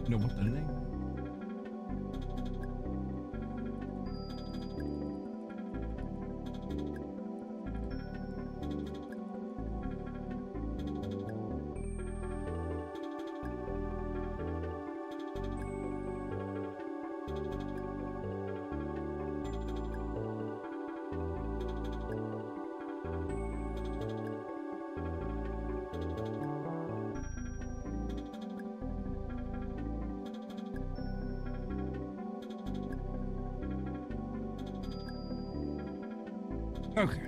No, what the name? Okay.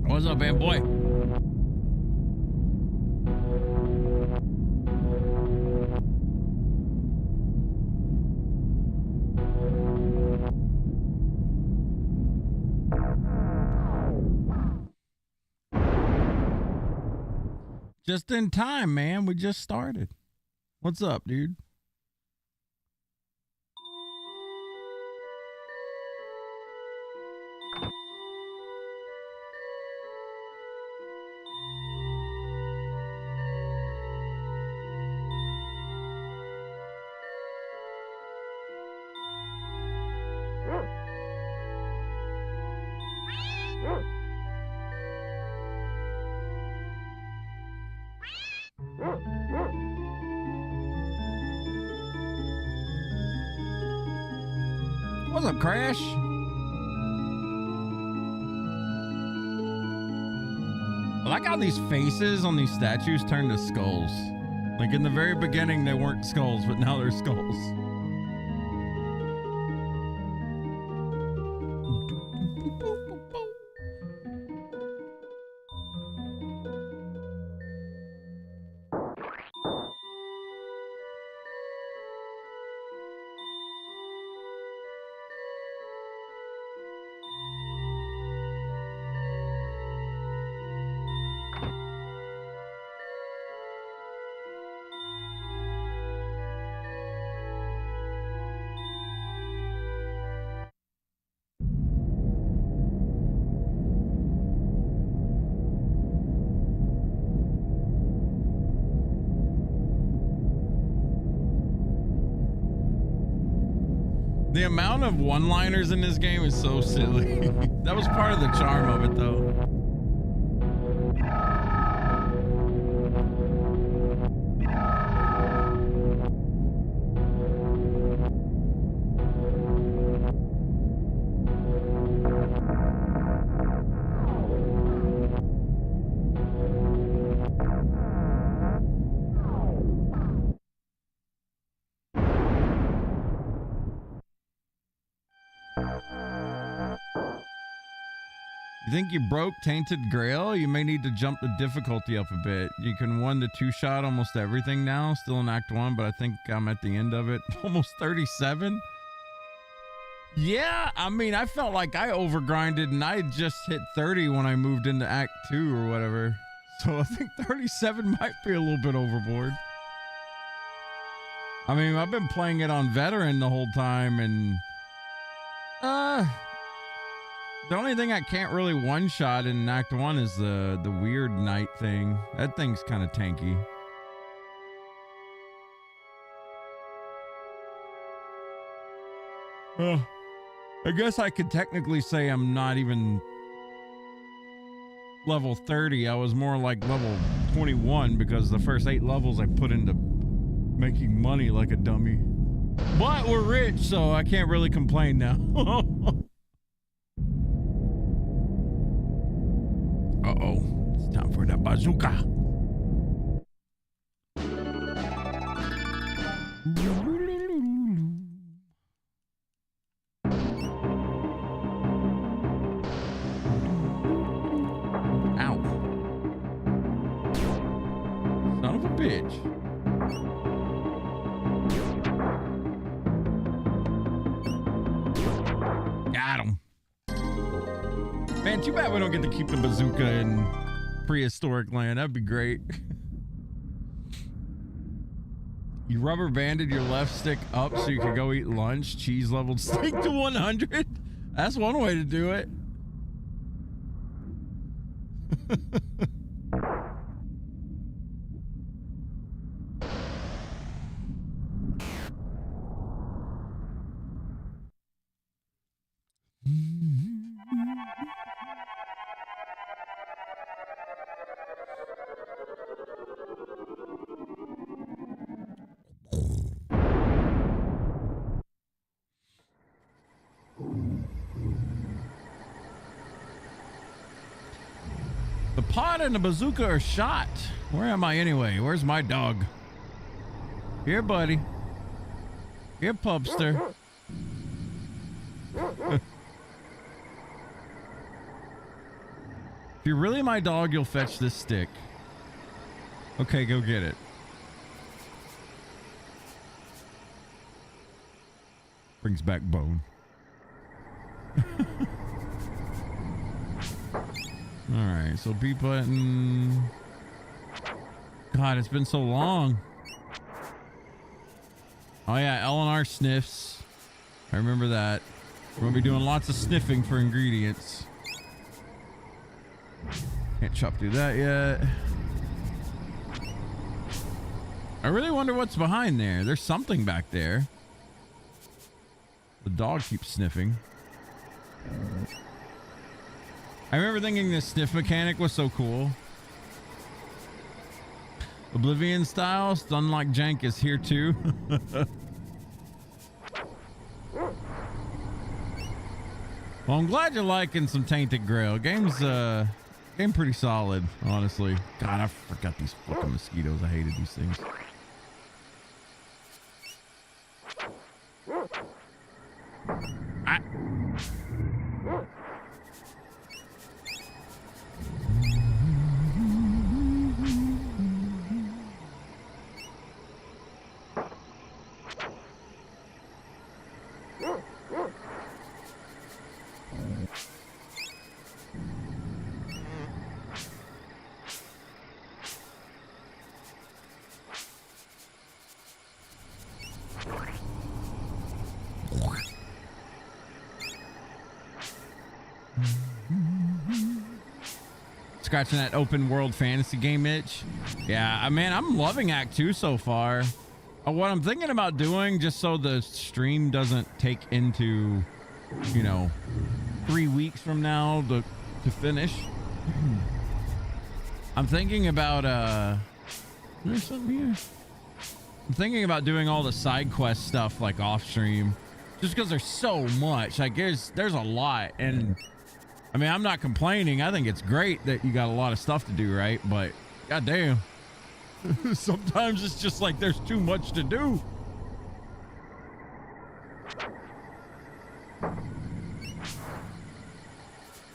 What's up, man, boy? Just in time, man. We just started. What's up, dude? What's up, Crash? I like how these faces on these statues turn to skulls. Like in the very beginning, they weren't skulls, but now they're skulls. The amount of one-liners in this game is so silly. That was part of the charm of it, though. You think you broke Tainted Grail? You may need to jump the difficulty up a bit. You can 1 to 2 shot almost everything now. Still in Act 1, but I think I'm at the end of it. Almost 37? Yeah, I mean, I felt like I overgrinded and I just hit 30 when I moved into Act 2 or whatever. So I think 37 might be a little bit overboard. I mean, I've been playing it on veteran the whole time, and the only thing I can't really one-shot in Act 1 is the weird night thing. That thing's kind of tanky. I guess I could technically say I'm not even level 30. I was more like level 21 because the first 8 levels I put into making money like a dummy. But we're rich, so I can't really complain now. Uh-oh. It's time for that bazooka. Ow. Son of a bitch. Got him. Man, too bad we don't get to keep the bazooka in prehistoric land. That'd be great. You rubber banded your left stick up so you could go eat lunch. Cheese leveled stick to 100. That's one way to do it. The pot and the bazooka are shot. Where am I anyway? Where's my dog? Here, buddy. Here, pupster. If you're really my dog, you'll fetch this stick. Okay, go get it. Brings back bone. All right, so B button. God, it's been so long. Oh yeah, Eleanor sniffs. I remember that. We're gonna be doing lots of sniffing for ingredients. Can't chop through that yet. I really wonder what's behind there. There's something back there. The dog keeps sniffing. I remember thinking this sniff mechanic was so cool. Oblivion style, stun like jank is here too. Well, I'm glad you're liking some Tainted Grail. Game pretty solid, honestly. God, I forgot these fucking mosquitoes. I hated these things. Scratching that open world fantasy game itch. Yeah, man, I'm loving Act 2 so far. What I'm thinking about doing, just so the stream doesn't take into, you know, 3 weeks from now to finish. I'm thinking about there's something here. I'm thinking about doing all the side quest stuff like off stream, just because there's so much. Like there's a lot, and I mean, I'm not complaining. I think it's great that you got a lot of stuff to do, right? But goddamn, sometimes it's just like there's too much to do.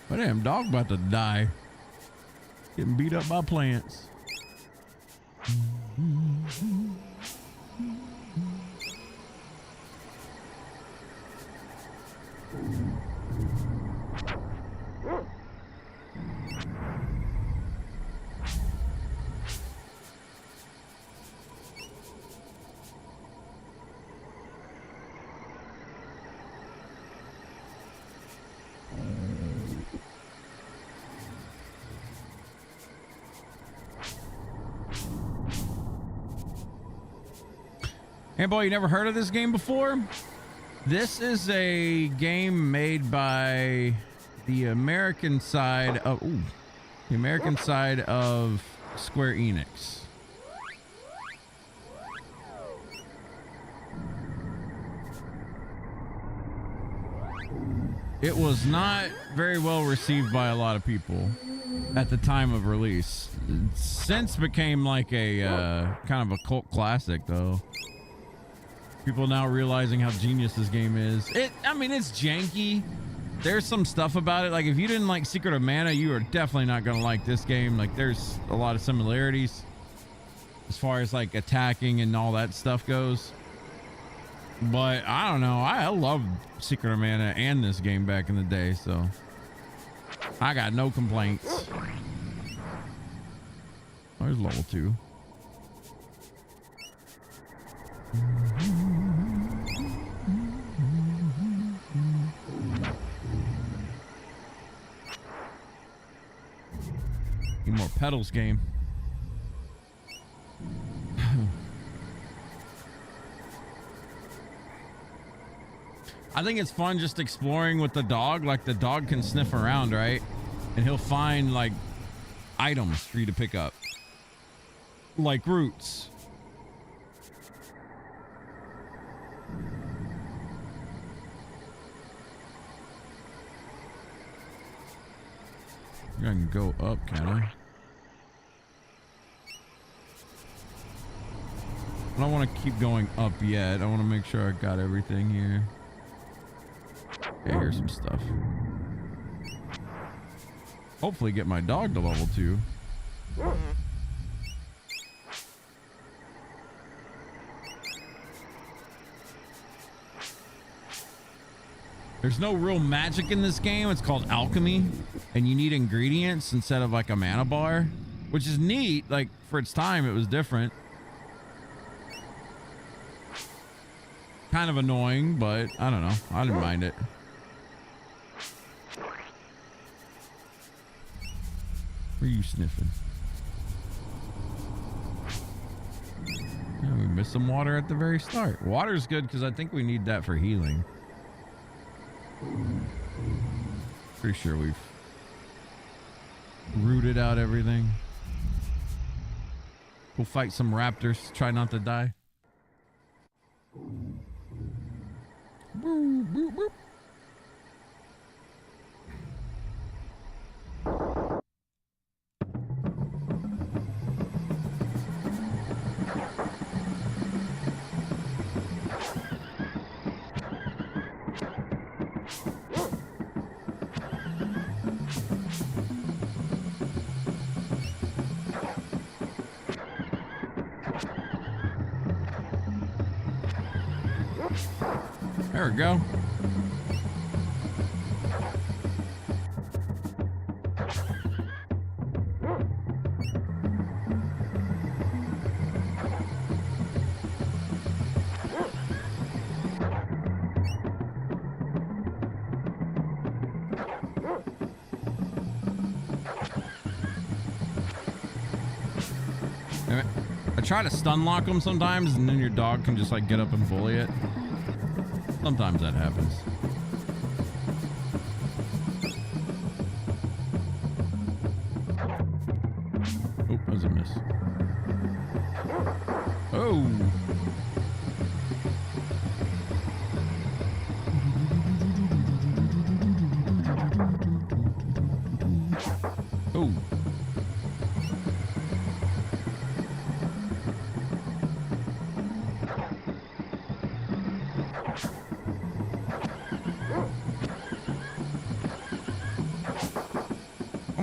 What My damn dog about to die. Getting beat up by plants. Hey boy, you never heard of this game before? This is a game made by the American side of Square Enix. It was not very well received by a lot of people at the time of release. It since became like a kind of a cult classic though. People now realizing how genius this game is. I mean, it's janky. There's some stuff about it. Like, if you didn't like Secret of Mana, you are definitely not going to like this game. Like, there's a lot of similarities as far as like attacking and all that stuff goes. But I don't know. I loved Secret of Mana and this game back in the day, so I got no complaints. There's level 2. Need more pedals, game. I think it's fun just exploring with the dog. Like, the dog can sniff around, right? And he'll find like items for you to pick up, like roots. I can go up, can I? I don't want to keep going up yet. I want to make sure I got everything here. Okay, here's some stuff. Hopefully get my dog to level 2. There's no real magic in this game. It's called alchemy, and you need ingredients instead of like a mana bar, which is neat. Like, for its time, it was different. Kind of annoying, but I don't know. I didn't mind it. Where are you sniffing? Yeah, we missed some water at the very start. Water's good because I think we need that for healing. Pretty sure we've rooted out everything. We'll fight some raptors. Try not to die. Boop, boop, boop. There we go. I try to stun lock them sometimes, and then your dog can just like get up and bully it. Sometimes that happens. Oh, that was a miss. Oh. Oh.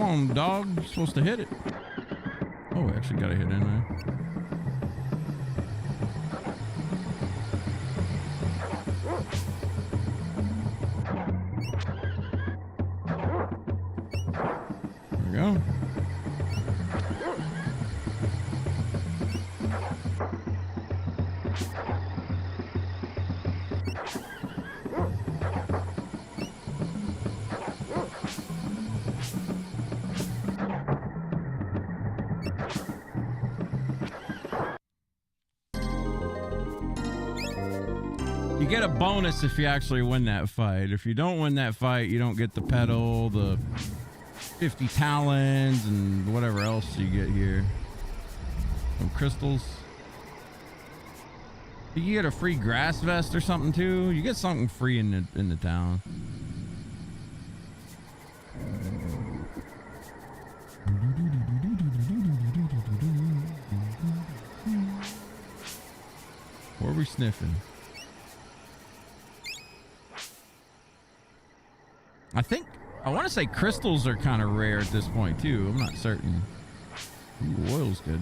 on, dog. You're supposed to hit it. Oh, we actually got a hit in there. There we go. You get a bonus if you actually win that fight. If you don't win that fight, you don't get the pedal, the 50 talons, and whatever else you get here. Some crystals. You get a free grass vest or something too. You get something free in the town. What are we sniffing? I want to say crystals are kind of rare at this point too. I'm not certain. Ooh, oil's good.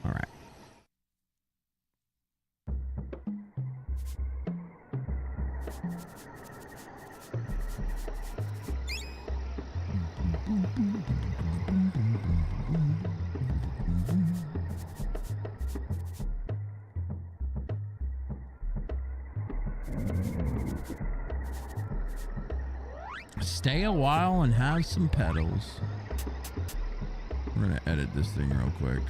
All right. Stay a while and have some pedals. We're gonna edit this thing real quick.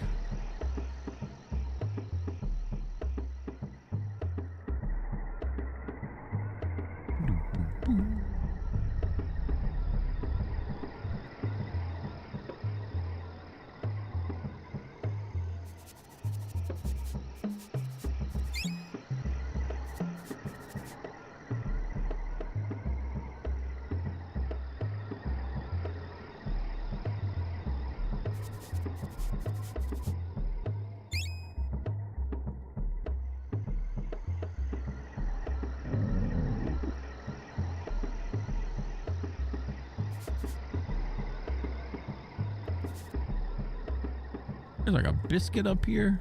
There's like a biscuit up here.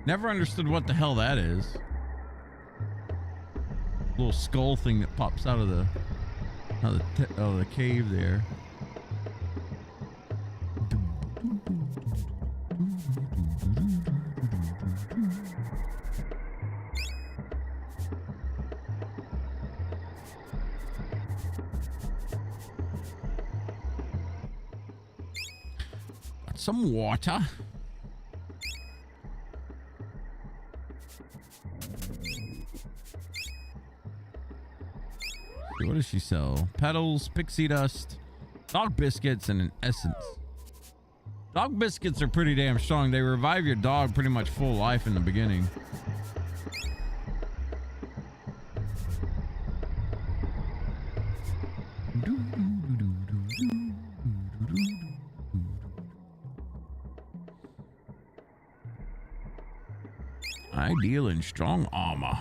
Never understood what the hell that is. Little skull thing that pops out of the cave there. Some water. What does she sell? Petals, pixie dust, dog biscuits, and an essence. Dog biscuits are pretty damn strong. They revive your dog pretty much full life in the beginning. Ideal in strong armor.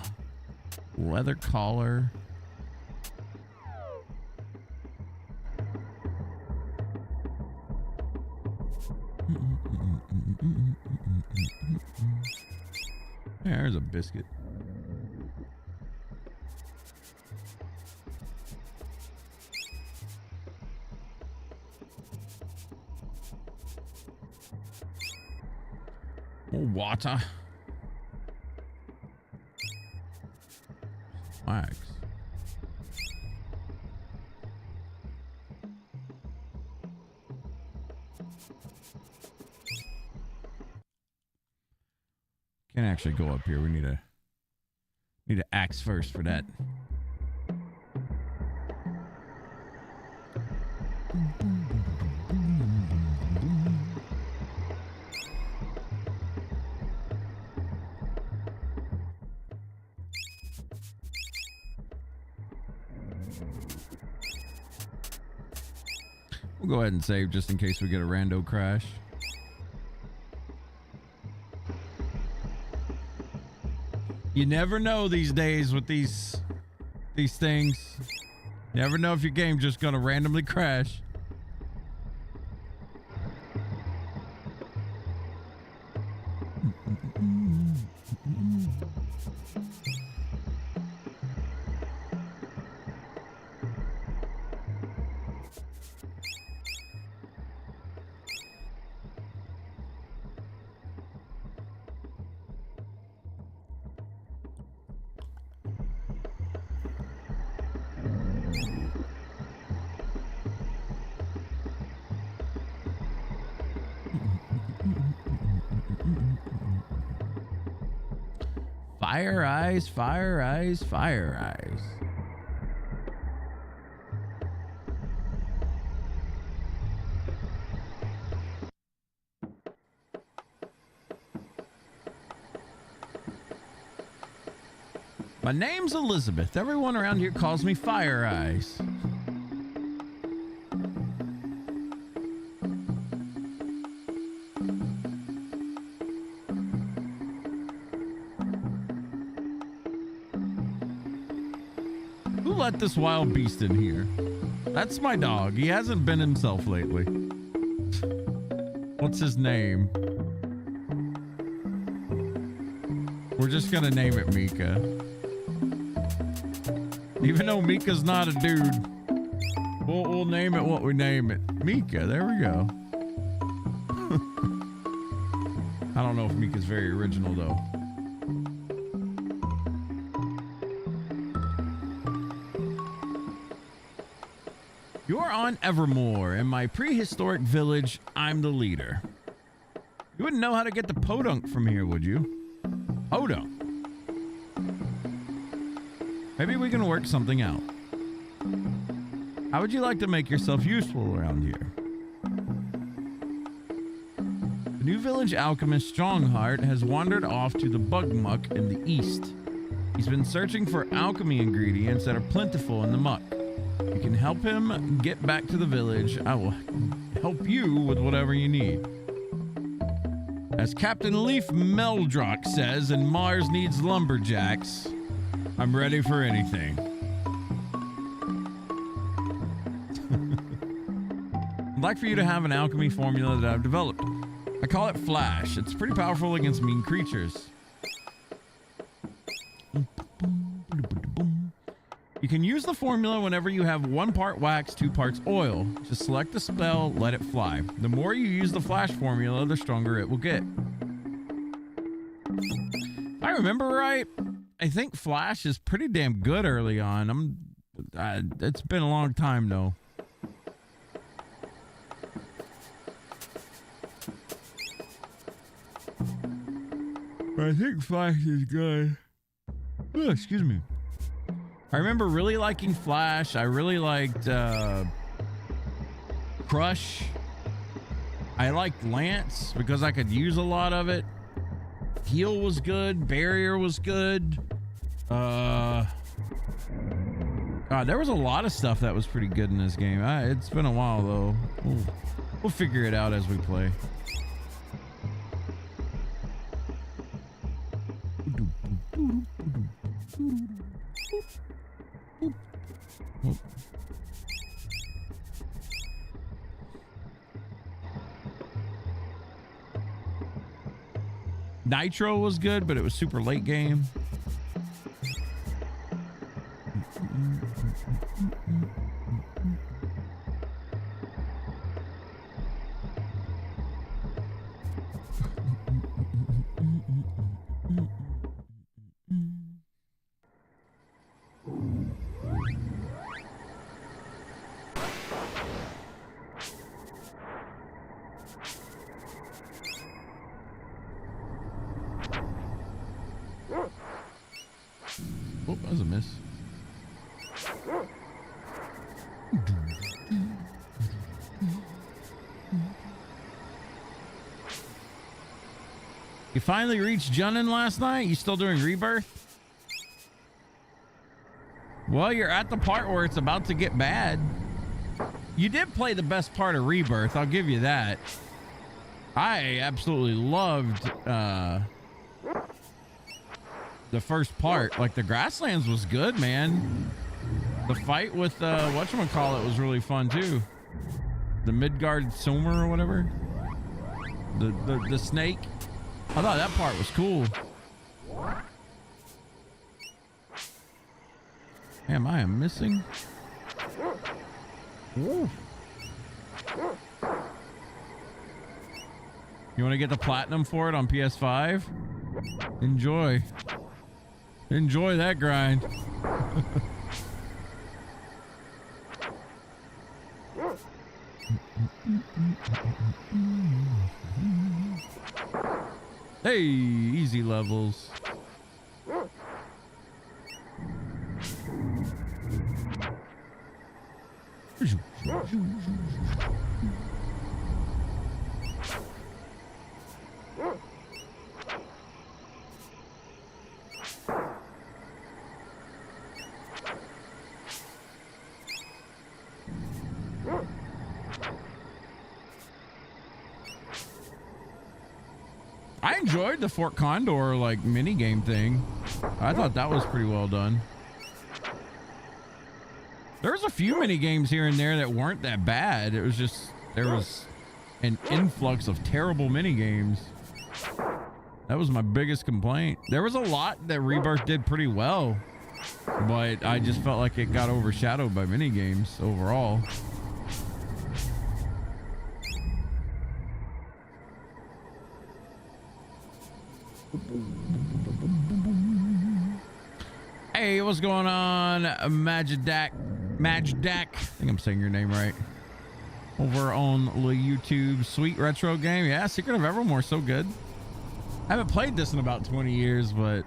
Leather collar. There's a biscuit. More water. Wax. Can't actually go up here. We need a axe first for that. We'll go ahead and save just in case we get a rando crash. You never know these days with these things. Never know if your game's just gonna randomly crash. Fire eyes, fire eyes, fire eyes. My name's Elizabeth. Everyone around here calls me Fire Eyes. Who let this wild beast in here? That's my dog. He hasn't been himself lately. What's his name? We're just gonna name it Mika. Even though Mika's not a dude, we'll name it what we name it. Mika, there we go. I don't know if Mika's very original though. You're on Evermore. In my prehistoric village, I'm the leader. You wouldn't know how to get to Podunk from here, would you? Podunk. Maybe we can work something out. How would you like to make yourself useful around here? The new village alchemist Strongheart has wandered off to the Bug Muck in the east. He's been searching for alchemy ingredients that are plentiful in the muck. You can help him get back to the village. I will help you with whatever you need. As Captain Leaf Meldrock says in Mars Needs Lumberjacks, I'm ready for anything. I'd like for you to have an alchemy formula that I've developed. I call it Flash. It's pretty powerful against mean creatures. You can use the formula whenever you have 1 part wax, 2 parts oil. Just select the spell, let it fly. The more you use the Flash formula, the stronger it will get. If I remember right, I think Flash is pretty damn good early on. It's been a long time though. I think Flash is good. Oh, excuse me. I remember really liking Flash. I really liked Crush. I liked Lance because I could use a lot of it. Heal was good. Barrier was good. God, there was a lot of stuff that was pretty good in this game. It's been a while though. We'll figure it out as we play. Nitro was good, but it was super late game. Oh, that was a miss. You finally reached Junin last night? You still doing Rebirth? Well, you're at the part where it's about to get bad. You did play the best part of Rebirth, I'll give you that. I absolutely loved the first part. Like the Grasslands was good, man. The fight with whatchamacallit was really fun too. The Midgard Somer or whatever. The snake. I thought that part was cool. Damn, I am missing. Ooh. You want to get the platinum for it on PS5? Enjoy. Enjoy that grind. Hey, easy levels. I enjoyed the Fort Condor like mini game thing. I thought that was pretty well done. There was a few mini games here and there that weren't that bad. It was just there was an influx of terrible mini games. That was my biggest complaint. There was a lot that Rebirth did pretty well, but I just felt like it got overshadowed by mini games overall. Hey, what's going on, Majdak? I think I'm saying your name right. Over on the YouTube, sweet retro game. Yeah, Secret of Evermore, so good. I haven't played this in about 20 years, but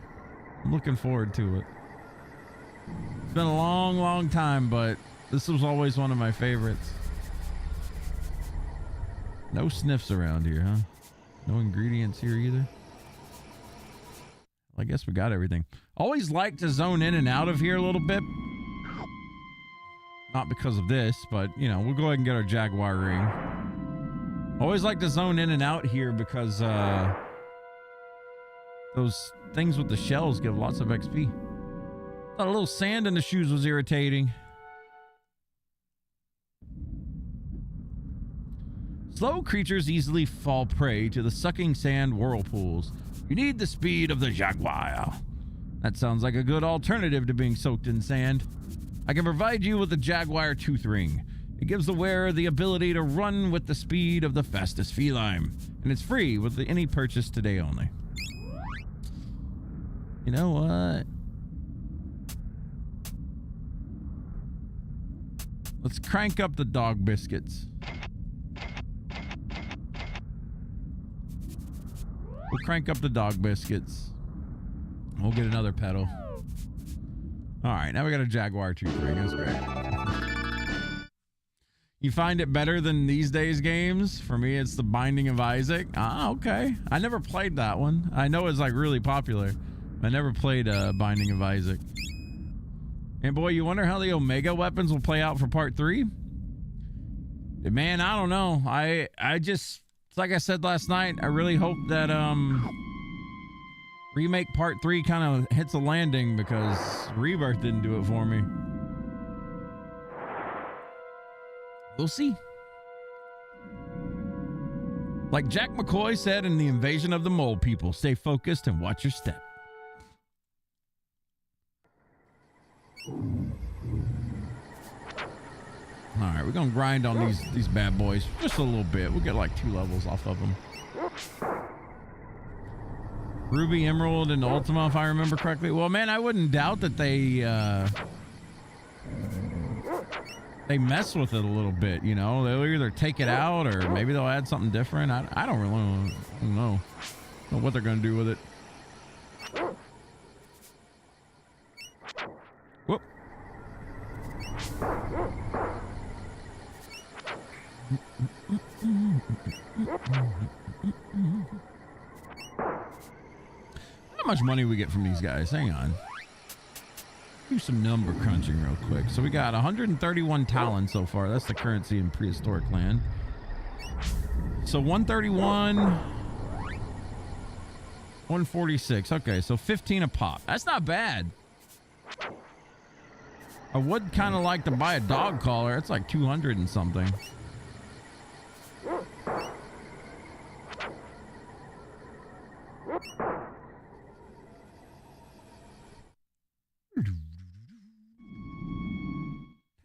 I'm looking forward to it. It's been a long time, but this was always one of my favorites. No sniffs around here, huh? No ingredients here either. I guess we got everything. Always like to zone in and out of here a little bit. Not because of this, but, you know, we'll go ahead and get our Jaguar ring. Always like to zone in and out here because those things with the shells give lots of XP. Thought a little sand in the shoes was irritating. Slow creatures easily fall prey to the sucking sand whirlpools. You need the speed of the Jaguar. That sounds like a good alternative to being soaked in sand. I can provide you with the Jaguar Tooth Ring. It gives the wearer the ability to run with the speed of the fastest feline. And it's free with any purchase today only. You know what? Let's crank up the dog biscuits. We'll crank up the dog biscuits. We'll get another pedal. All right, now we got a Jaguar Tooth Ring. That's great. You find it better than these days games? For me, it's The Binding of Isaac. Ah, okay. I never played that one. I know it's like really popular. I never played Binding of Isaac. And boy, you wonder how the Omega weapons will play out for part 3? Man, I don't know. I just... Like I said last night, I really hope that remake part 3 kind of hits a landing because Rebirth didn't do it for me. We'll see. Like Jack McCoy said in The Invasion of the Mole People, stay focused and watch your step. All right, we're gonna grind on these bad boys just a little bit. We'll get like 2 levels off of them. Ruby, Emerald, and Ultima, if I remember correctly. Well, man, I wouldn't doubt that they mess with it a little bit. You know, they'll either take it out or maybe they'll add something different. I don't really know what they're gonna do with it. Whoop. How much money we get from these guys? Hang on. Do some number crunching real quick. So we got 131 talons so far. That's the currency in prehistoric land. So 131 146. Okay, so 15 a pop. That's not bad. I would kind of like to buy a dog collar. It's like 200 and something.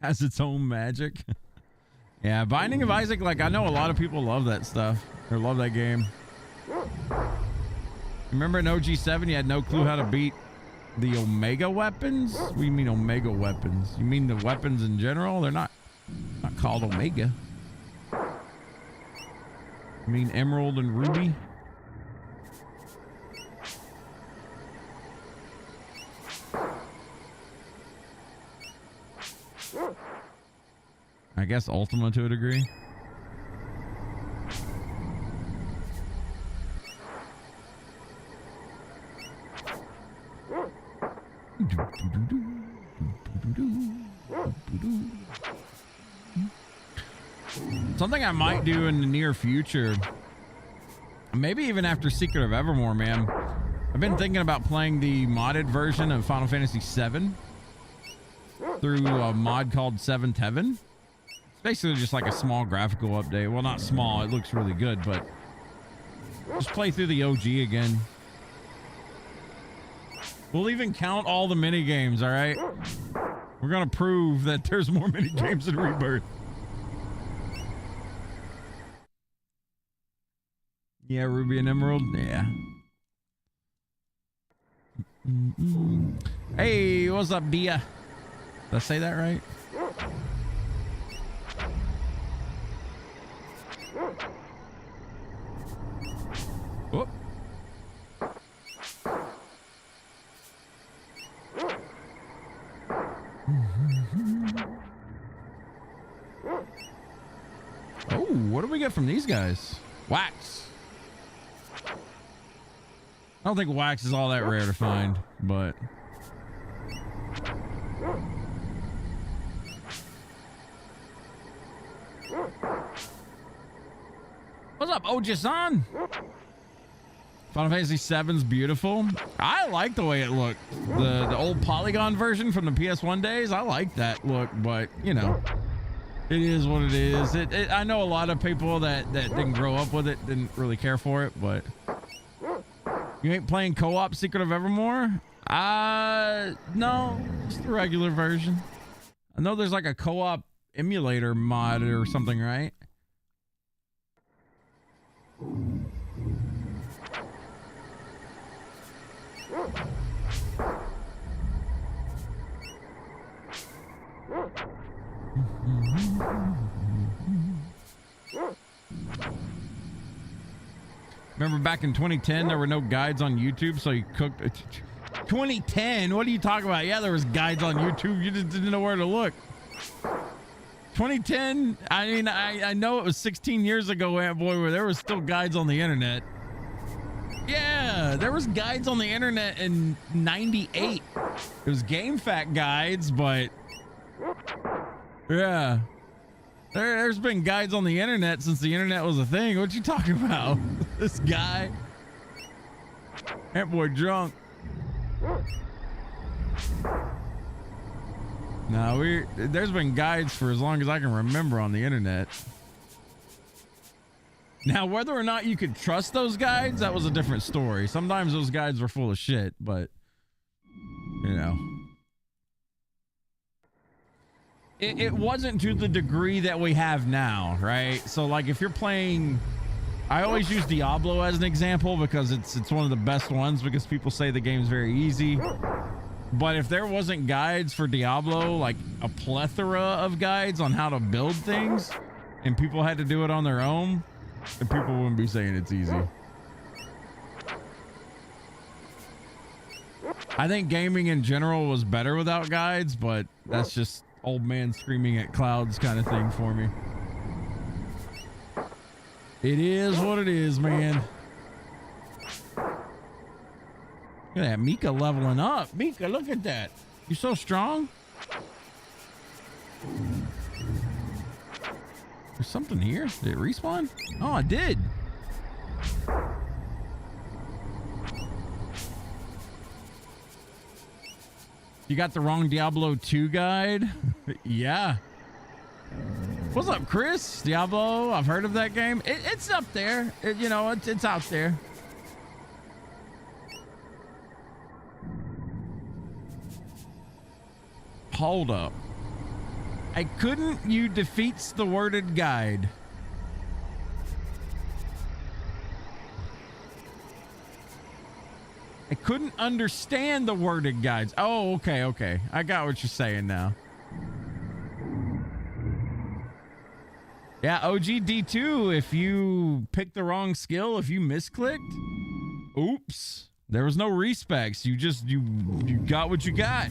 Has its own magic. Yeah, Binding of Isaac, like I know a lot of people love that stuff or love that game. Remember in OG7 you had no clue how to beat the Omega weapons? What do you mean Omega weapons? You mean the weapons in general? They're not called Omega. You mean Emerald and Ruby? I guess Ultima to a degree. Something I might do in the near future, maybe even after Secret of Evermore, man. I've been thinking about playing the modded version of Final Fantasy VII through a mod called Seventh Heaven. It's basically just like a small graphical update. Well, not small, it looks really good, but just play through the OG again. We'll even count all the mini games, all right? We're gonna prove that there's more mini games in Rebirth. Yeah, Ruby and Emerald. Yeah. Hey, what's up, Bia? Did I say that right? Whoop. Oh, what do we get from these guys? Wax. I don't think wax is all that rare to find, but what's up, Oji-san? Final Fantasy VII's beautiful. I like the way it looked. The old polygon version from the PS1 days. I like that look, but you know, it is what it is. I know a lot of people that didn't grow up with it, didn't really care for it, but you ain't playing co-op Secret of Evermore? No, just the regular version. I know there's like a co-op emulator mod or something, right? Remember back in 2010, there were no guides on YouTube, so you cooked. 2010? What are you talking about? Yeah, there was guides on YouTube. You just didn't know where to look. 2010? I mean, I know it was 16 years ago, Ant Boy, where there was still guides on the internet. Yeah, there was guides on the internet in 98. It was GameFAQ guides, but yeah. There's been guides on the internet since the internet was a thing. What you talking about? This guy. Ant Boy drunk. No, there's been guides for as long as I can remember on the internet. Now, whether or not you could trust those guides, that was a different story. Sometimes those guides were full of shit, but you know. It wasn't to the degree that we have now, right? So like if you're playing, I always use Diablo as an example because it's one of the best ones because people say the game's very easy. But if there wasn't guides for Diablo, like a plethora of guides on how to build things, and people had to do it on their own, then people wouldn't be saying it's easy. I think gaming in general was better without guides, but that's just old man screaming at clouds kind of thing for me. It is what it is, man. Look at that Mika leveling up. Mika, look at that. You're so strong. There's something here. Did it respawn? Oh, I did. You got the wrong Diablo 2 guide. Yeah. What's up, Chris? Diablo, I've heard of that game. It's up there. You know, it's out there. Hold up. I couldn't. You defeats the worded guide. I couldn't understand the worded guides. Oh, okay, okay. I got what you're saying now. Yeah, OG D2, if you picked the wrong skill, if you misclicked, oops, there was no respecs. You just, you got what you got.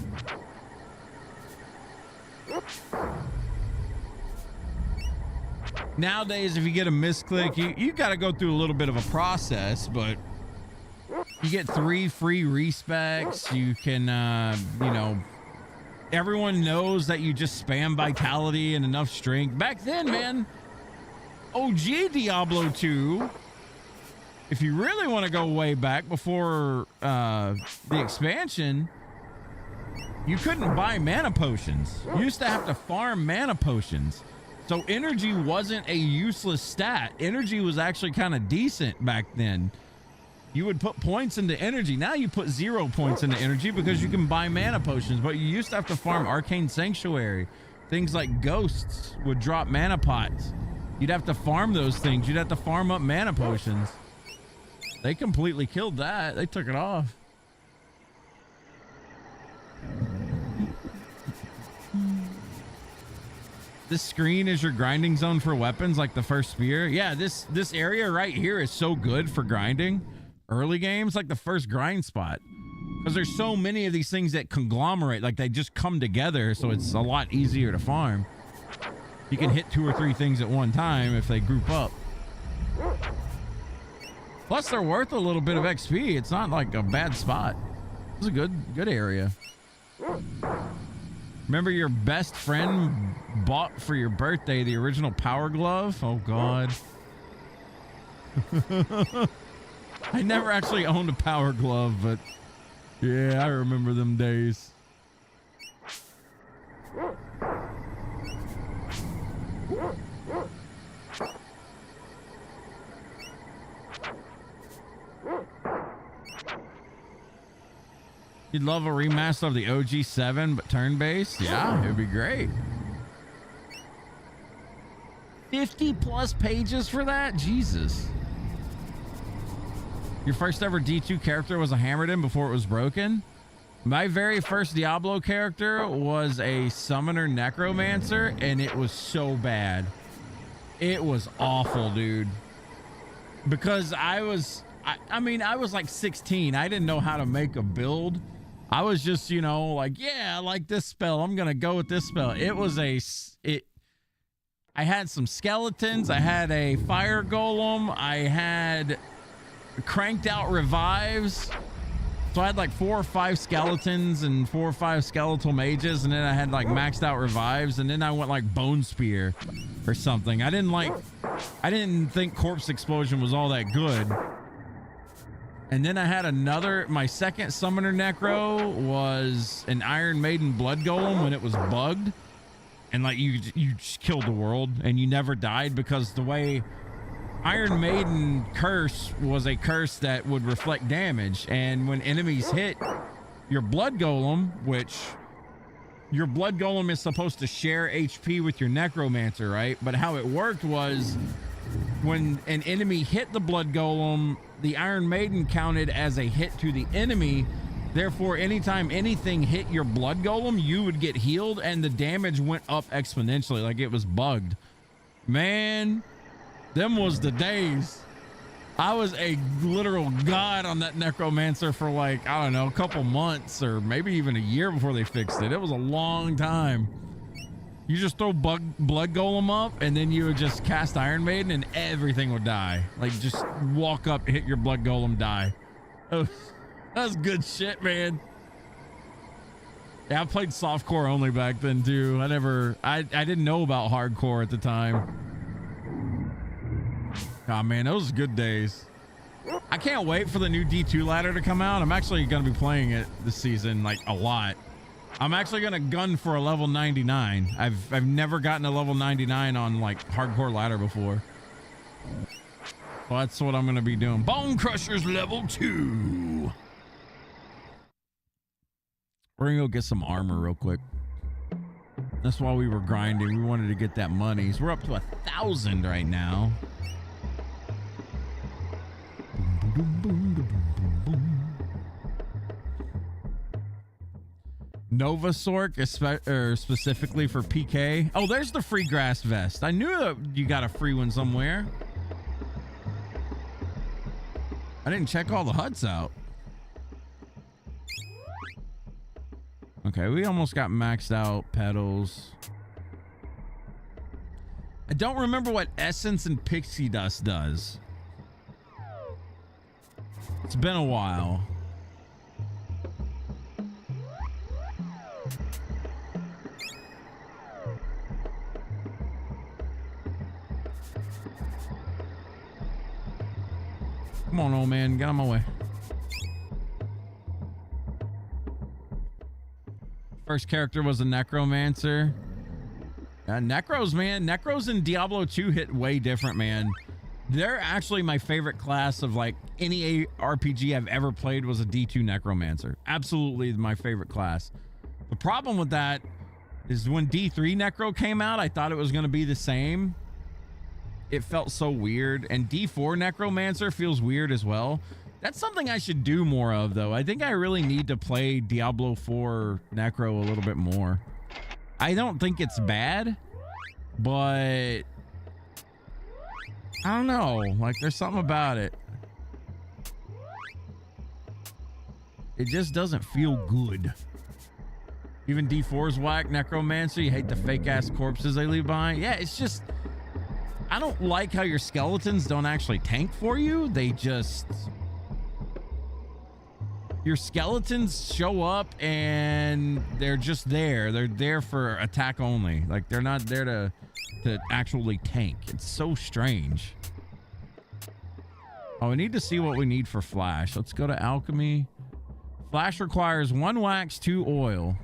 Nowadays, if you get a misclick, you got to go through a little bit of a process, but you get 3 free respecs. You can, you know, everyone knows that you just spam vitality and enough strength. Back then, man, OG Diablo 2, if you really want to go way back before the expansion, you couldn't buy mana potions. You used to have to farm mana potions. So energy wasn't a useless stat. Energy was actually kind of decent back then. You would put points into energy. Now you put 0 points into energy because you can buy mana potions, but you used to have to farm Arcane Sanctuary. Things like ghosts would drop mana pots. You'd have to farm those things. You'd have to farm up mana potions. They completely killed that. They took it off. This screen is your grinding zone for weapons, like the first spear. Yeah, this area right here is so good for grinding. Early games, like the first grind spot, because there's so many of these things that conglomerate, like they just come together, so it's a lot easier to farm. You can hit 2 or 3 things at one time if they group up. Plus, they're worth a little bit of XP. It's not like a bad spot. It's a good area. Remember your best friend bought for your birthday the original Power Glove? Oh God. I never actually owned a Power Glove, but yeah, I remember them days. You'd love a remaster of the OG 7, but turn-based? Yeah, it'd be great. 50 plus pages for that? Jesus. Your first ever D2 character was a Hammerden before it was broken? My very first Diablo character was a Summoner Necromancer, and it was so bad. It was awful, dude. Because I was like 16. I didn't know how to make a build. I was just, you know, like, yeah, I like this spell. I'm going to go with this spell. I had some skeletons. I had a fire golem. I had cranked out revives. So I had like 4 or 5 skeletons and 4 or 5 skeletal mages, and then I had like maxed out revives, and then I went like bone spear or something. I didn't think corpse explosion was all that good. And then I had my second summoner necro was an Iron Maiden blood golem when it was bugged, and like you just killed the world and you never died, because the way Iron Maiden curse was a curse that would reflect damage, and when enemies hit your blood golem, which your blood golem is supposed to share HP with your necromancer, right? But how it worked was when an enemy hit the blood golem, the Iron Maiden counted as a hit to the enemy. Therefore, anytime anything hit your blood golem, you would get healed, and the damage went up exponentially, like it was bugged. Man, them was the days. I was a literal god on that necromancer for like, I don't know, a couple months or maybe even a year before they fixed it. It was a long time. You just throw blood golem up, and then you would just cast Iron Maiden and everything would die. Like, just walk up, hit your blood golem, die. That was good shit, man. Yeah, I played softcore only back then too. I didn't know about hardcore at the time. Oh man, those are good days. I can't wait for the new D2 ladder to come out. I'm actually going to be playing it this season, like a lot. I'm actually gonna gun for a level 99. I've never gotten a level 99 on like hardcore ladder before. Well, that's what I'm gonna be doing. Bone Crushers level 2. We're gonna go get some armor real quick. That's why we were grinding. We wanted to get that money. So we're up to 1,000 right now. Nova Sork is specifically for PK. Oh, there's the free grass vest. I knew that you got a free one somewhere. I didn't check all the huts out. Okay, we almost got maxed out petals. I don't remember what essence and pixie dust does. It's been a while. Come on, old man, get out of my way. First character was a necromancer. Necros, man. Necros in Diablo 2 hit way different, man. They're actually my favorite class of like any RPG I've ever played was a D2 necromancer. Absolutely my favorite class. The problem with that is when D3 necro came out, I thought it was going to be the same. It felt so weird. And D4 necromancer feels weird as well. That's something I should do more of, though. I think I really need to play Diablo 4 Necro a little bit more. I don't think it's bad, but I don't know. Like, there's something about it. It just doesn't feel good. Even D4's whack. Necromancer, you hate the fake-ass corpses they leave behind. Yeah, it's just... I don't like how your skeletons don't actually tank for you. They just... Your skeletons show up and they're just there. They're there for attack only. Like, they're not there to actually tank. It's so strange. Oh, we need to see what we need for flash. Let's go to alchemy. Flash requires 1 wax, 2 oil.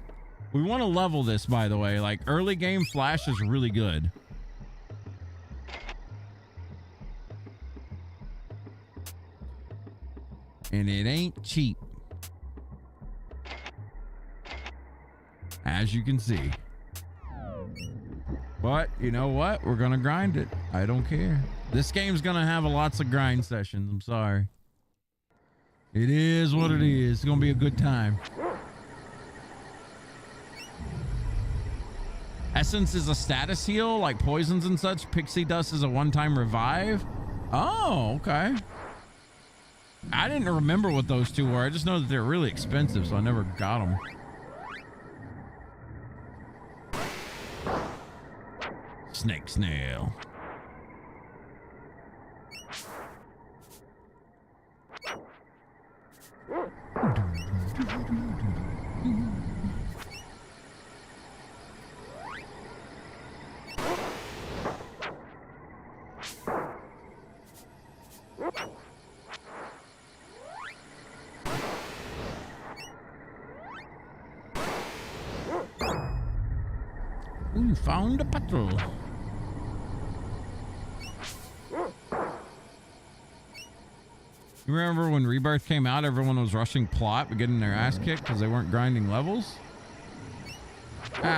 We want to level this, by the way. Like, early game flash is really good. And it ain't cheap. As you can see. But you know what? We're gonna grind it. I don't care. This game's gonna have lots of grind sessions. I'm sorry. It is what it is. It's gonna be a good time. Essence is a status heal, like poisons and such. Pixie dust is a one-time revive. Oh, okay. I didn't remember what those two were. I just know that they're really expensive, so I never got them. Snake snail. We found a petrol. You remember when Rebirth came out, everyone was rushing plot but getting their ass kicked because they weren't grinding levels?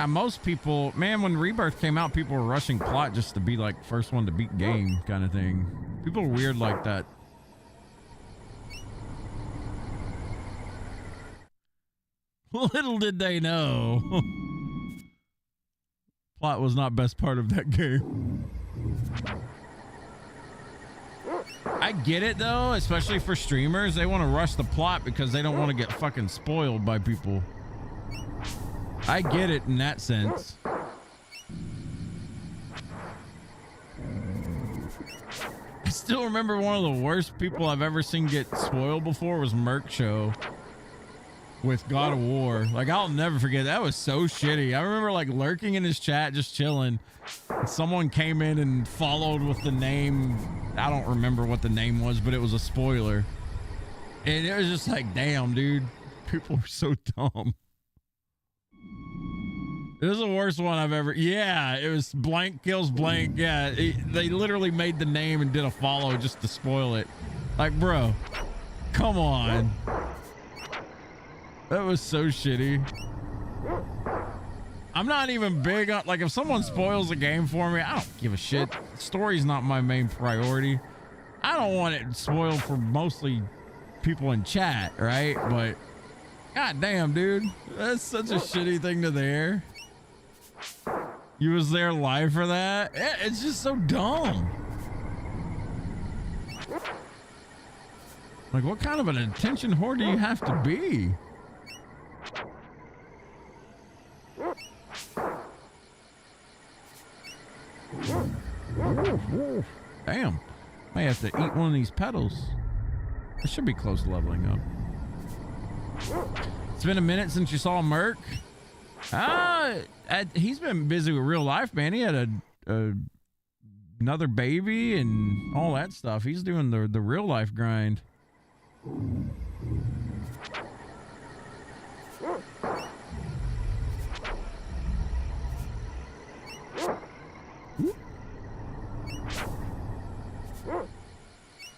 Most people, man, when Rebirth came out, people were rushing plot just to be like first one to beat game kind of thing. People are weird like that. Little did they know. Plot was not best part of that game. I get it though, especially for streamers. They want to rush the plot because they don't want to get fucking spoiled by people. I get it in that sense. I still remember one of the worst people I've ever seen get spoiled before was Merc Show with God of War. Like, I'll never forget. That was so shitty. I remember like lurking in his chat, just chilling. And someone came in and followed with the name. I don't remember what the name was, but it was a spoiler. And it was just like, damn, dude. People are so dumb. It was the worst one I've ever. Yeah, it was blank kills blank. Yeah, they literally made the name and did a follow just to spoil it. Like, bro, come on. That was so shitty. I'm not even big on, like, if someone spoils a game for me, I don't give a shit. Story's not my main priority. I don't want it spoiled for mostly people in chat, right? But god damn, dude, that's such a shitty thing to hear. You was there live for that? It's just so dumb. Like, what kind of an attention whore do you have to be? Damn. May have to eat one of these petals. I should be close to leveling up. It's been a minute since you saw Merc. He's been busy with real life, man. He had another baby and all that stuff. He's doing the real life grind.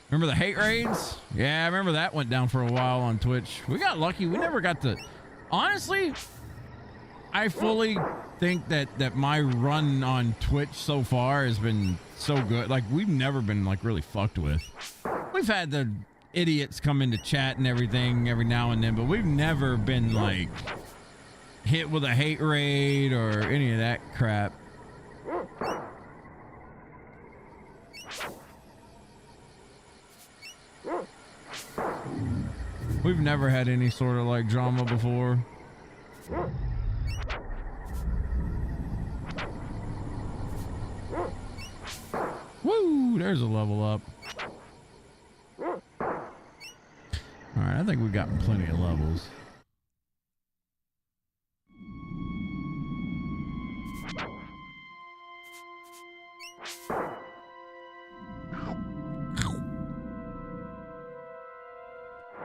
Remember the hate raids? Yeah, I remember that went down for a while on Twitch. We got lucky. We never got to... Honestly, I fully think that my run on Twitch so far has been so good. Like, we've never been, like, really fucked with. We've had the idiots come into chat and everything every now and then, but we've never been, like, hit with a hate raid or any of that crap. We've never had any sort of like drama before. Woo! There's a level up. All right, I think we've gotten plenty of levels.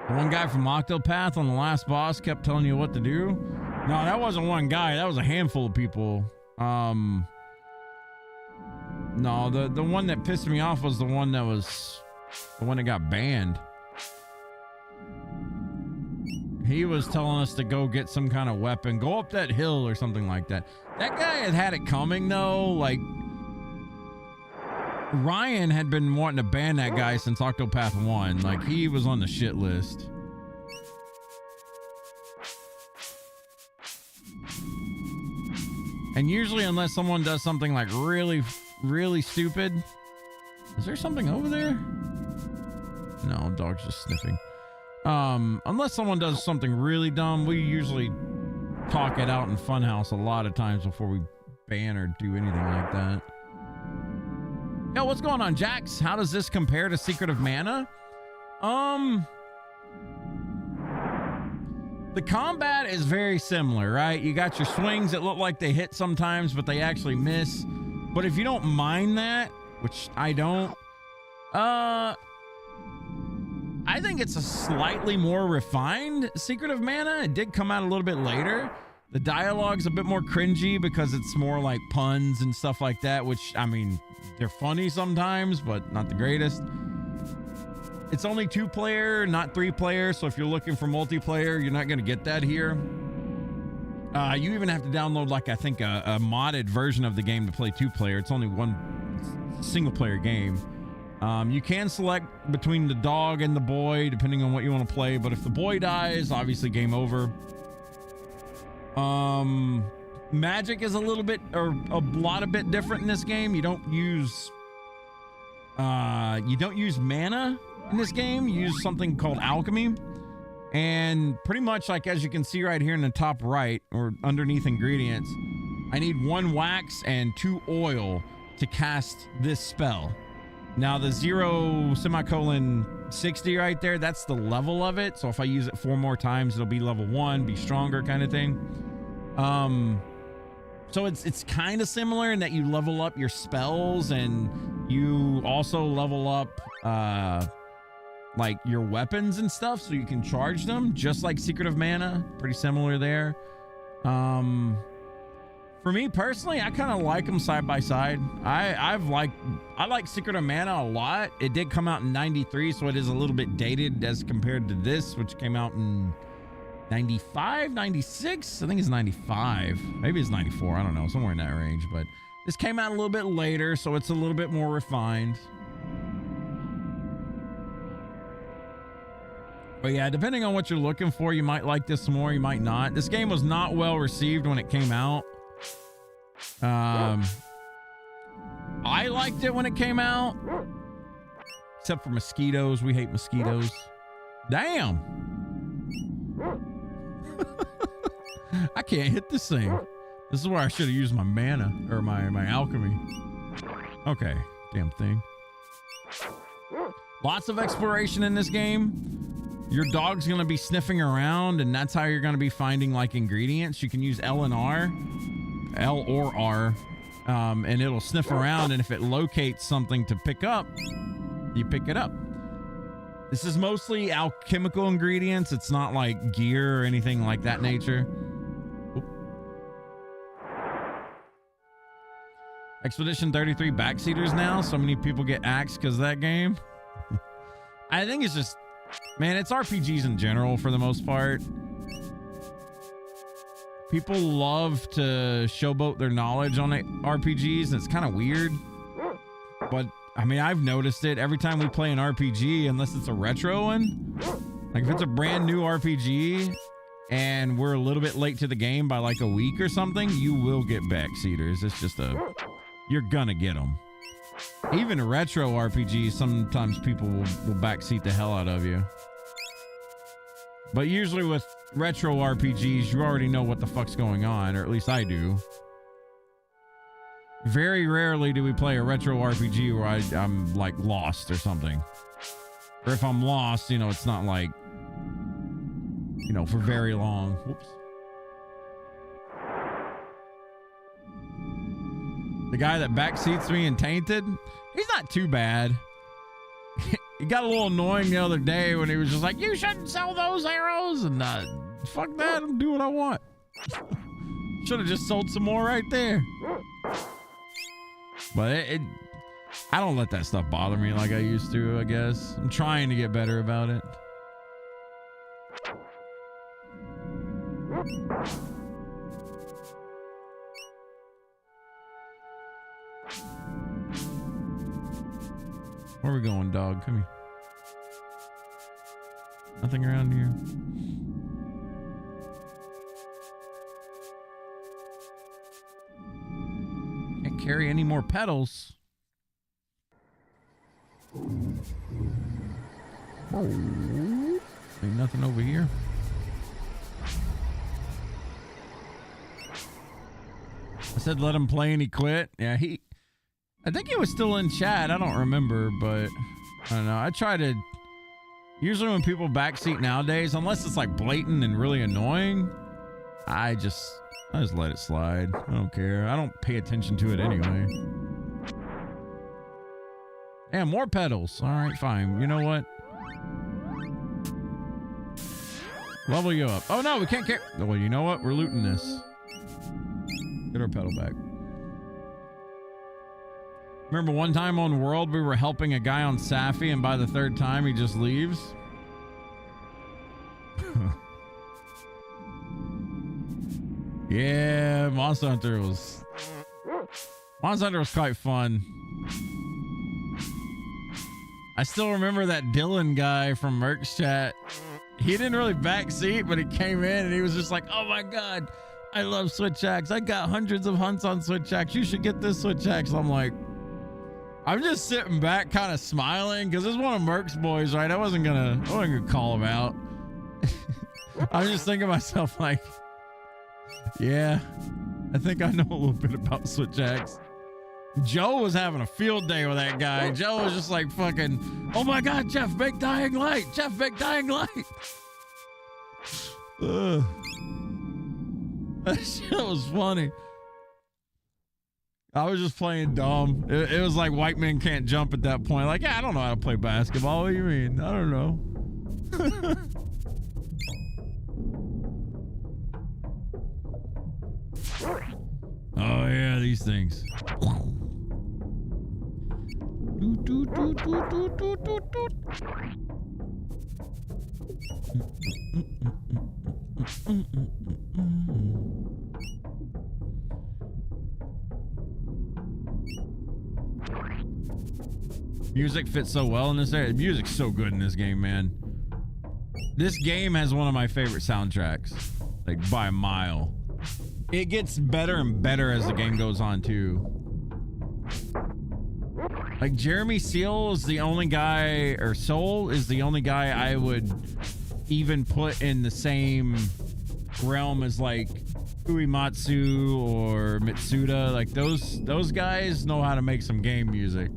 One guy from Octopath on the last boss kept telling you what to do. No, that wasn't one guy. That was a handful of people. No, the one that pissed me off was the one that got banned. He was telling us to go get some kind of weapon, go up that hill or something like that. That guy had it coming though. Like, Ryan had been wanting to ban that guy since Octopath 1. Like, he was on the shit list. And usually, unless someone does something like really, really stupid. Is there something over there? No, dog's just sniffing. Unless someone does something really dumb, we usually talk it out in Funhouse a lot of times before we ban or do anything like that. Yo, what's going on, Jax? How does this compare to Secret of Mana? The combat is very similar, right? You got your swings that look like they hit sometimes, but they actually miss. But if you don't mind that, which I don't, I think it's a slightly more refined Secret of Mana. It did come out a little bit later. The dialogue's a bit more cringy because it's more like puns and stuff like that, which, I mean, they're funny sometimes, but not the greatest. It's only 2-player, not 3-player. So if you're looking for multiplayer, you're not going to get that here. You even have to download, like, I think a modded version of the game to play 2-player. It's only one single-player game. You can select between the dog and the boy, depending on what you want to play. But if the boy dies, obviously game over. Magic is a little bit, or a lot of bit different in this game. You don't use mana in this game. You use something called alchemy, and pretty much, like, as you can see right here in the top right or underneath ingredients, I need 1 wax and 2 oil to cast this spell. Now the 0:60 right there, that's the level of it. So if I use it 4 more times, it'll be level 1, be stronger kind of thing. So it's kind of similar in that you level up your spells, and you also level up like your weapons and stuff, so you can charge them just like Secret of Mana. Pretty similar there. For me personally, I kind of like them side by side. I like Secret of Mana a lot. It did come out in 93, so it is a little bit dated as compared to this, which came out in 95, 96. I think it's 95. Maybe it's 94. I don't know, somewhere in that range. But this came out a little bit later, so it's a little bit more refined. But yeah, depending on what you're looking for, you might like this more, you might not. This game was not well received when it came out. I liked it when it came out, except for mosquitoes. We hate mosquitoes. Damn. I can't hit this thing. This is where I should have used my mana or my alchemy. Okay, damn thing. Lots of exploration in this game. Your dog's gonna be sniffing around, and that's how you're gonna be finding like ingredients. You can use L and R, L or R, and it'll sniff around, and if it locates something to pick up, you pick it up. This is mostly alchemical ingredients. It's not like gear or anything like that nature. Oop. Expedition 33 backseaters now. So many people get axed because of that game. I think it's just, man, it's RPGs in general for the most part. People love to showboat their knowledge on RPGs, and it's kind of weird. But I mean, I've noticed it every time we play an RPG, unless it's a retro one. Like if it's a brand new RPG and we're a little bit late to the game by like a week or something, you will get backseaters. It's just you're gonna get them. Even a retro RPG, sometimes people will backseat the hell out of you. But usually with retro RPGs, you already know what the fuck's going on, or at least I do. Very rarely do we play a retro RPG where I'm like lost or something. Or if I'm lost, you know, it's not like, you know, for very long. Whoops. The guy that backseats me in Tainted, he's not too bad. He got a little annoying the other day when he was just like, you shouldn't sell those arrows. And fuck that, I'll do what I want. Should have just sold some more right there. But I don't let that stuff bother me like I used to, I guess. I'm trying to get better about it. Where are we going, dog? Come here. Nothing around here. Can't carry any more pedals. Oh, ain't nothing over here. I said let him play and he quit. Yeah, I think he was still in chat. I don't remember, but I don't know. I try to, usually when people backseat nowadays, unless it's like blatant and really annoying, I just let it slide. I don't care. I don't pay attention to it anyway. Damn, more pedals. All right, fine. You know what? Level you up. Oh no, we can't carry. Well, you know what? We're looting this. Get our pedal back. Remember one time on World, we were helping a guy on Safi, and by the third time, he just leaves? Yeah, Monster Hunter was quite fun. I still remember that Dylan guy from Merc's chat. He didn't really backseat, but he came in and he was just like, oh my God, I love Switch Axe. I got hundreds of hunts on Switch Axe. You should get this Switch Axe. I'm like, I'm just sitting back kind of smiling because it's one of Merc's boys, right? I wasn't gonna call him out. I'm just thinking to myself like, yeah, I think I know a little bit about Switch Axe. Joe was having a field day with that guy. Joe was just like fucking, oh my God, Jeff, make Dying Light. Jeff, make Dying Light. That shit was funny. I was just playing dumb. It was like white men can't jump at that point. Like, yeah, I don't know how to play basketball. What do you mean? I don't know. Oh yeah, these things. Music fits so well in this area. Music's so good in this game, man. This game has one of my favorite soundtracks, like by a mile. It gets better and better as the game goes on too. Like Jeremy Seal is the only guy, or Soul is the only guy I would even put in the same realm as like Uematsu or Mitsuda. Like those guys know how to make some game music.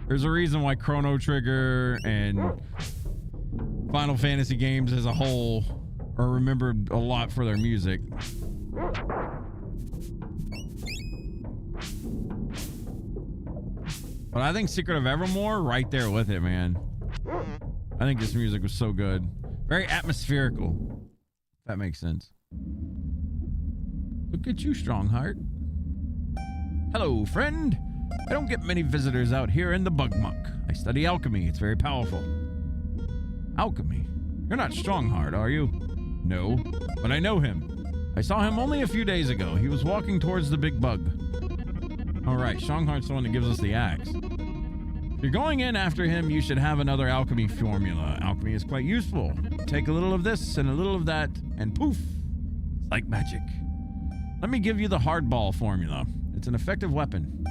There's a reason why Chrono Trigger and Final Fantasy games as a whole are remembered a lot for their music. But I think Secret of Evermore right there with it, man. I think this music was so good. Very atmospherical. If that makes sense. Look at you, Strongheart. Hello, friend. I don't get many visitors out here in the Bug Muck. I study alchemy. It's very powerful. Alchemy? You're not Strongheart, are you? No, but I know him. I saw him only a few days ago. He was walking towards the big bug. All right, Strongheart's the one that gives us the axe. If you're going in after him, you should have another alchemy formula. Alchemy is quite useful. Take a little of this and a little of that, and poof, it's like magic. Let me give you the hardball formula. It's an effective weapon.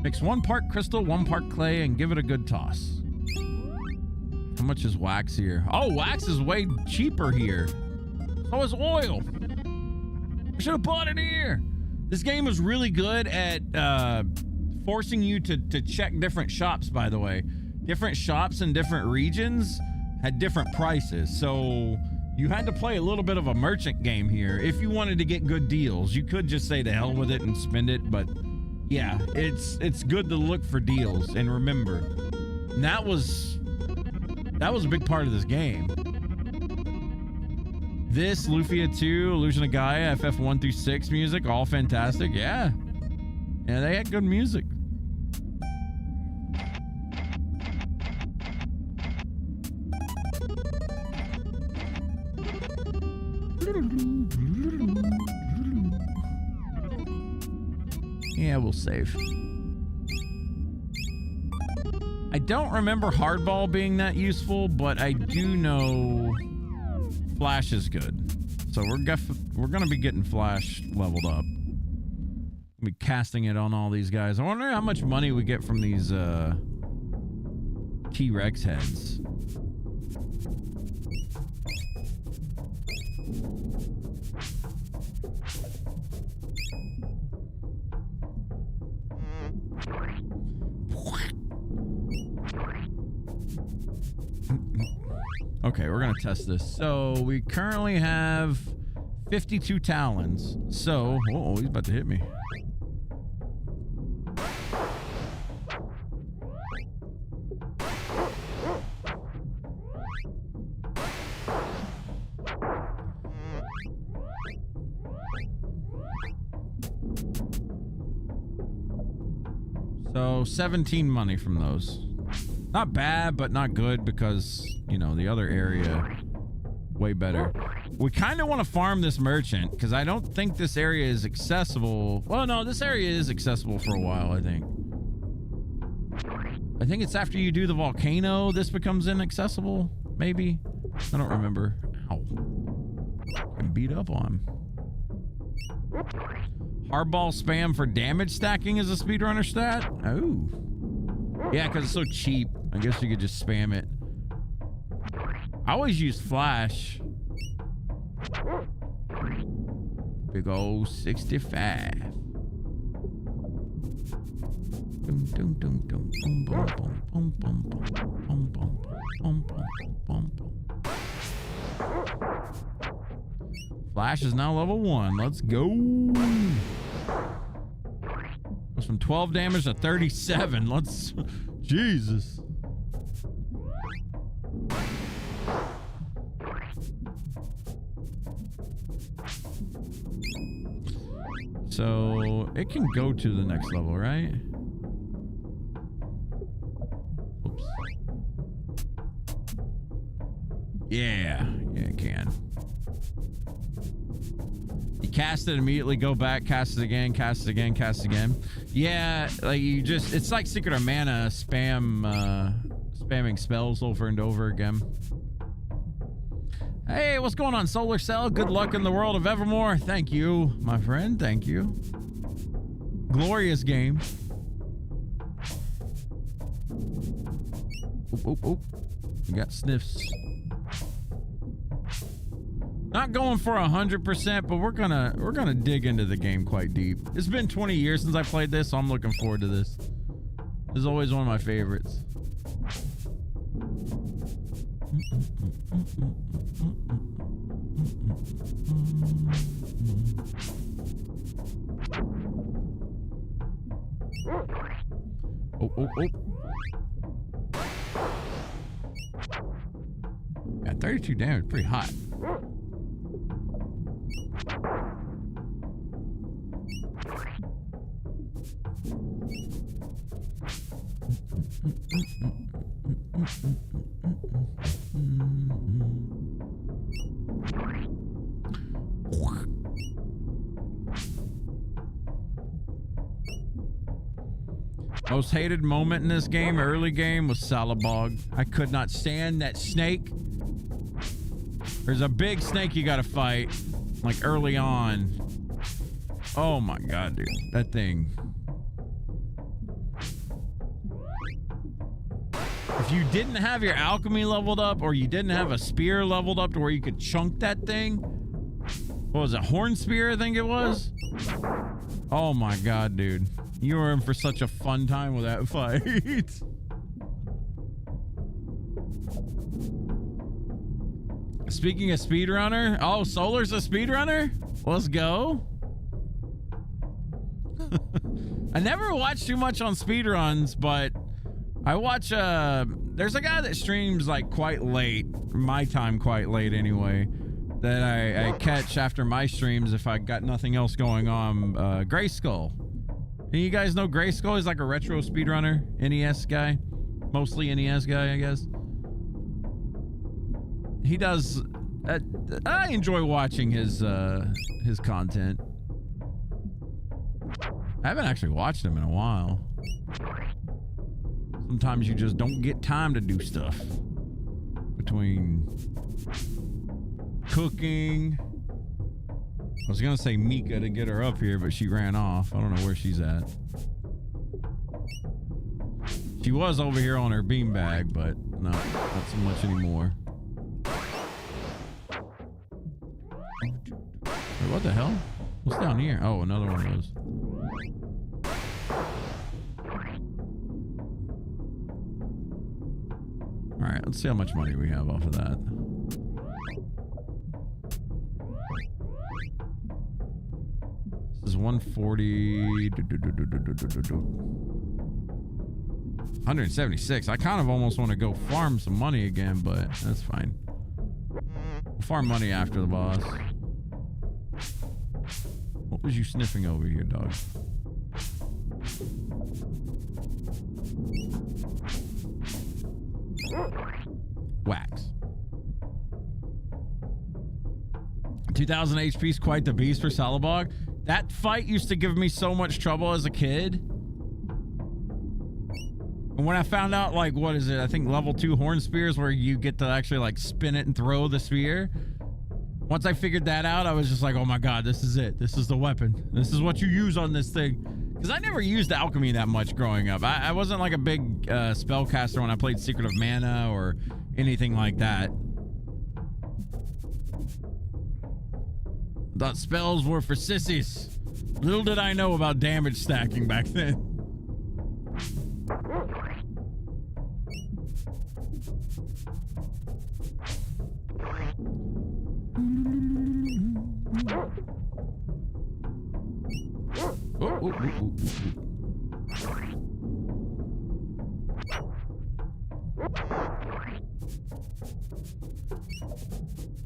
Mix 1 part crystal, 1 part clay, and give it a good toss. How much is wax here? Oh, wax is way cheaper here. So is oil. I should have bought it here. This game was really good at forcing you to check different shops, by the way. Different shops in different regions had different prices. So you had to play a little bit of a merchant game here. If you wanted to get good deals, you could just say to hell with it and spend it, but yeah, it's good to look for deals and remember. And that was a big part of this game. This, Lufia 2, Illusion of Gaia, FF1 through 6 music, all fantastic. Yeah. Yeah, they had good music. Yeah, we'll save. I don't remember hardball being that useful, but I do know Flash is good. So we're gonna be getting Flash leveled up. We'll be casting it on all these guys. I wonder how much money we get from these T-Rex heads. Okay, we're gonna test this. So we currently have 52 talons. So, oh, he's about to hit me. So 17 money from those. Not bad, but not good because, you know, the other area way better. We kind of want to farm this merchant because I don't think this area is accessible. Well, no, this area is accessible for a while, I think. I think it's after you do the volcano, this becomes inaccessible, maybe. I don't remember. Ow. I'm beat up on. Hardball spam for damage stacking is a speedrunner stat? Oh. Yeah, because it's so cheap. I guess you could just spam it. I always use Flash. Big old 65. Flash is now level 1. Let's go. Goes from 12 damage to 37. Let's... Jesus. So it can go to the next level, right? Oops. Yeah, it can. You cast it immediately, go back, cast it again, cast it again, cast it again. Yeah, like you just, it's like Secret of Mana spamming spells over and over again. Hey, what's going on, Solar Cell? Good luck in the world of Evermore. Thank you, my friend. Thank you. Glorious game. Oh. We got sniffs. Not going for 100%, but we're gonna dig into the game quite deep. It's been 20 years since I played this, so I'm looking forward to this. This is always one of my favorites. Oh. Yeah, 32 damage, pretty hot. Most hated moment in this game, early game, was Salabog. I could not stand that snake. There's a big snake you gotta fight, like early on. Oh my god, dude. That thing. If you didn't have your alchemy leveled up, or you didn't have a spear leveled up to where you could chunk that thing. What was it? Horn spear, I think it was? Oh my god, dude. You were in for such a fun time with that fight. Speaking of speedrunner, oh, Solar's a speedrunner? Let's go. I never watch too much on speedruns, but I watch, there's a guy that streams like quite late, my time quite late anyway, that I catch after my streams if I got nothing else going on, Grayskull. And you guys know Grayskull? He's like a retro speedrunner, NES guy, mostly NES guy, I guess. He does, I enjoy watching his content. I haven't actually watched him in a while. Sometimes you just don't get time to do stuff between cooking. I was gonna say Mika to get her up here, but she ran off. I don't know where she's at. She was over here on her beanbag, but no, not so much anymore. Wait, what the hell? What's down here? Oh, another one of those. All right, let's see how much money we have off of that. This is 140. 176. I kind of almost want to go farm some money again, but that's fine. We'll farm money after the boss. What was you sniffing over here, dog? Wax. 2000 HP is quite the beast for Salabog. That fight used to give me so much trouble as a kid. And when I found out, like, what is it? I think level 2 horn spears where you get to actually like spin it and throw the spear. Once I figured that out, I was just like, oh my god, this is it. This is the weapon. This is what you use on this thing. Because I never used alchemy that much growing up. I wasn't like a big spellcaster when I played Secret of Mana or anything like that. Thought spells were for sissies. Little did I know about damage stacking back then. Oh.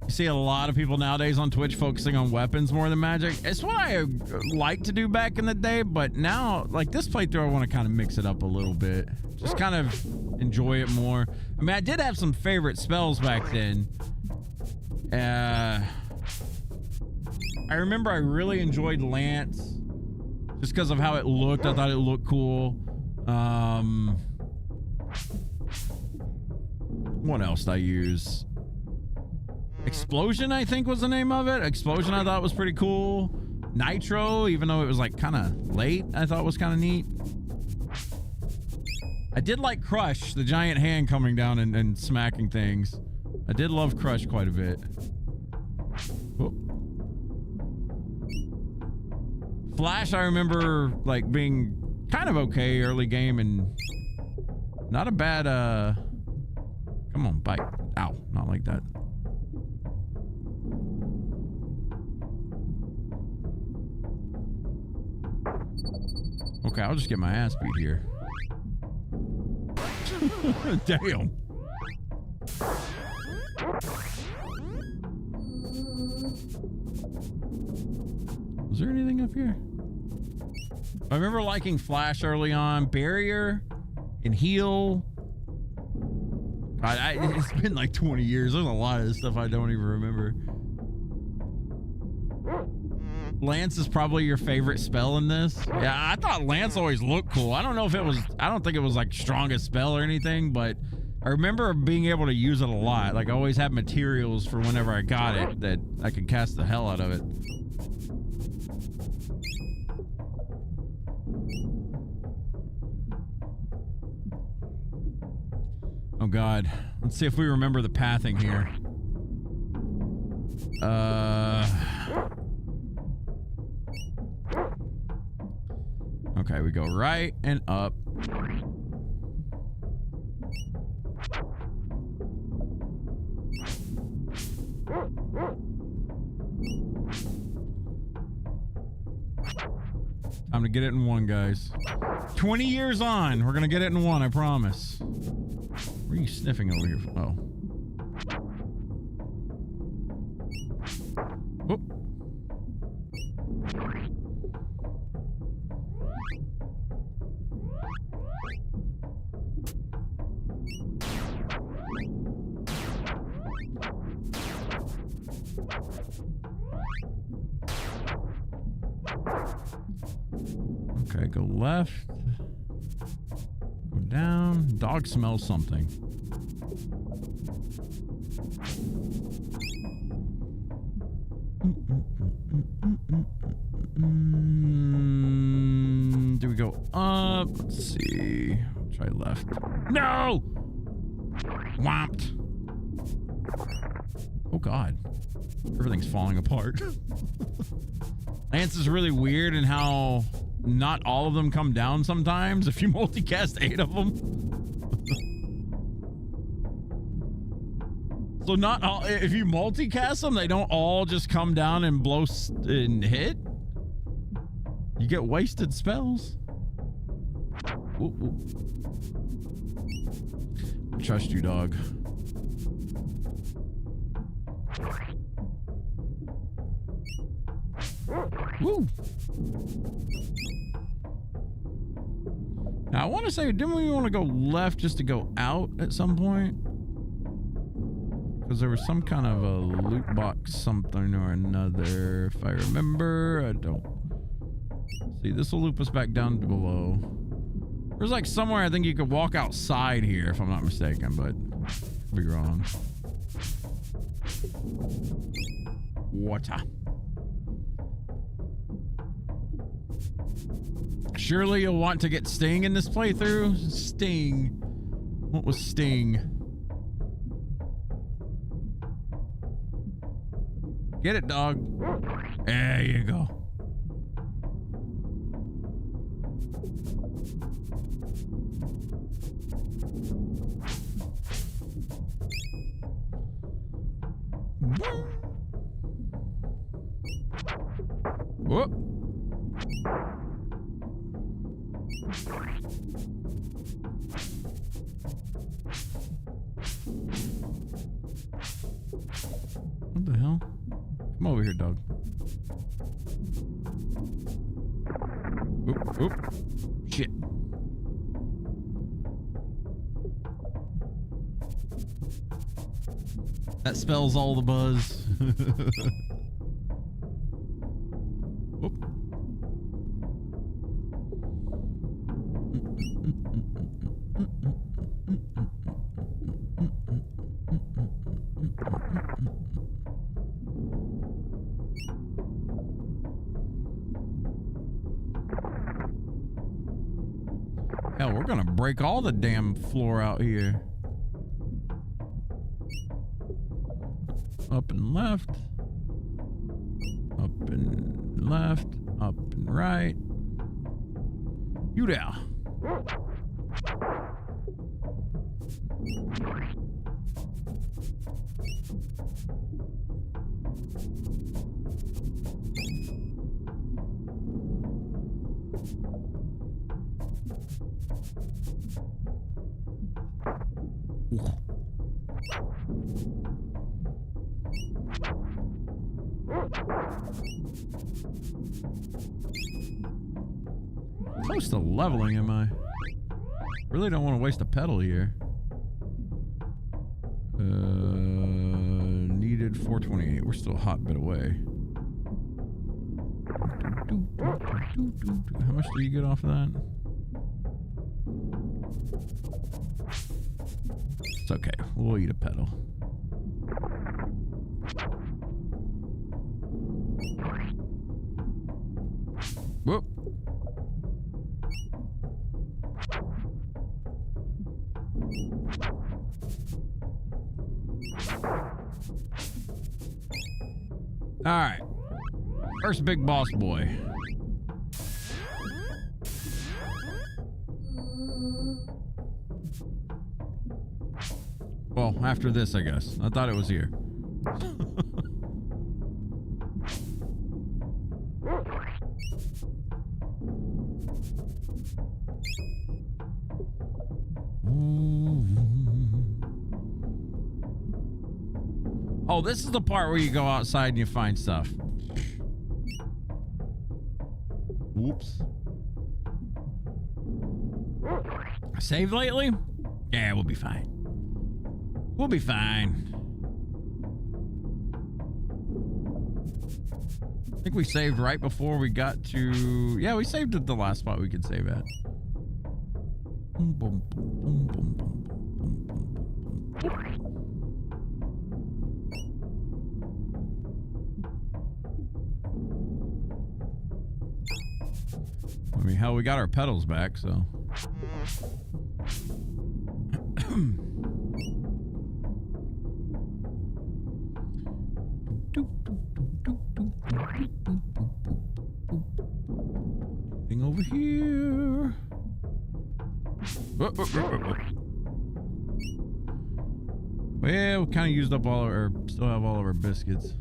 You see a lot of people nowadays on Twitch focusing on weapons more than magic. It's what I like to do back in the day, but now, like this playthrough, I want to kind of mix it up a little bit. Just kind of enjoy it more. I mean, I did have some favorite spells back then. I remember I really enjoyed Lance just because of how it looked. I thought it looked cool. What else did I use? Explosion, I think was the name of it. Explosion, I thought was pretty cool. Nitro, even though it was like kind of late, I thought was kind of neat. I did like Crush, the giant hand coming down and smacking things. I did love Crush quite a bit. Oh. Flash, I remember like being kind of okay early game and not a bad, come on, bite. Ow, not like that. Okay, I'll just get my ass beat here. Damn. Was there anything up here? I remember liking Flash early on. Barrier and Heal. God, it's been like 20 years. There's a lot of this stuff I don't even remember. Lance is probably your favorite spell in this. Yeah, I thought Lance always looked cool. I don't know if it was, I don't think it was like strongest spell or anything, but I remember being able to use it a lot. Like I always had materials for whenever I got it that I could cast the hell out of it. Oh God. Let's see if we remember the pathing here. Okay, we go right and up. Time to get it in one, guys. 20 years on, we're gonna get it in one, I promise. What are you sniffing over here? Oh. Whoop. Okay, go left. Go down. Dog smells something. Do we go up? Let's see. Try left. No! Whomped. Oh God. Everything's falling apart. Lance is really weird in how not all of them come down sometimes if you multicast 8 of them. So not all, if you multicast them, they don't all just come down and blow and hit. You get wasted spells. Ooh, ooh. I trust you, dog. Woo. Now I want to say, didn't we want to go left just to go out at some point? Because there was some kind of a loot box something or another, if I remember. I don't. See, this will loop us back down to below. There's like somewhere I think you could walk outside here, if I'm not mistaken, but I'll be wrong. Water. Surely you'll want to get Sting in this playthrough. Sting. What was Sting? Get it, dog. There you go. Whoop. What over here, dog. Oop, oop. Shit. That spells all the buzz. Oop. Hell, we're gonna break all the damn floor out here. Up and left. Up and left. Up and right. You there. Close to leveling, am I? Really don't want to waste a pedal here. Needed 428. We're still a hot bit away. How much do you get off of that? It's okay. We'll eat a pedal. Whoop. All right. First big boss boy. Well, after this, I guess. I thought it was here. Oh, this is the part where you go outside and you find stuff. Whoops. Saved lately? Yeah, we'll be fine. We'll be fine. I think we saved right before we got to... Yeah, we saved at the last spot we could save at. I mean, hell, we got our pedals back, so... Anything over here? Well, we kind of used up all of our... Still have all of our biscuits.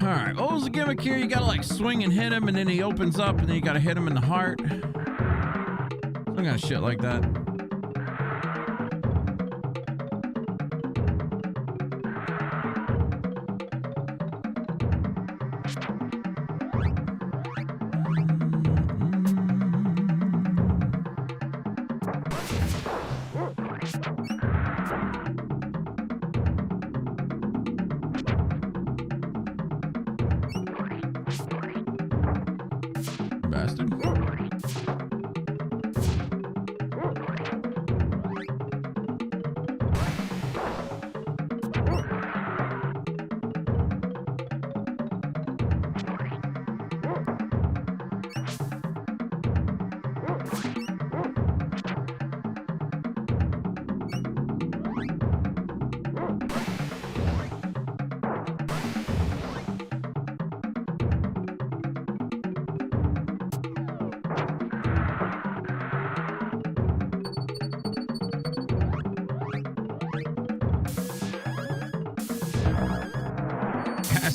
Alright, what was the gimmick here? You gotta like swing and hit him and then he opens up and then you gotta hit him in the heart. Some kind of shit like that.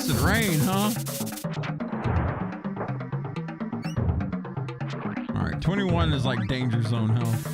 acid rain, huh? All right, 21 is like danger zone health.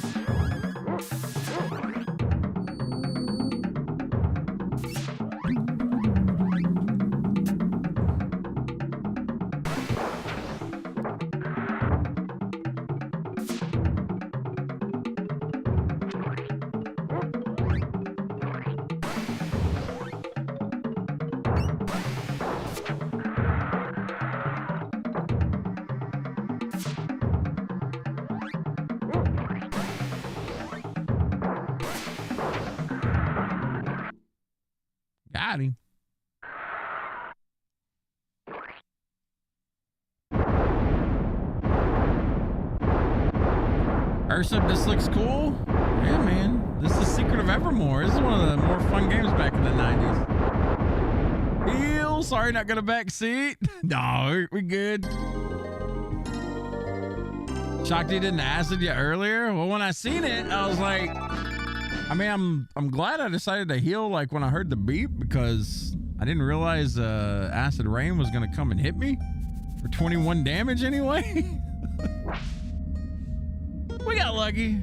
Got him. Ursa, this looks cool. Yeah, man. This is Secret of Evermore. This is one of the more fun games back in the 90s. Heal. Sorry, not gonna back seat. No, we good. Shocked he didn't acid you earlier. Well, when I seen it, I was like, I mean, I'm glad I decided to heal like when I heard the beep, because I didn't realize acid rain was gonna come and hit me for 21 damage anyway. We got lucky,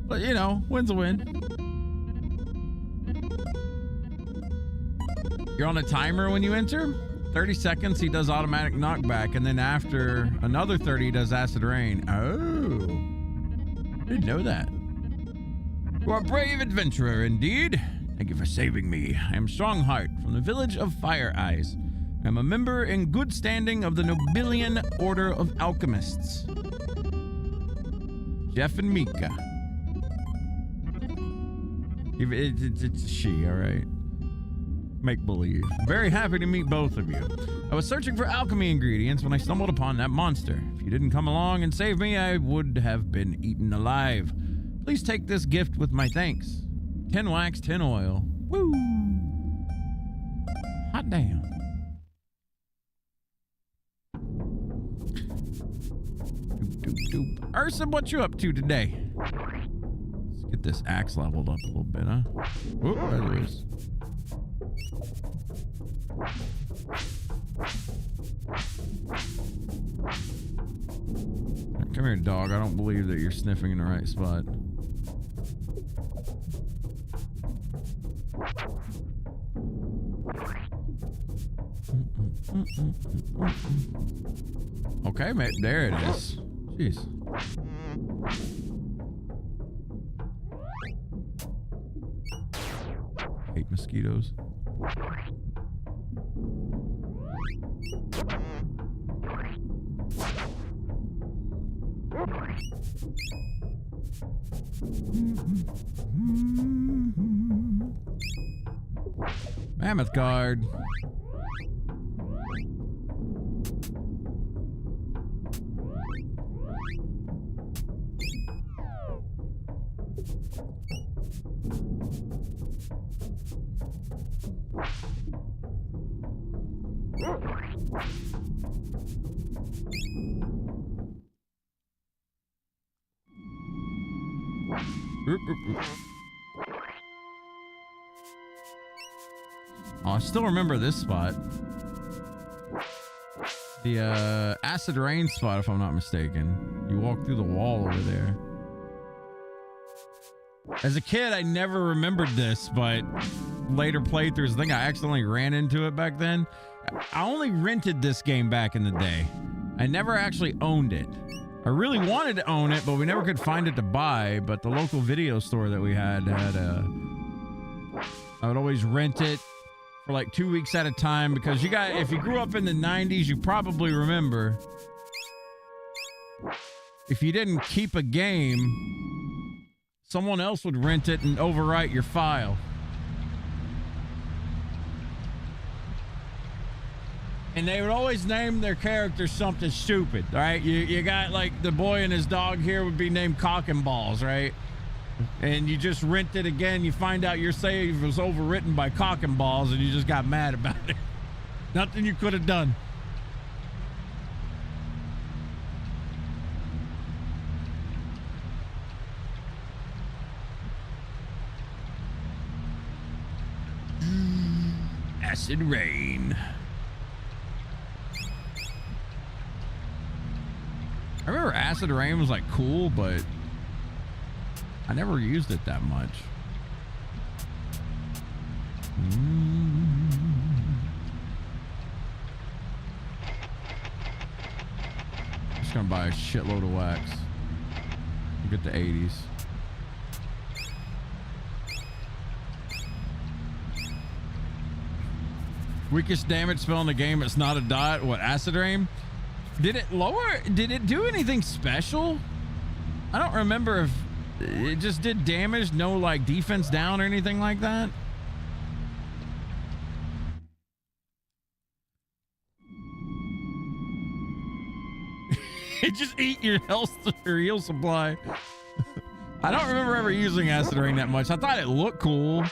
but you know, win's a win. You're on a timer when you enter. 30 seconds, he does automatic knockback, and then after another 30, he does acid rain. Oh, didn't know that. You are a brave adventurer indeed. Thank you for saving me. I am Strongheart from the village of Fire Eyes. I am a member in good standing of the Nobilian Order of Alchemists. Jeff and Mika. It's she, all right. Make believe. Very happy to meet both of you. I was searching for alchemy ingredients when I stumbled upon that monster. If you didn't come along and save me, I would have been eaten alive. Please take this gift with my thanks. 10 wax, 10 oil. Woo! Hot damn. Doop. Ursa, what you up to today? Let's get this axe leveled up a little bit, huh? Whoop, there it is. Come here, dog. I don't believe that you're sniffing in the right spot. Okay, mate. There it is. Jeez. Hate mosquitoes. Mammoth guard. Oh, I still remember this spot. The acid rain spot, if I'm not mistaken. You walk through the wall over there. As a kid, I never remembered this, but later playthroughs, I think I accidentally ran into it back then. I only rented this game back in the day. I never actually owned it. I really wanted to own it, but we never could find it to buy. But the local video store that we had I would always rent it for like 2 weeks at a time, because if you grew up in the 90s, you probably remember, if you didn't keep a game, someone else would rent it and overwrite your file. And they would always name their character something stupid, right? You got like the boy and his dog here would be named Cock and Balls, right? And you just rent it again, you find out your save was overwritten by Cock and Balls, and you just got mad about it. Nothing you could have done. Acid rain. I remember Acid Rain was like cool, but I never used it that much. Just gonna buy a shitload of wax. Get the 80s. Weakest damage spell in the game. It's not a dot. What, Acid Rain? Did it lower? Did it do anything special? I don't remember if it just did damage, no like defense down or anything like that. It just eat your health or heal supply. I don't remember ever using Acid Rain that much. I thought it looked cool.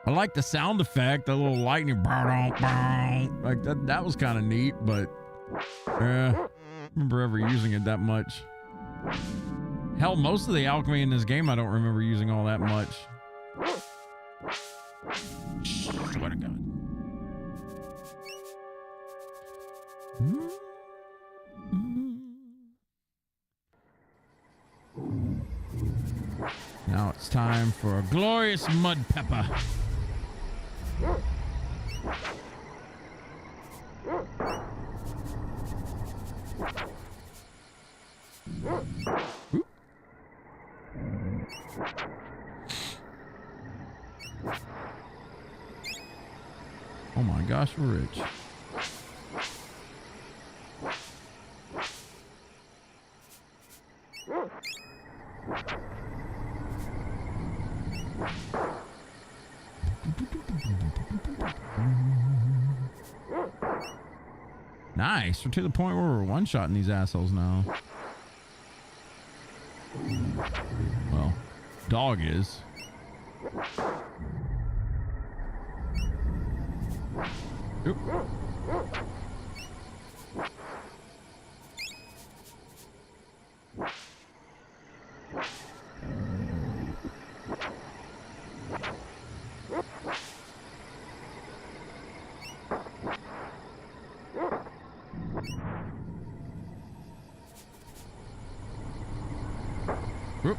I like the sound effect, the little lightning, like that was kind of neat, but I don't remember ever using it that much. Hell, most of the alchemy in this game, I don't remember using all that much. Swear to God. Now it's time for a glorious mud pepper. Oop. Oh my gosh, we're rich. Nice. We're to the point where we're one-shotting these assholes now. Well, dog is. Oop. Oop.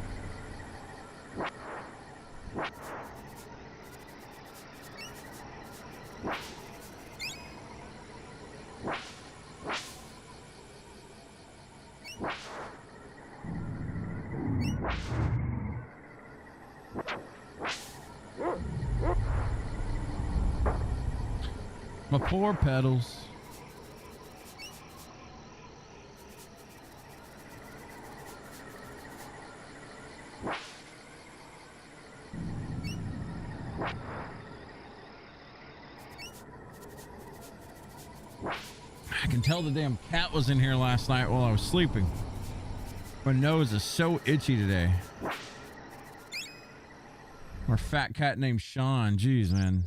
My poor pedals. I can tell the damn cat was in here last night while I was sleeping. My nose is so itchy today. Our fat cat named Sean. Jeez, man.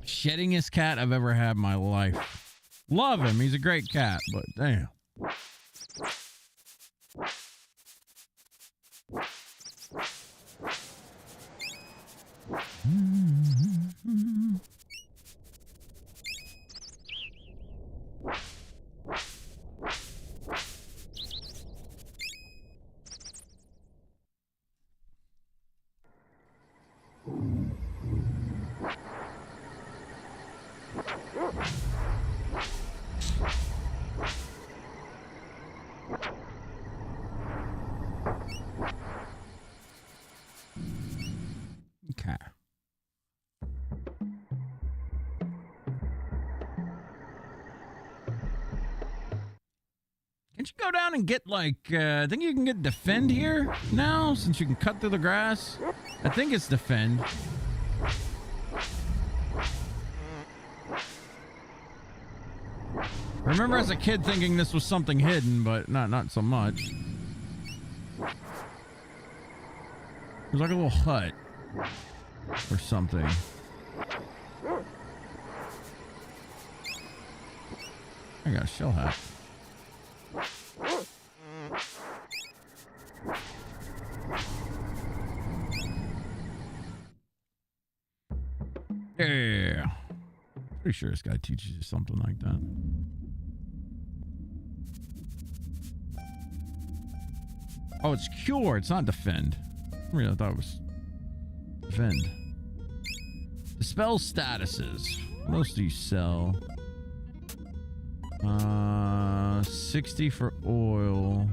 Sheddingest cat I've ever had in my life. Love him. He's a great cat, but damn. Okay. Can't you go down and get like, I think you can get defend here now since you can cut through the grass. I think it's defend. I remember as a kid thinking this was something hidden, but not so much. There's like a little hut or something. I got a shell hat. Yeah. Pretty sure this guy teaches you something like that. Oh, it's cure. It's not defend. I really thought it was defend. Dispel statuses. What else do you sell? 60 for oil.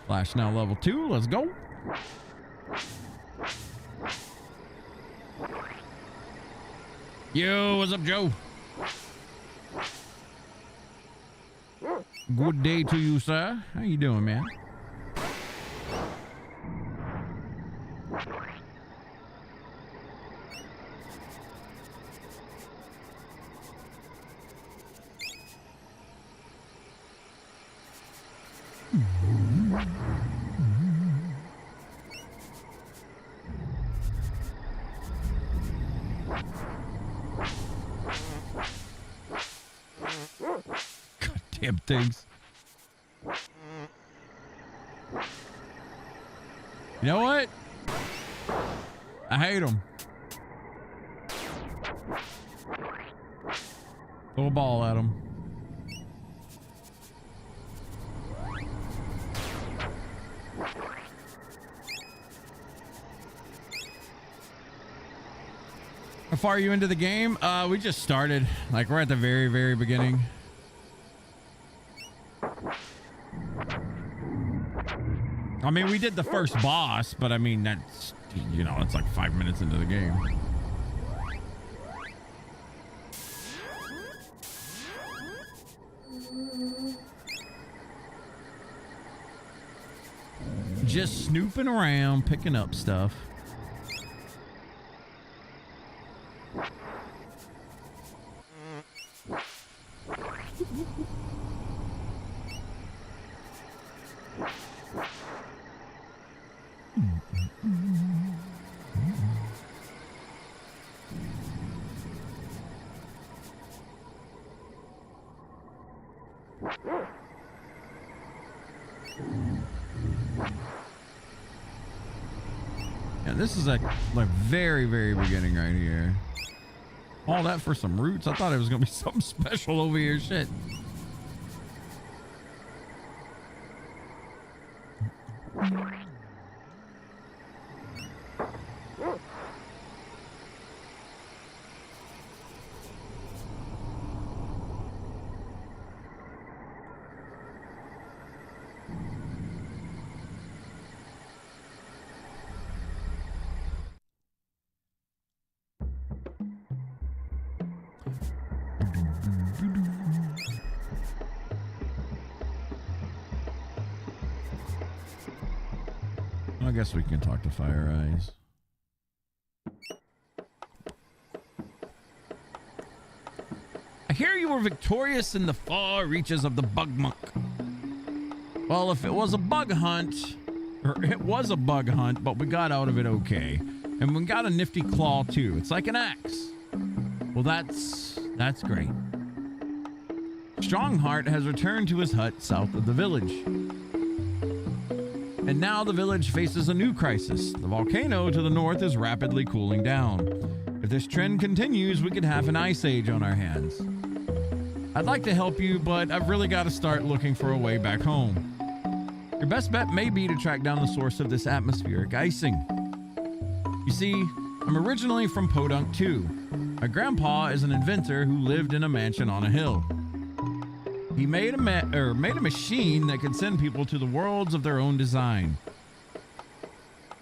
Flash now level 2. Let's go. Yo, what's up, Joe? Good day to you, sir. How you doing, man? Goddamn things. You know what? I hate them. Throw a ball at them. How far are you into the game? We just started. Like, we're at the very, very beginning. I mean, we did the first boss, but I mean, that's, you know, it's like 5 minutes into the game. Just snooping around, picking up stuff. Yeah, this is like very, very beginning right here. All that for some roots? I thought it was gonna be something special over here. Shit. I guess we can talk to Fire Eyes. I hear you were victorious in the far reaches of the bug monk. Well, if it was a bug hunt, or it was a bug hunt, but we got out of it okay. And we got a nifty claw too. It's like an axe. Well, that's great. Strongheart has returned to his hut south of the village. And now the village faces a new crisis. The volcano to the north is rapidly cooling down. If this trend continues, we could have an ice age on our hands. I'd like to help you, but I've really got to start looking for a way back home. Your best bet may be to track down the source of this atmospheric icing. You see, I'm originally from Podunk 2. My grandpa is an inventor who lived in a mansion on a hill. He made a machine that could send people to the worlds of their own design.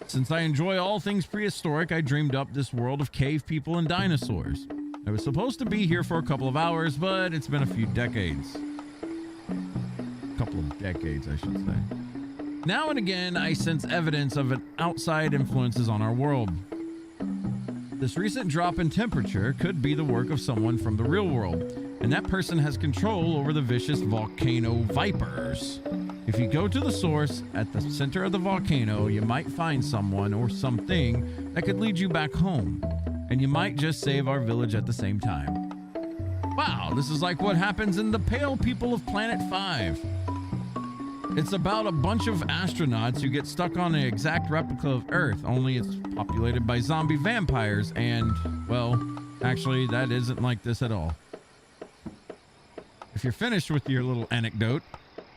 Since I enjoy all things prehistoric, I dreamed up this world of cave people and dinosaurs. I was supposed to be here for a couple of hours, but it's been a few decades. A couple of decades, I should say. Now and again, I sense evidence of an outside influences on our world. This recent drop in temperature could be the work of someone from the real world. and that person has control over the vicious volcano vipers. If you go to the source at the center of the volcano, you might find someone or something that could lead you back home, and you might just save our village at the same time. Wow, this is like what happens in the Pale People of Planet 5. It's about a bunch of astronauts who get stuck on an exact replica of Earth, only it's populated by zombie vampires, and, well, actually, that isn't like this at all. If you're finished with your little anecdote,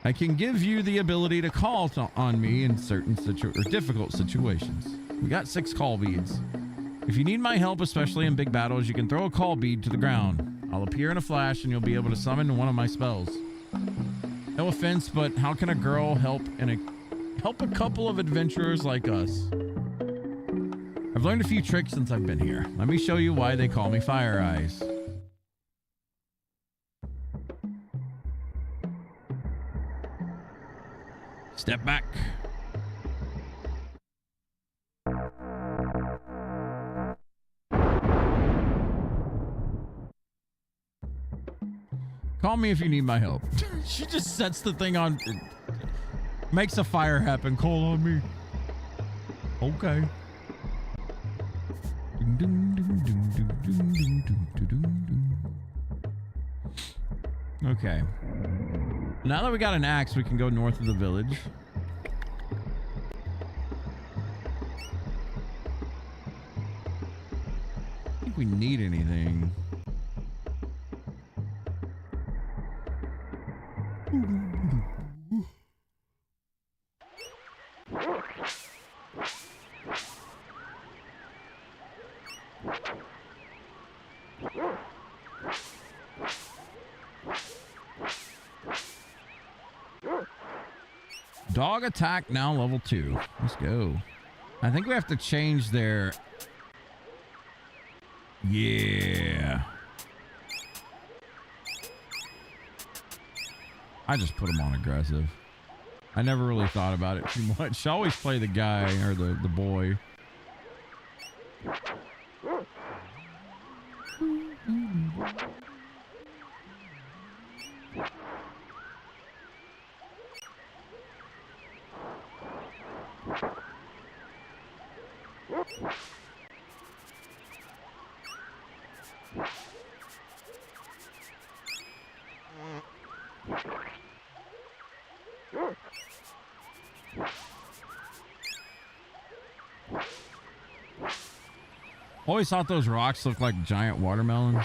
I can give you the ability to call on me in certain difficult situations. We got 6 call beads. If you need my help, especially in big battles, you can throw a call bead to the ground. I'll appear in a flash and you'll be able to summon one of my spells. No offense, but how can a girl help a couple of adventurers like us? I've learned a few tricks since I've been here. Let me show you why they call me Fire Eyes. Step back. Call me if you need my help. She just sets the thing on, makes a fire happen. Call on me. Okay. Okay. Now that we got an axe, we can go north of the village. I think we need anything. Dog attack now level 2. Let's go. I think we have to change their... Yeah. I just put them on aggressive. I never really thought about it too much. I always play the guy or the boy. Always thought those rocks looked like giant watermelons.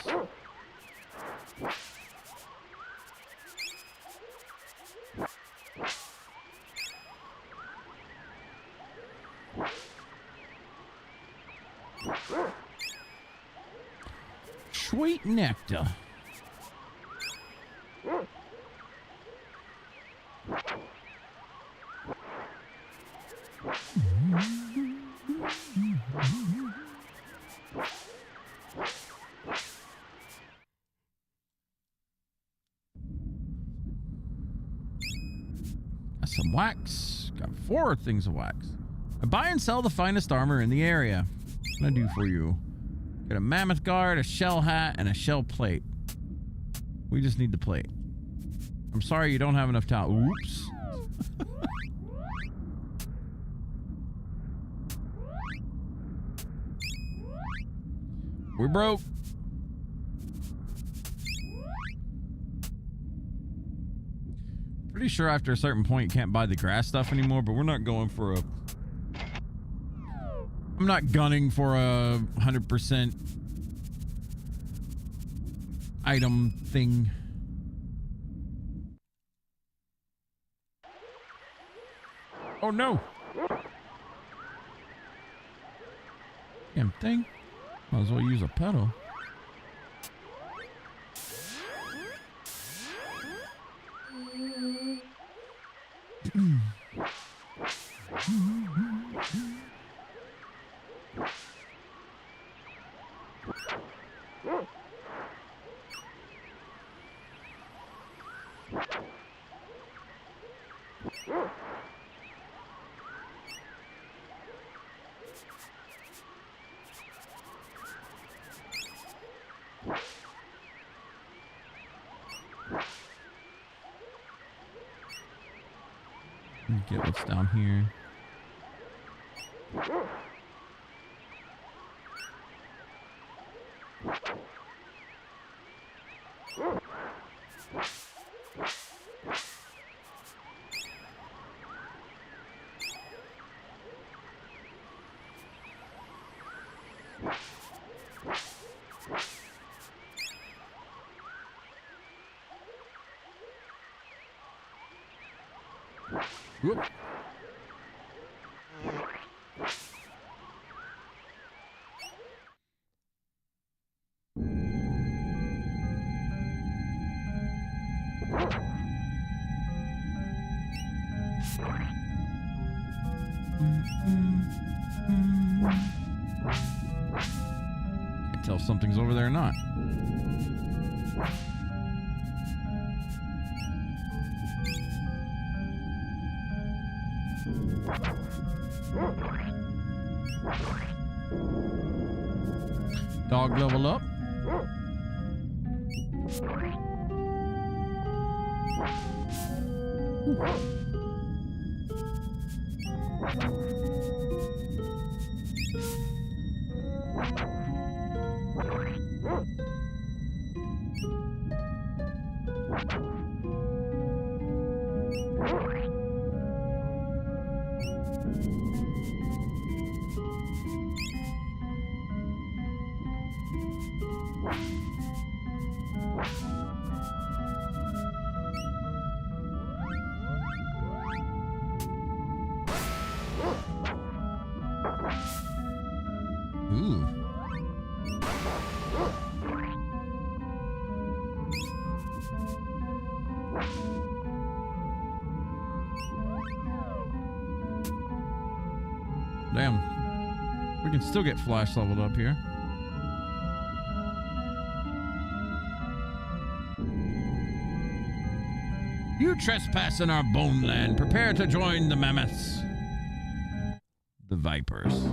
Sweet nectar. Got some wax. Got 4 things of wax. I buy and sell the finest armor in the area. What can I do for you? Got a mammoth guard, a shell hat, and a shell plate. We just need the plate. I'm sorry you don't have enough time. Oops. We're broke. Pretty sure after a certain point you can't buy the grass stuff anymore, but we're not going for a... I'm not gunning for a 100% item thing. Oh no! Damn thing. Might as well use a pedal. get what's down here. Whoop. Can't tell if something's over there or not. Dog level up. Ooh. Damn. We can still get flash leveled up here. You trespass in our bone land. Prepare to join the mammoths. The vipers.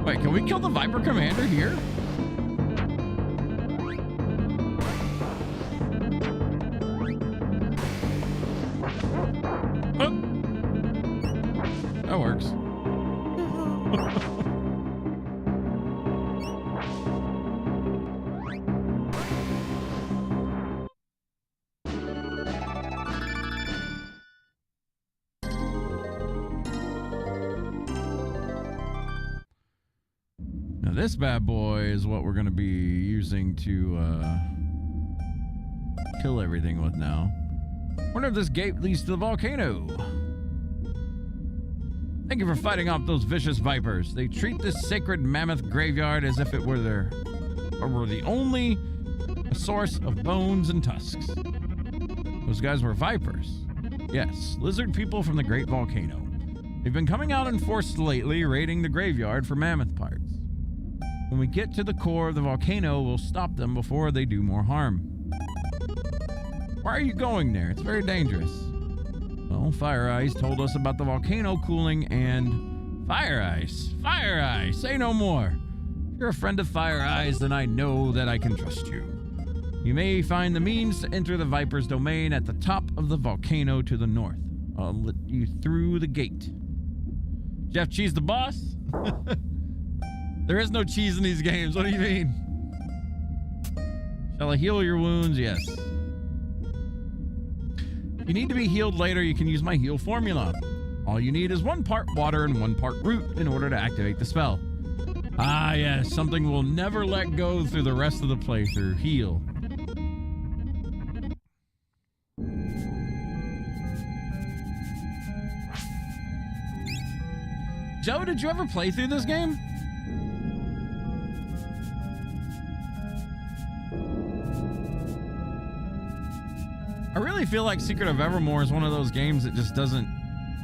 Wait, can we kill the Viper Commander here? Oh. That works. This bad boy is what we're going to be using to kill everything with now. Wonder if this gate leads to the volcano. Thank you for fighting off those vicious vipers. They treat this sacred mammoth graveyard as if it were the only source of bones and tusks. Those guys were vipers. Yes, lizard people from the great volcano. They've been coming out in force lately, raiding the graveyard for mammoth parts. When we get to the core of the volcano, we'll stop them before they do more harm. Why are you going there? It's very dangerous. Well, Fire Eyes told us about the volcano cooling and... Fire Eyes! Fire Eyes! Say no more! If you're a friend of Fire Eyes, then I know that I can trust you. You may find the means to enter the Viper's domain at the top of the volcano to the north. I'll let you through the gate. Jeff Cheese the boss? There is no cheese in these games. What do you mean? Shall I heal your wounds? Yes. If you need to be healed later, you can use my heal formula. All you need is 1 part water and 1 part root in order to activate the spell. Ah, yes. Something we'll never let go through the rest of the playthrough. Heal. Joe, did you ever play through this game? really feel like Secret of Evermore is one of those games that just doesn't,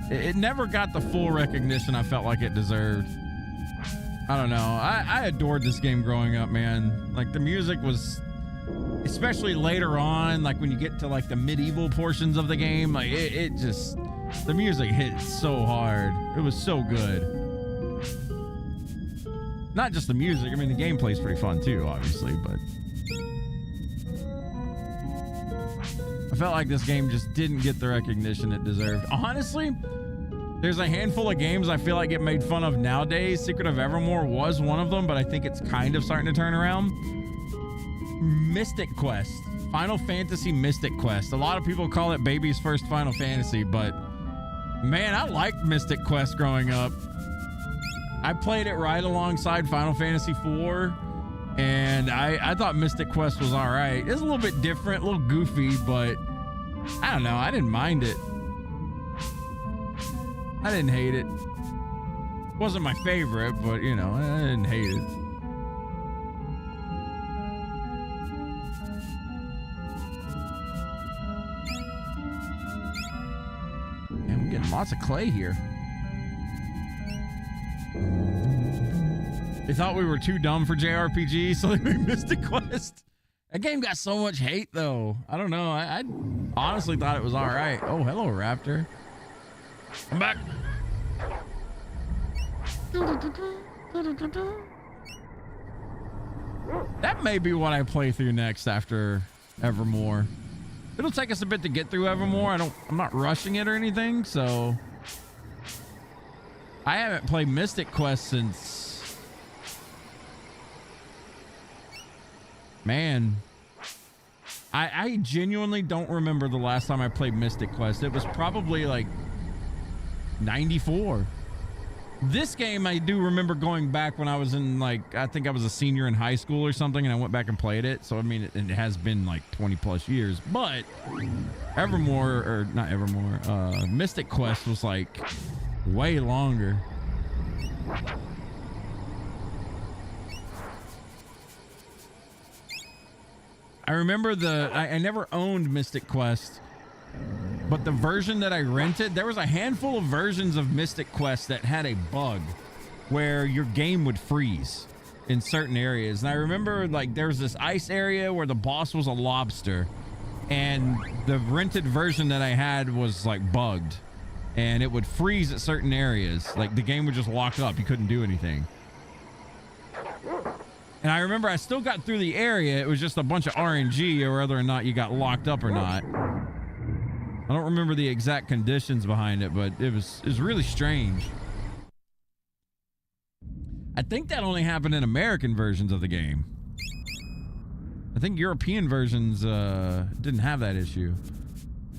it never got the full recognition I felt like it deserved. I don't know. I adored this game growing up, man. Like, the music was, especially later on, like when you get to like the medieval portions of the game, like it just, the music hit so hard. It was so good. Not just the music. I mean, the gameplay's pretty fun too, obviously, but I felt like this game just didn't get the recognition it deserved. Honestly, there's a handful of games I feel like get made fun of nowadays. Secret of Evermore was one of them, but I think it's kind of starting to turn around. Mystic Quest. Final Fantasy Mystic Quest. A lot of people call it baby's first Final Fantasy, but man, I liked Mystic Quest growing up. I played it right alongside Final Fantasy IV, and I thought Mystic Quest was all right. It's a little bit different, a little goofy, but I don't know. I didn't mind it. I didn't hate it. Wasn't my favorite, but you know, I didn't hate it. And we're getting lots of clay here. They thought we were too dumb for JRPG, so they made Mystic Quest. That game got so much hate, though. I don't know. I honestly thought it was all right. Oh, hello, Raptor. I'm back. That may be what I play through next after Evermore. It'll take us a bit to get through Evermore. I'm not rushing it or anything, so I haven't played Mystic Quest since, man, I genuinely don't remember the last time I played Mystic Quest. It was probably like 94. This game I do remember going back when I was in, like, I think I was a senior in high school or something, and I went back and played it. So I mean, it has been like 20 plus years, but Evermore, or not Evermore, Mystic Quest was like way longer. I remember I never owned Mystic Quest, but the version that I rented, there was a handful of versions of Mystic Quest that had a bug where your game would freeze in certain areas. And I remember, like, there was this ice area where the boss was a lobster, and the rented version that I had was like bugged, and it would freeze at certain areas. Like, the game would just lock up. You couldn't do anything. And I remember I still got through the area. It was just a bunch of RNG or whether or not you got locked up or not. I don't remember the exact conditions behind it, but it was really strange. I think that only happened in American versions of the game. I think European versions didn't have that issue.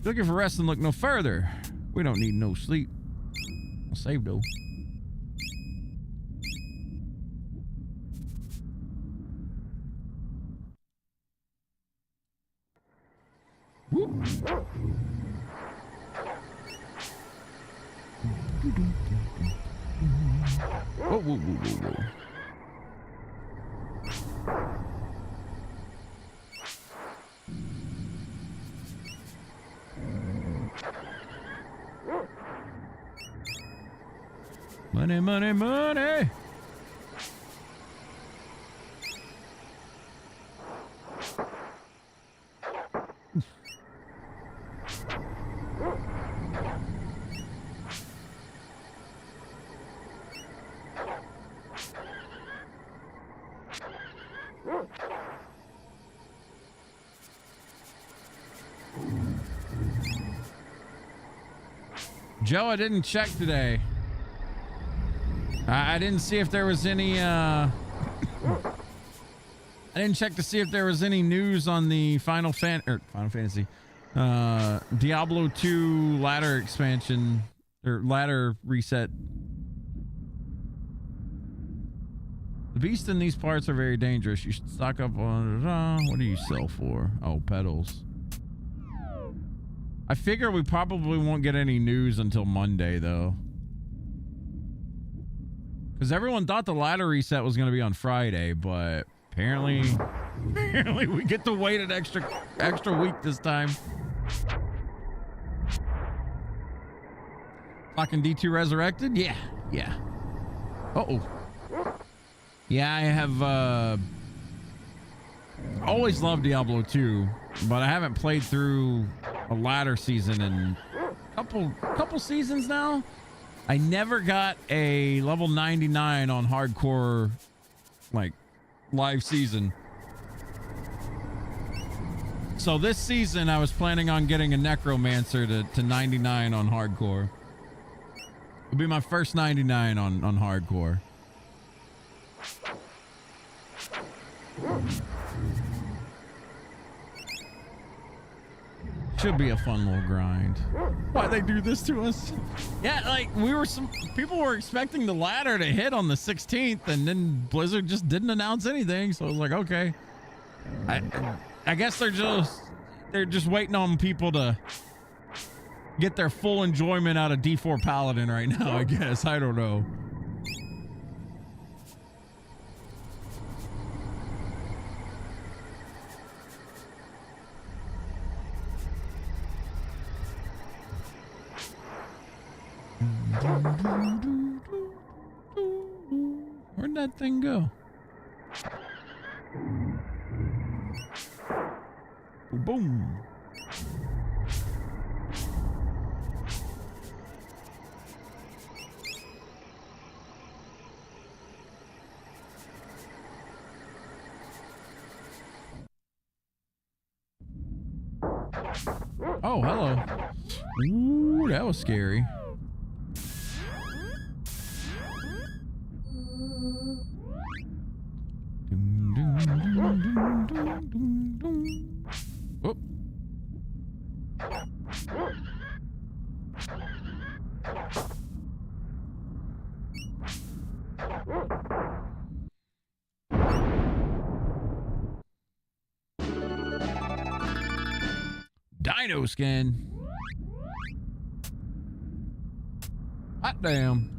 Looking for rest and look no further. We don't need no sleep. I'll save though. Whoop. Whoa, whoa, whoa, whoa, whoa. Money, money, money. Joe, I didn't check today. I didn't see if there was any I didn't check to see if there was any news on the Final Fantasy Diablo 2 ladder expansion or ladder reset. The beasts in these parts are very dangerous. You should stock up on what do you sell for? Oh, pedals. I figure we probably won't get any news until Monday, though. Because everyone thought the ladder reset was going to be on Friday, but apparently we get to wait an extra week this time. Talking D2 Resurrected? Yeah. Yeah. Uh-oh. Yeah, I have always loved Diablo 2, but I haven't played through a latter season in couple seasons now. I never got a level 99 on hardcore, like, live season. So this season, I was planning on getting a necromancer to 99 on hardcore. It'll be my first 99 on hardcore. Should be a fun little grind. Why'd they do this to us? Yeah, like people were expecting the ladder to hit on the 16th, and then Blizzard just didn't announce anything. So I was like, okay, I guess they're just waiting on people to get their full enjoyment out of D4 Paladin right now. I guess, I don't know. Where'd that thing go? Boom. Oh, hello. Ooh, that was scary. Oh. Dino skin. Hot damn.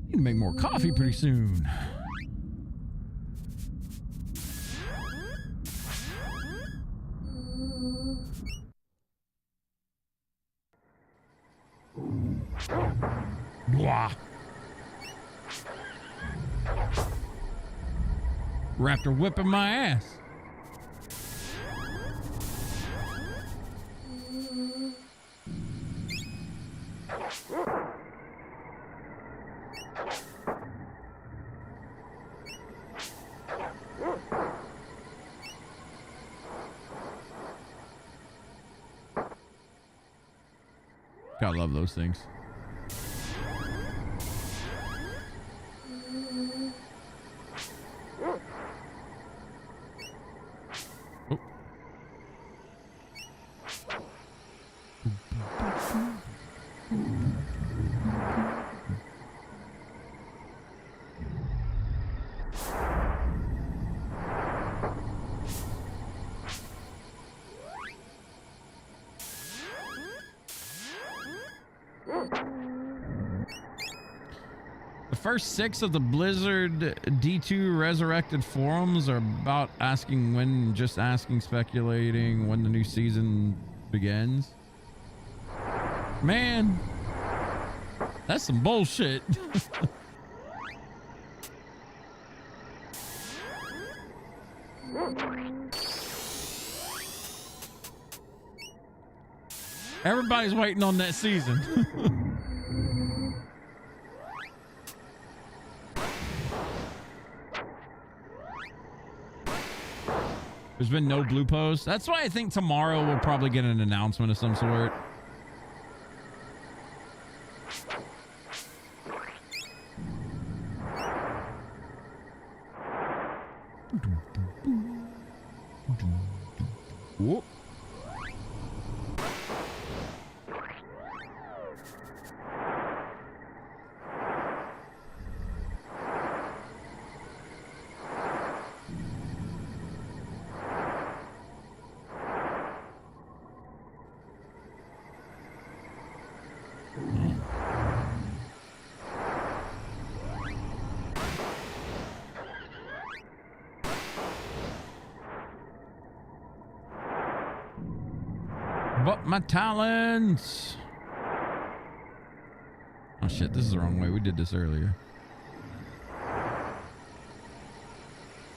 Need to make more coffee pretty soon. Blah. Raptor whipping my ass. Gotta love those things. Oh. The first 6 of the Blizzard D2 Resurrected forums are about asking when, just asking, speculating when the new season begins. Man, that's some bullshit. Everybody's waiting on that season. There's been no blue post. That's why I think tomorrow we'll probably get an announcement of some sort. Whoop. But my talents. Oh shit, this is the wrong way. We did this earlier.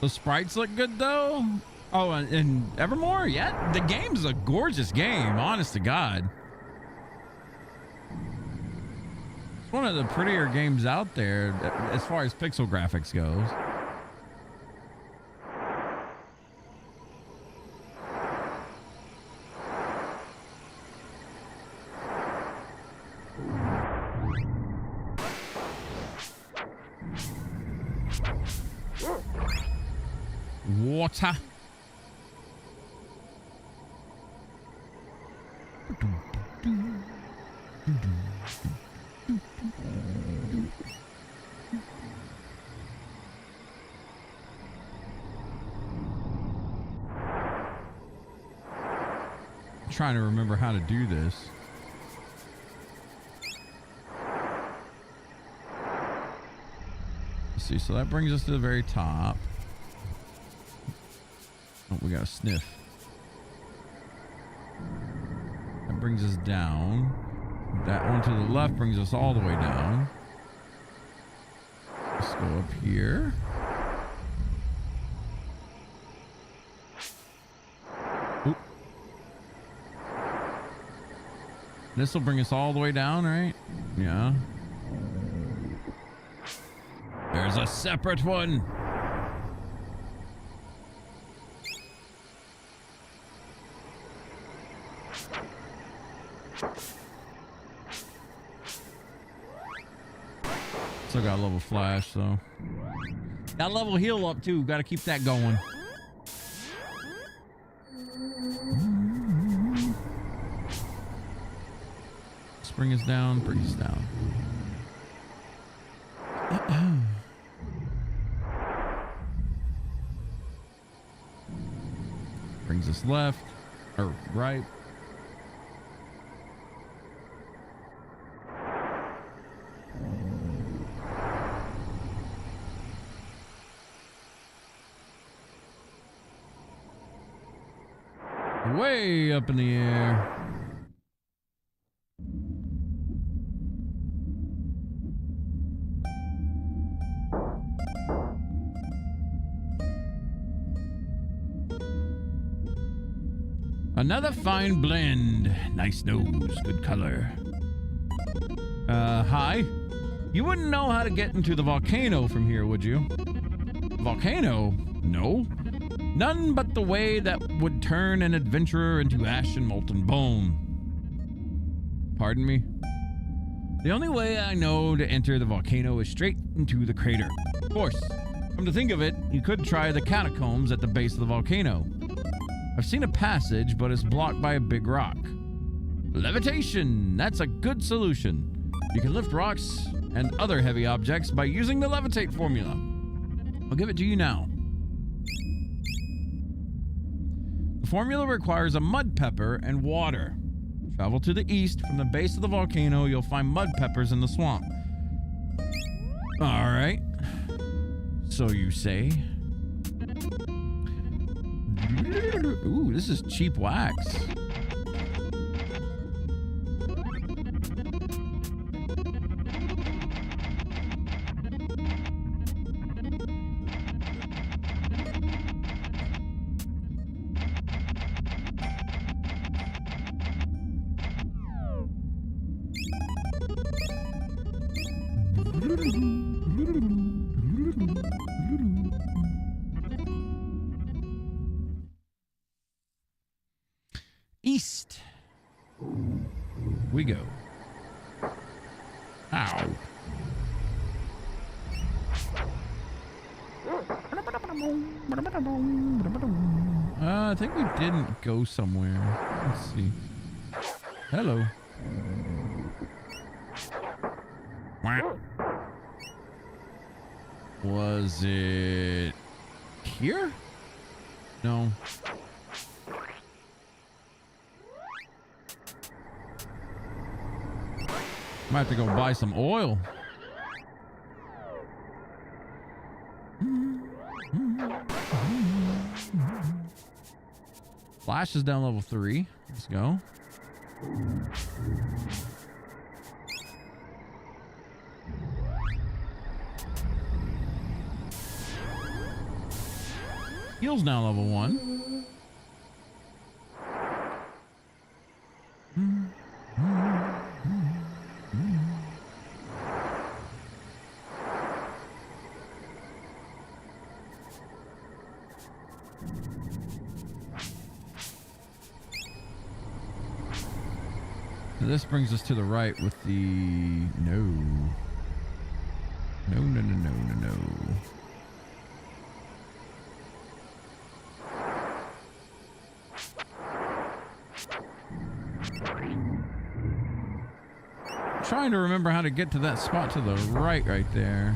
The sprites look good though. Oh, and Evermore? Yeah, the game's a gorgeous game, honest to God. It's one of the prettier games out there as far as pixel graphics goes. Water. I'm trying to remember how to do this. Let's see, so that brings us to the very top. Oh, we got a sniff. That brings us down. That one to the left brings us all the way down. Let's go up here. Oop. This will bring us all the way down, right? Yeah. There's a separate one. Still got a level flash, so got a level heal up too. Got to keep that going. Let's bring us down. Bring us down. Brings us left or right. Way up in the air. Another fine blend. Nice nose, good color. Hi. You wouldn't know how to get into the volcano from here, would you? Volcano? No. None but the way that would turn an adventurer into ash and molten bone. Pardon me? The only way I know to enter the volcano is straight into the crater. Of course, come to think of it, you could try the catacombs at the base of the volcano. I've seen a passage, but it's blocked by a big rock. Levitation! That's a good solution. You can lift rocks and other heavy objects by using the levitate formula. I'll give it to you now. The formula requires a mud pepper and water. Travel to the east. From the base of the volcano, you'll find mud peppers in the swamp. All right. So you say. Ooh, this is cheap wax. East we go. Ow. I think we didn't go somewhere. Let's see. Hello. Was it here? No. Might have to go buy some oil. Flash is down level 3. Let's go. Heal's now level 1. This brings us to the right with the no. Trying to remember how to get to that spot to the right there.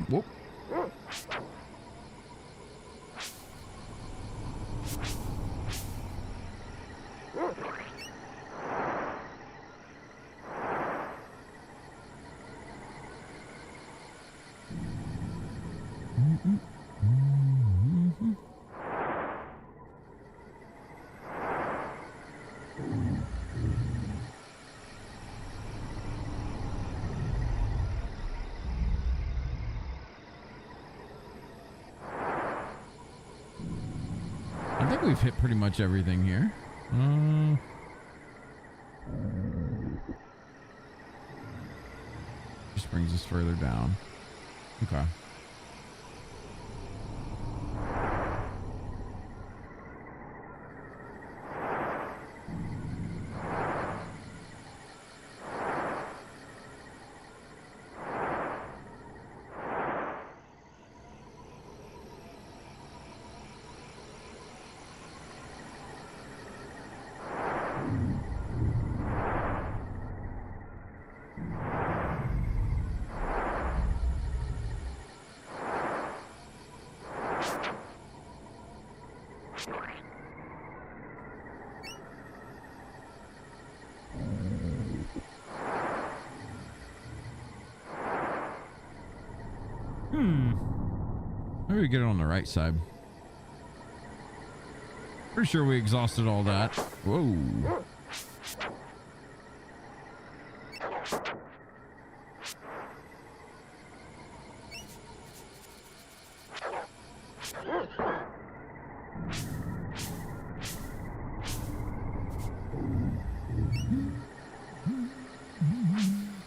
Whoop. I think we've hit pretty much everything here. Just brings us further down. Okay. Maybe we get it on the right side. Pretty sure we exhausted all that. Whoa.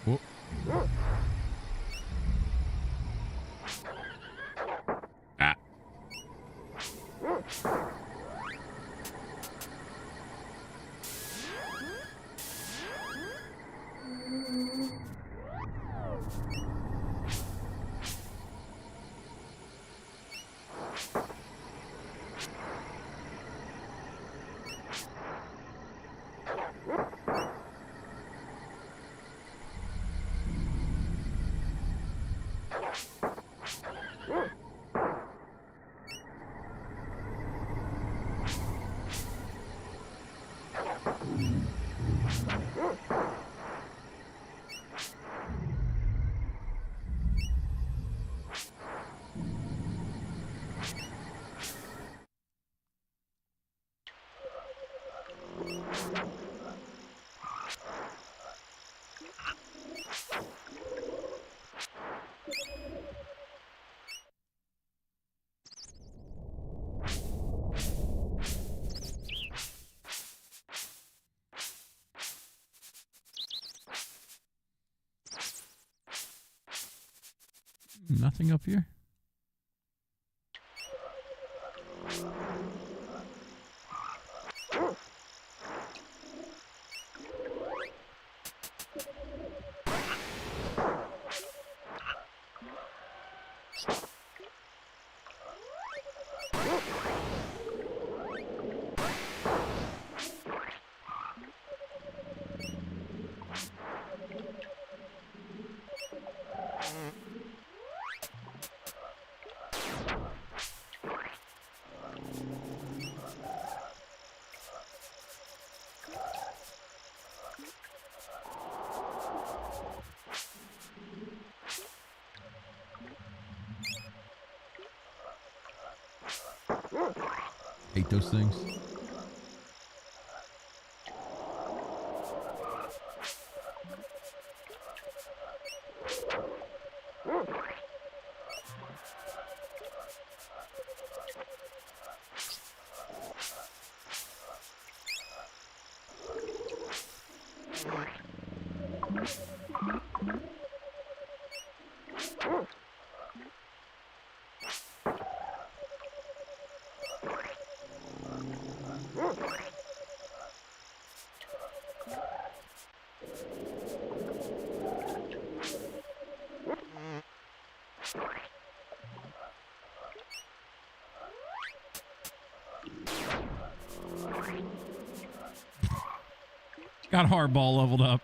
Whoa. Nothing up here? Hate those things. Got hardball leveled up.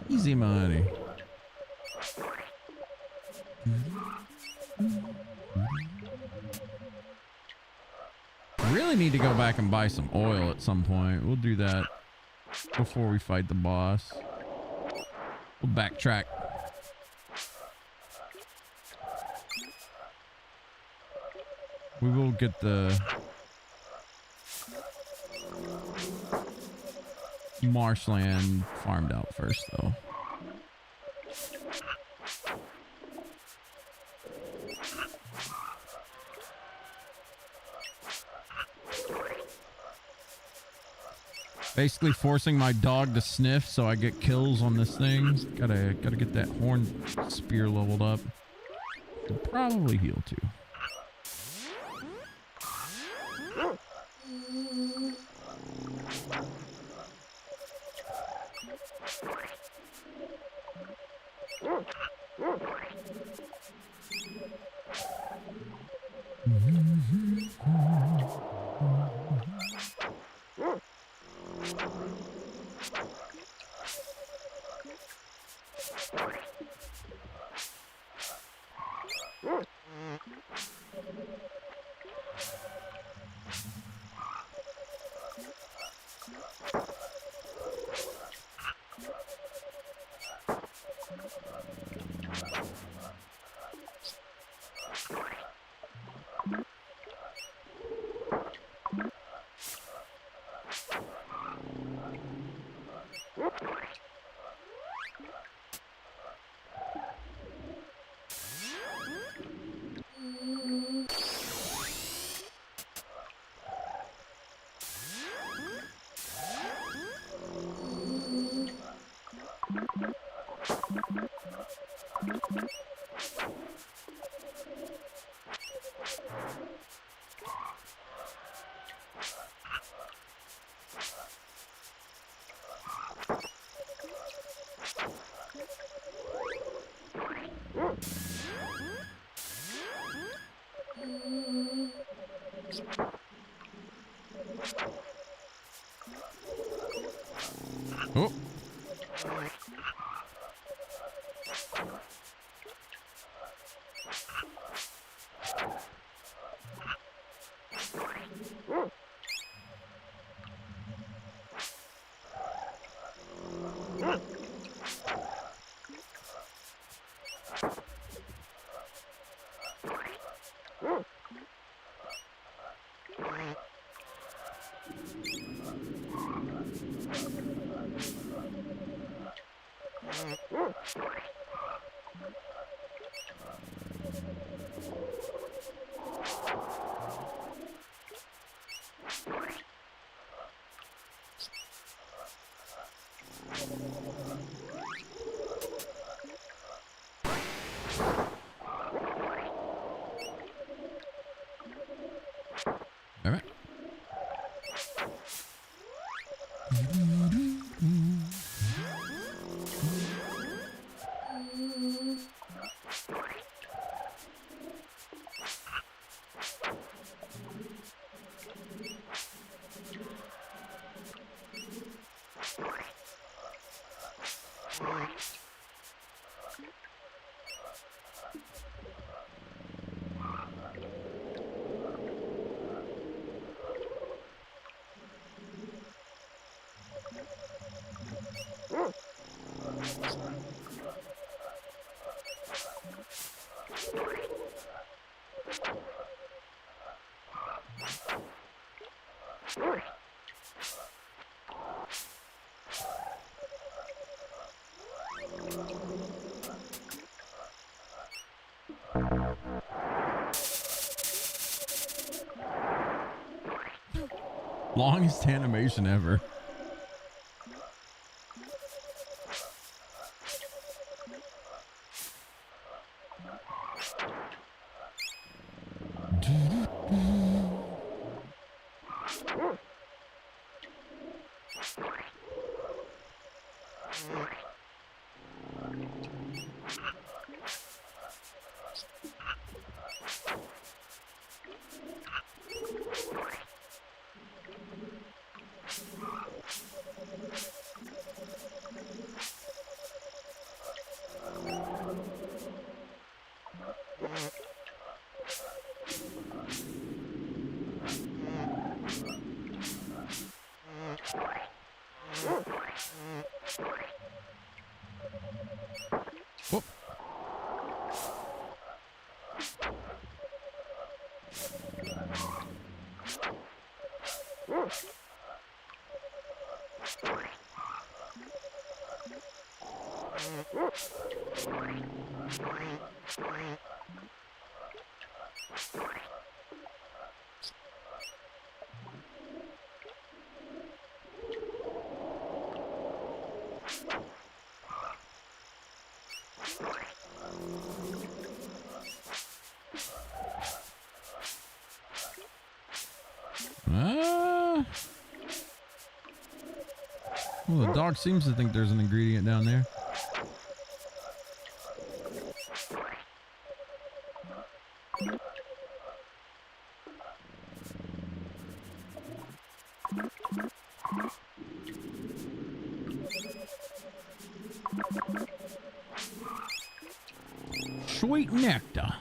Easy money. Really need to go back and buy some oil at some point. We'll do that before we fight the boss. We'll backtrack. We will get the marshland farmed out first, though. Basically forcing my dog to sniff so I get kills on this thing. Gotta get that horn spear leveled up. It'll probably heal too. Oh. All right. Longest animation ever. Whoop. Well, the dog seems to think there's an ingredient down there. Sweet nectar.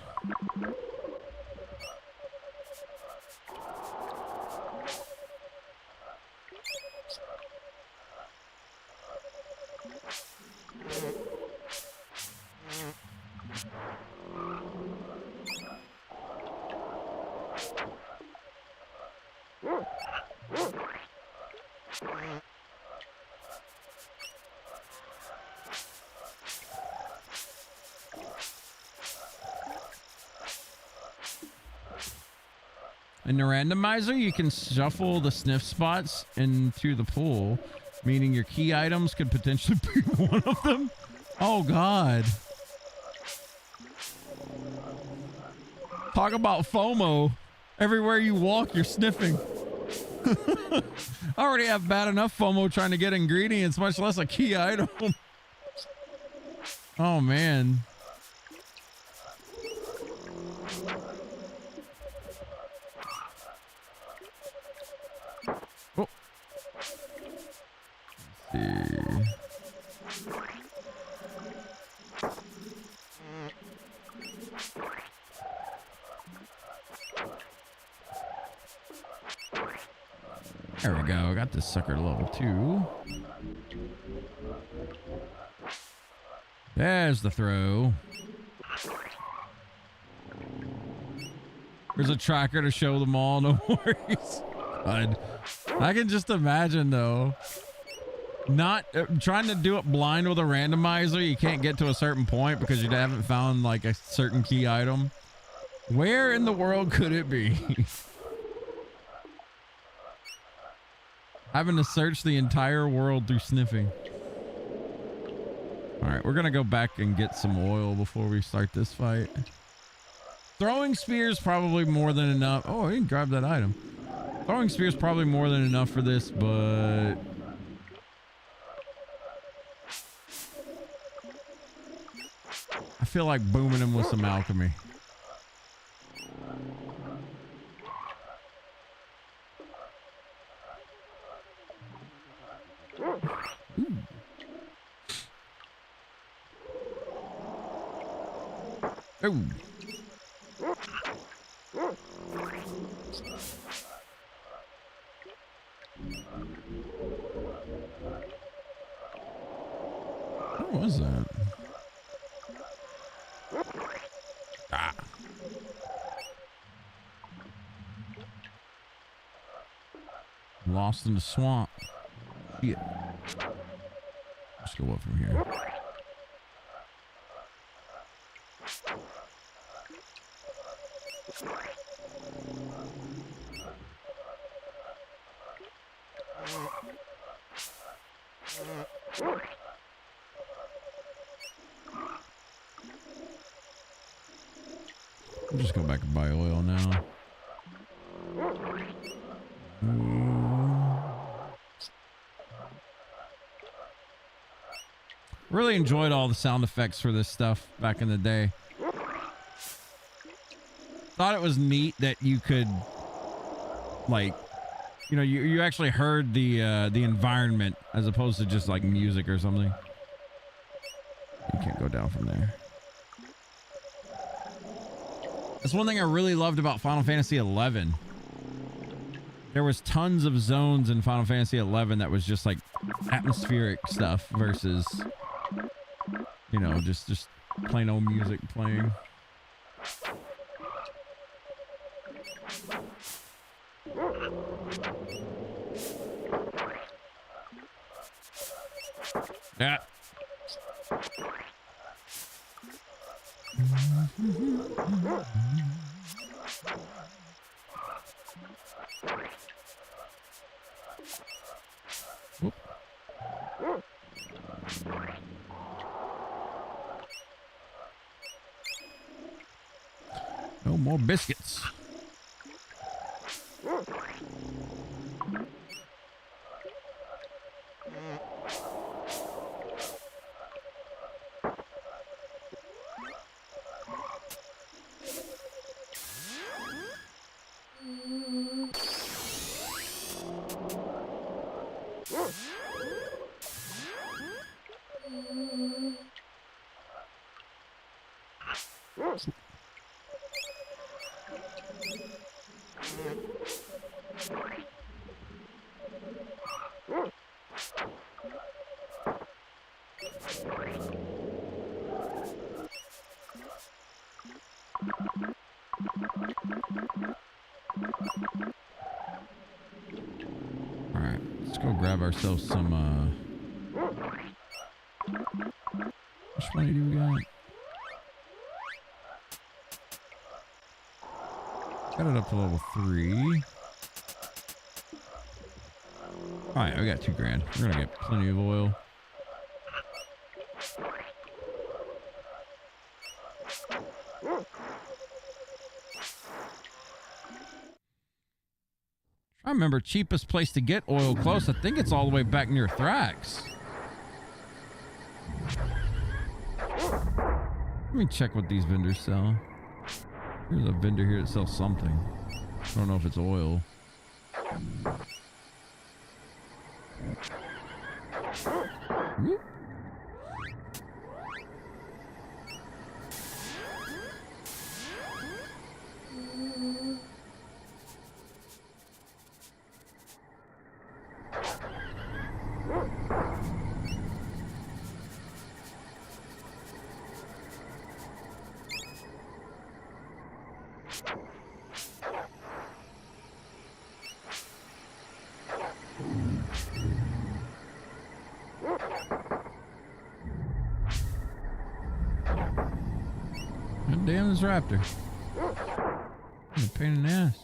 In the randomizer, you can shuffle the sniff spots into the pool, meaning your key items could potentially be one of them. Oh, God. Talk about FOMO. Everywhere you walk, you're sniffing. I already have bad enough FOMO trying to get ingredients, much less a key item. Oh, man. There we go. I got this sucker level 2. There's the throw. There's a tracker to show them all. No worries. I can just imagine, though. Not trying to do it blind with a randomizer. You can't get to a certain point because you haven't found like a certain key item. Where in the world could it be? Having to search the entire world through sniffing. All right, we're gonna go back and get some oil before we start this fight. Throwing spears probably more than enough. Oh, I didn't grab that item. Throwing spears probably more than enough for this, but I feel like booming him with some alchemy. Oh. What was that? Ah. Lost in the swamp. Shit. Let's go up from here. I'll just go back and buy oil now. Really enjoyed all the sound effects for this stuff back in the day. Thought it was neat that you could, like, you know, you actually heard the environment as opposed to just like music or something. You can't go down from there. That's one thing I really loved about Final Fantasy XI. There was tons of zones in Final Fantasy XI that was just like atmospheric stuff versus, you know, just plain old music playing. Yeah. Whoop. No more biscuits. Alright, let's go grab ourselves some, which money do we got? Got it up to level 3. Alright, we got 2 grand. We're gonna get plenty of oil. I remember cheapest place to get oil close. I think it's all the way back near Thrax. Let me check what these vendors sell. There's a vendor here that sells something. I don't know if it's oil. Whoop. God damn this raptor. What a pain in the ass.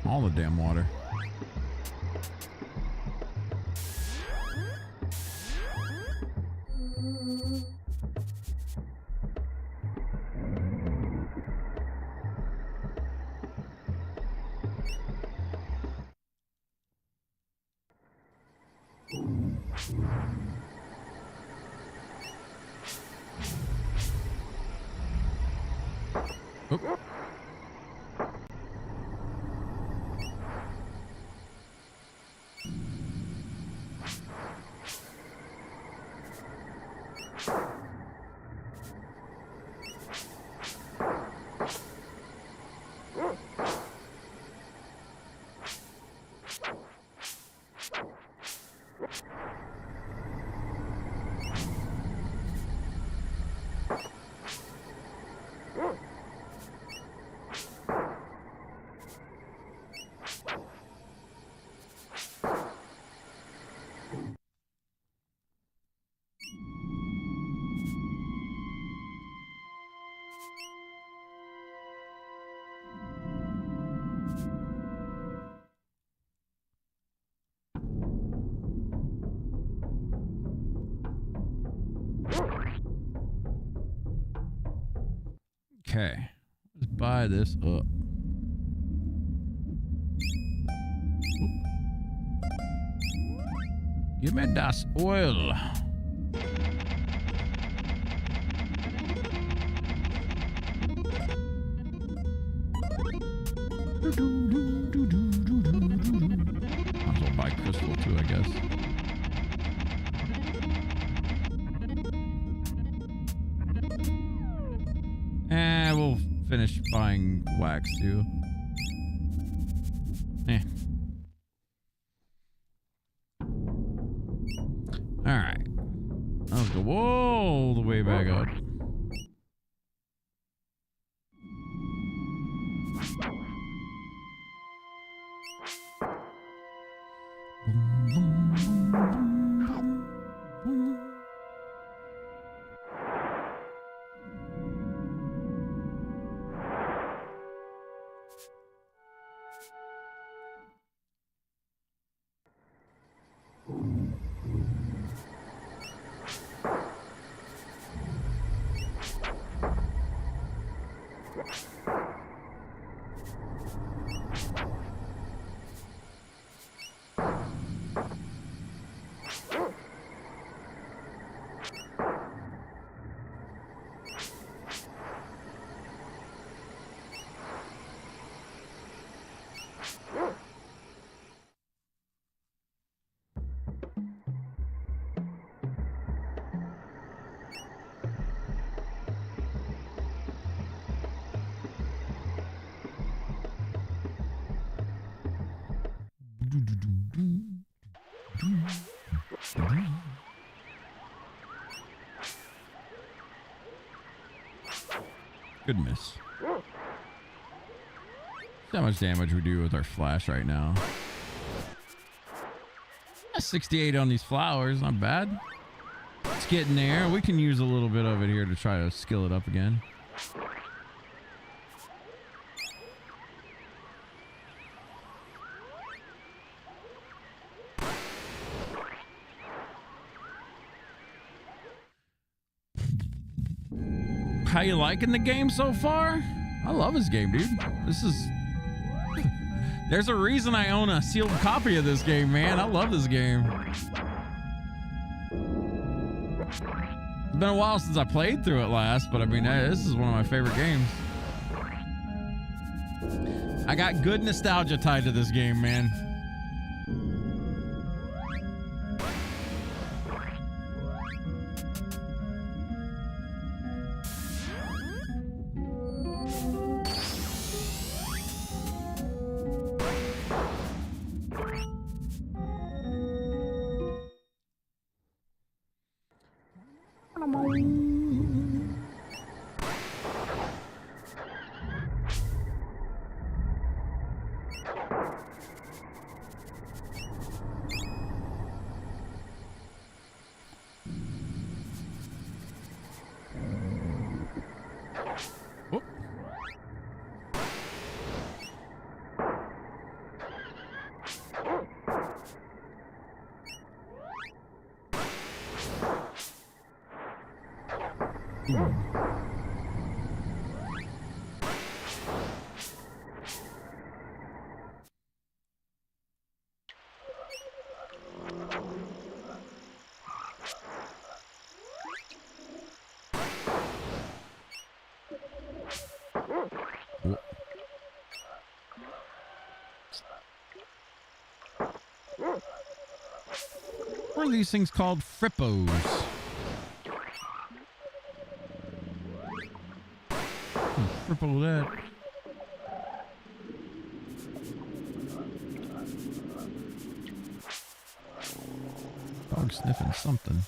All the damn water. Oop. Okay, let's buy this up. Give me das oil. Might as well buy crystal too, I guess. And we'll finish buying wax too. Eh. All right. Let's go all the way back up. Good miss. See how much damage we do with our flash right now. 68 on these flowers, not bad. It's getting there. We can use a little bit of it here to try to skill it up again. How you liking the game so far? I love this game, dude. This is... There's a reason I own a sealed copy of this game, man. I love this game. It's been a while since I played through it last, but I mean, this is one of my favorite games. I got good nostalgia tied to this game, man. What are these things called? Frippos. Frippo that. Dog sniffing something.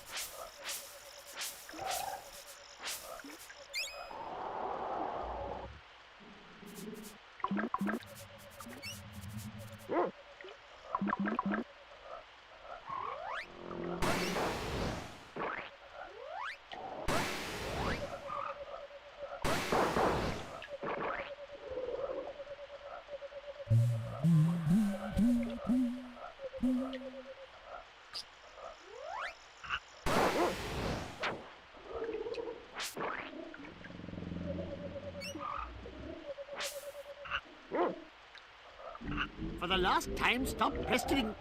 For the last time, stop pestering.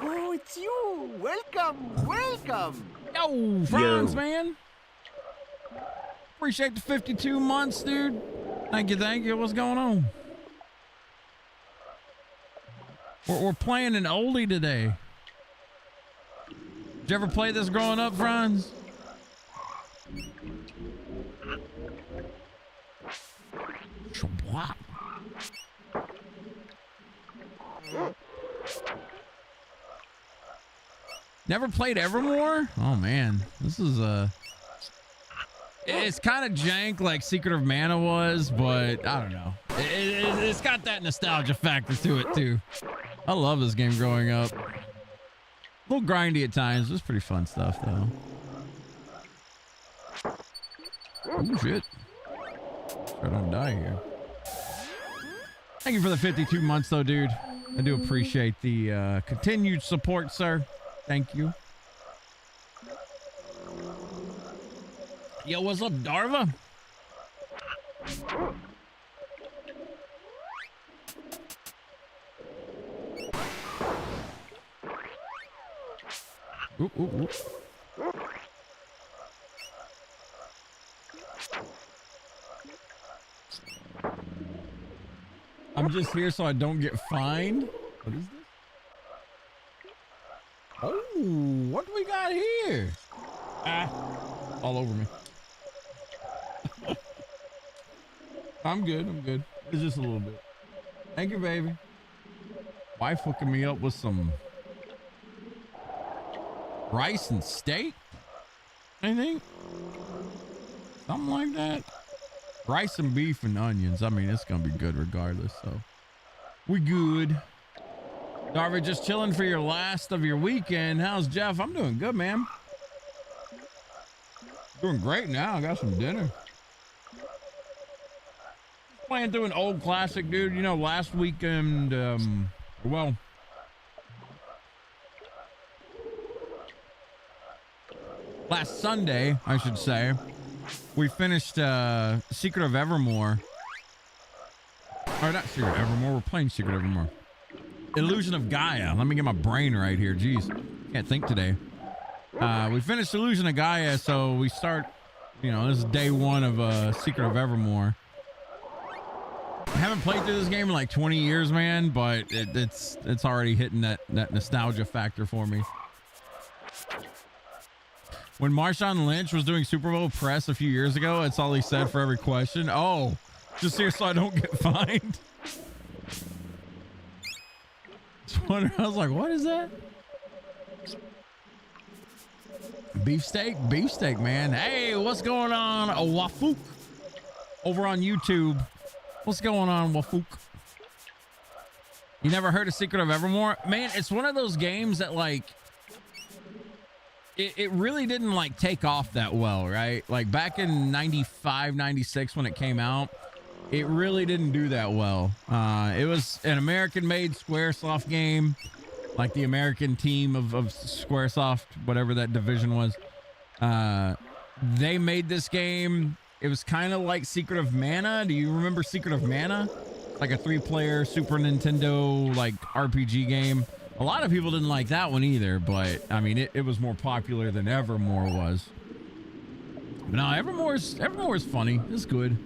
Oh, it's you. Welcome, welcome. Yo, Franz, man. Appreciate the 52 months, dude. Thank you, thank you. What's going on? We're playing an oldie today. Did you ever play this growing up, Franz? What? Never played Evermore? Oh man, this is it's kind of jank like Secret of Mana was, but I don't know. It's got that nostalgia factor to it too. I love this game growing up. A little grindy at times. It was pretty fun stuff though. Oh shit. I don't die here. Thank you for the 52 months though, dude. I do appreciate the continued support, sir. Thank you. Yo, what's up, Darva? Ooh, ooh, ooh. I'm just here so I don't get fined. What is this? Oh, what do we got here? Ah, all over me. I'm good. I'm good. It's just a little bit. Thank you, baby. Wife hooking me up with some rice and steak, I think. Something like that. Rice and beef and onions. I mean, it's going to be good regardless. So we good. Darby, just chilling for your last of your weekend. How's Jeff? I'm doing good, man. Doing great now. I got some dinner. Playing through an old classic, dude. You know, last weekend, well, last Sunday, I should say, we finished Secret of Evermore. Or not Secret of Evermore. We're playing Secret of Evermore. Illusion of Gaia. Let me get my brain right here. Jeez, can't think today. We finished Illusion of Gaia, so we start, you know, this is day one of Secret of Evermore. I haven't played through this game in like 20 years, man, but it's already hitting that nostalgia factor for me. When Marshawn Lynch was doing Super Bowl press a few years ago, that's all he said for every question. Oh, just here so I don't get fined. I was like, what is that? Beefsteak, man. Hey, what's going on, Wafook? Over on YouTube. What's going on, Wafook? You never heard of Secret of Evermore? Man, it's one of those games that, like, it really didn't, like, take off that well, right? Like, back in 95, 96 when it came out, it really didn't do that well. It was an American-made Squaresoft game, like the American team of Squaresoft, whatever that division was. They made this game. It was kind of like Secret of Mana. Do you remember Secret of Mana? Like a 3-player Super Nintendo like RPG game. A lot of people didn't like that one either, but I mean it was more popular than Evermore was. But no, Evermore's funny. It's good.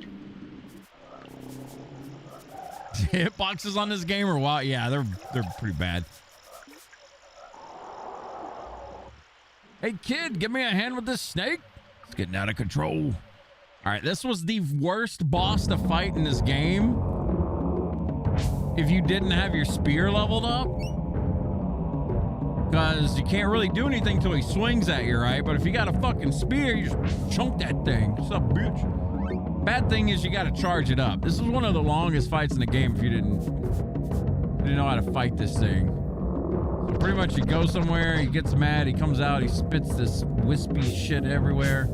Hitboxes on this game are wild. Yeah, they're pretty bad. Hey kid, give me a hand with this snake. It's getting out of control. All right, this was the worst boss to fight in this game. If you didn't have your spear leveled up, because you can't really do anything till he swings at you, right? But if you got a fucking spear, you just chunk that thing. What's up, bitch? Bad thing is you got to charge it up. This is one of the longest fights in the game if you didn't know how to fight this thing. So pretty much you go somewhere, he gets mad, he comes out, he spits this wispy shit everywhere.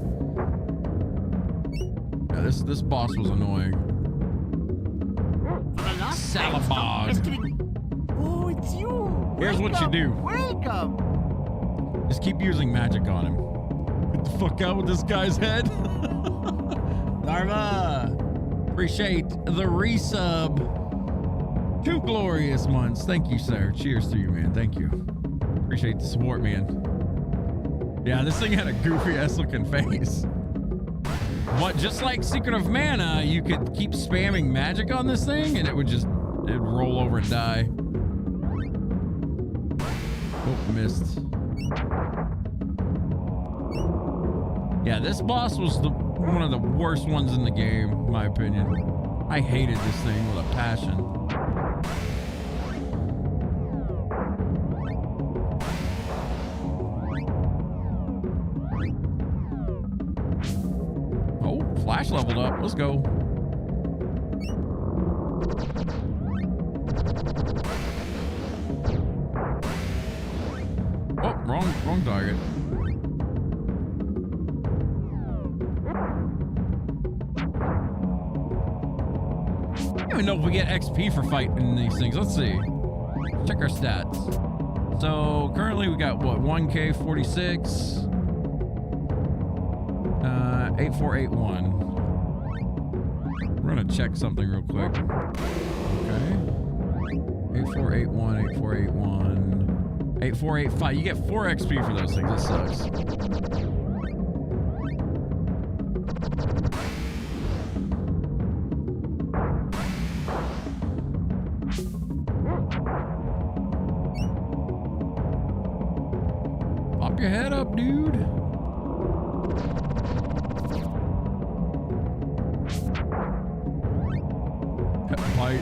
Yeah, this boss was annoying. Salabog. Oh, it's you. Here's what you do. Welcome. Just keep using magic on him. Get the fuck out with this guy's head. Darva. Appreciate the resub. 2 glorious months. Thank you, sir. Cheers to you, man. Thank you. Appreciate the support, man. Yeah, this thing had a goofy ass looking face. But just like Secret of Mana, you could keep spamming magic on this thing and it'd roll over and die. Oh, missed. Yeah, this boss was one of the worst ones in the game, in my opinion. I hated this thing with a passion. Flash leveled up. Let's go. Oh, wrong target. I don't even know if we get XP for fighting these things. Let's see. Check our stats. So currently we got what, 1K 46. 8481. We're gonna check something real quick. Okay. 8481, 8481, 8485. You get 4 XP for those things. That sucks. Pop your head up, dude. Fight.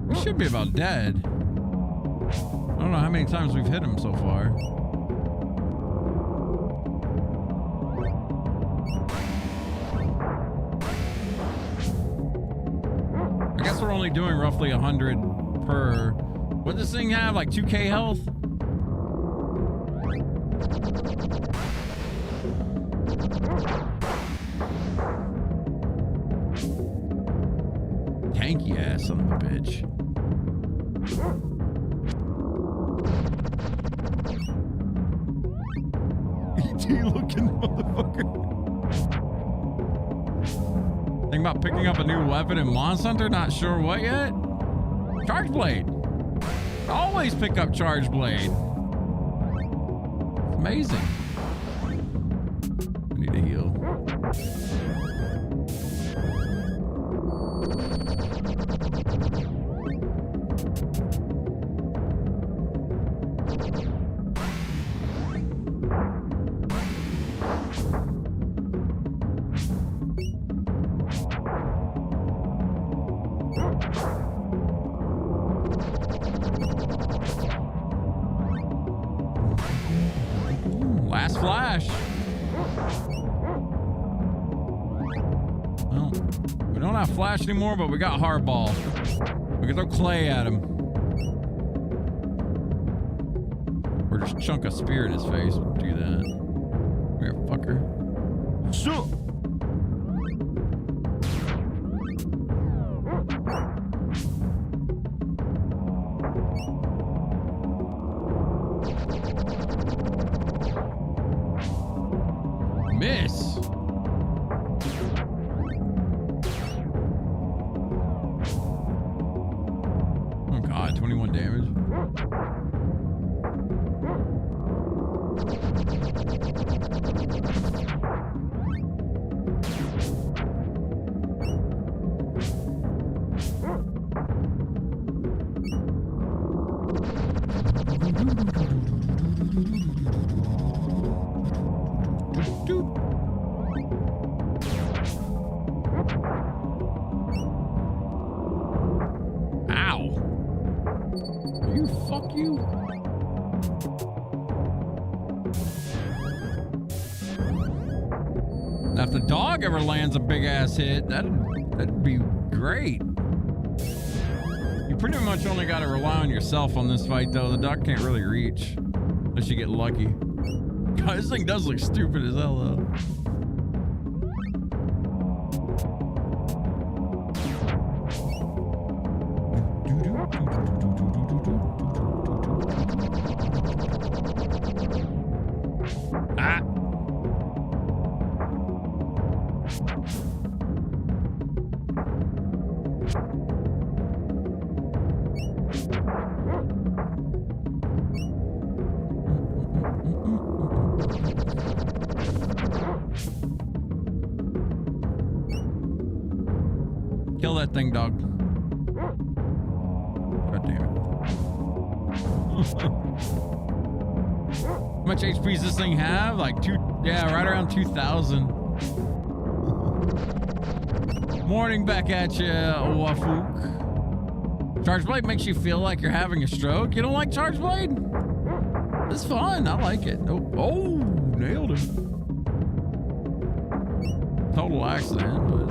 We should be about dead. I don't know how many times we've hit him so far. I guess we're only doing roughly 100 per. What does this thing have? Like 2K health? Tanky ass son of a bitch. ET looking motherfucker. Think about picking up a new weapon in Monster Hunter? Not sure what yet? Charge Blade. Always pick up Charge Blade. It's amazing. I need to heal. Last flash. Well, we don't have flash anymore, but we got hardball. We can throw clay at him. Or just chunk a spear in his face. We'll do that. Come here, fucker. So. Miss. Oh god, 21 damage. Now, if the dog ever lands a big ass hit, that'd be great. You pretty much only got to rely on yourself on this fight, though. The dog can't really reach unless you get lucky. God, this thing does look stupid as hell, though. Kill that thing, dog. God damn it. How much HP does this thing have? Like yeah, right around 2,000. Morning back at you, Wafook. Charge Blade makes you feel like you're having a stroke. You don't like Charge Blade? It's fun. I like it. Oh, nailed him. Total accident, but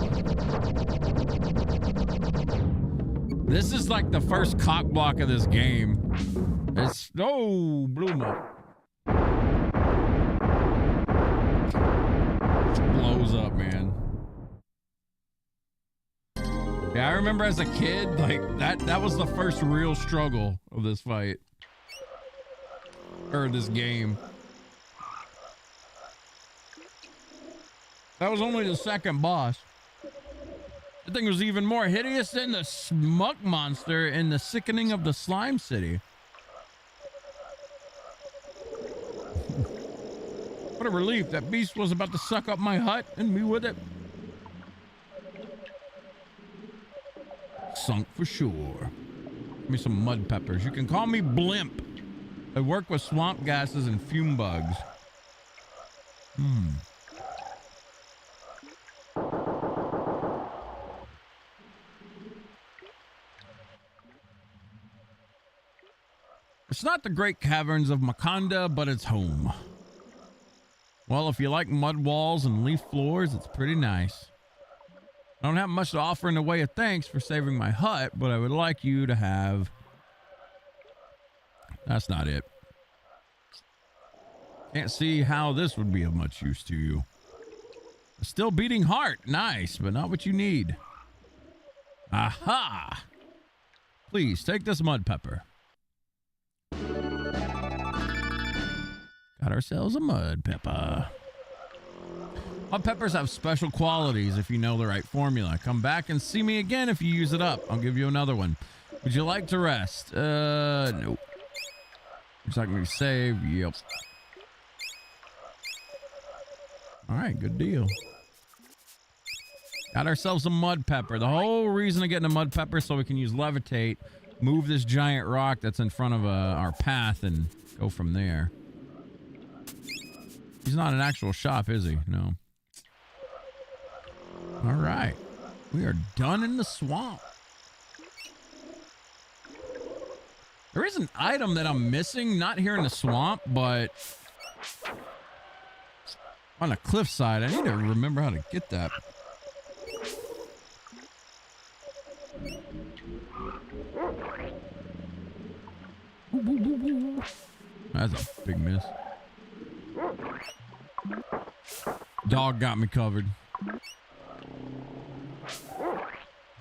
this is like the first cock block of this game. It's blew him up. Blows up, man. Yeah, I remember as a kid, like that was the first real struggle of this fight. Or this game. That was only the second boss. The thing was even more hideous than the smug monster in the Sickening of the Slime City. What a relief. That beast was about to suck up my hut and me with it. Sunk for sure. Give me some mud peppers. You can call me Blimp. I work with swamp gases and fume bugs. It's not the great caverns of Makanda, but it's home. Well, if you like mud walls and leaf floors, it's pretty nice. I don't have much to offer in the way of thanks for saving my hut, but I would like you to have... That's not it. Can't see how this would be of much use to you. A still beating heart. Nice, but not what you need. Aha! Please, take this mud pepper. Got ourselves a mud pepper. Mud peppers have special qualities if you know the right formula. Come back and see me again if you use it up. I'll give you another one. Would you like to rest? Nope. Would you like me to save? Yep. All right, good deal. Got ourselves a mud pepper. The whole reason of getting a mud pepper is so we can use levitate, move this giant rock that's in front of our path, and go from there. He's not an actual shop, is he? No. All right. We are done in the swamp. There is an item that I'm missing, not here in the swamp, but on a cliffside. I need to remember how to get that. That's a big miss. Dog got me covered.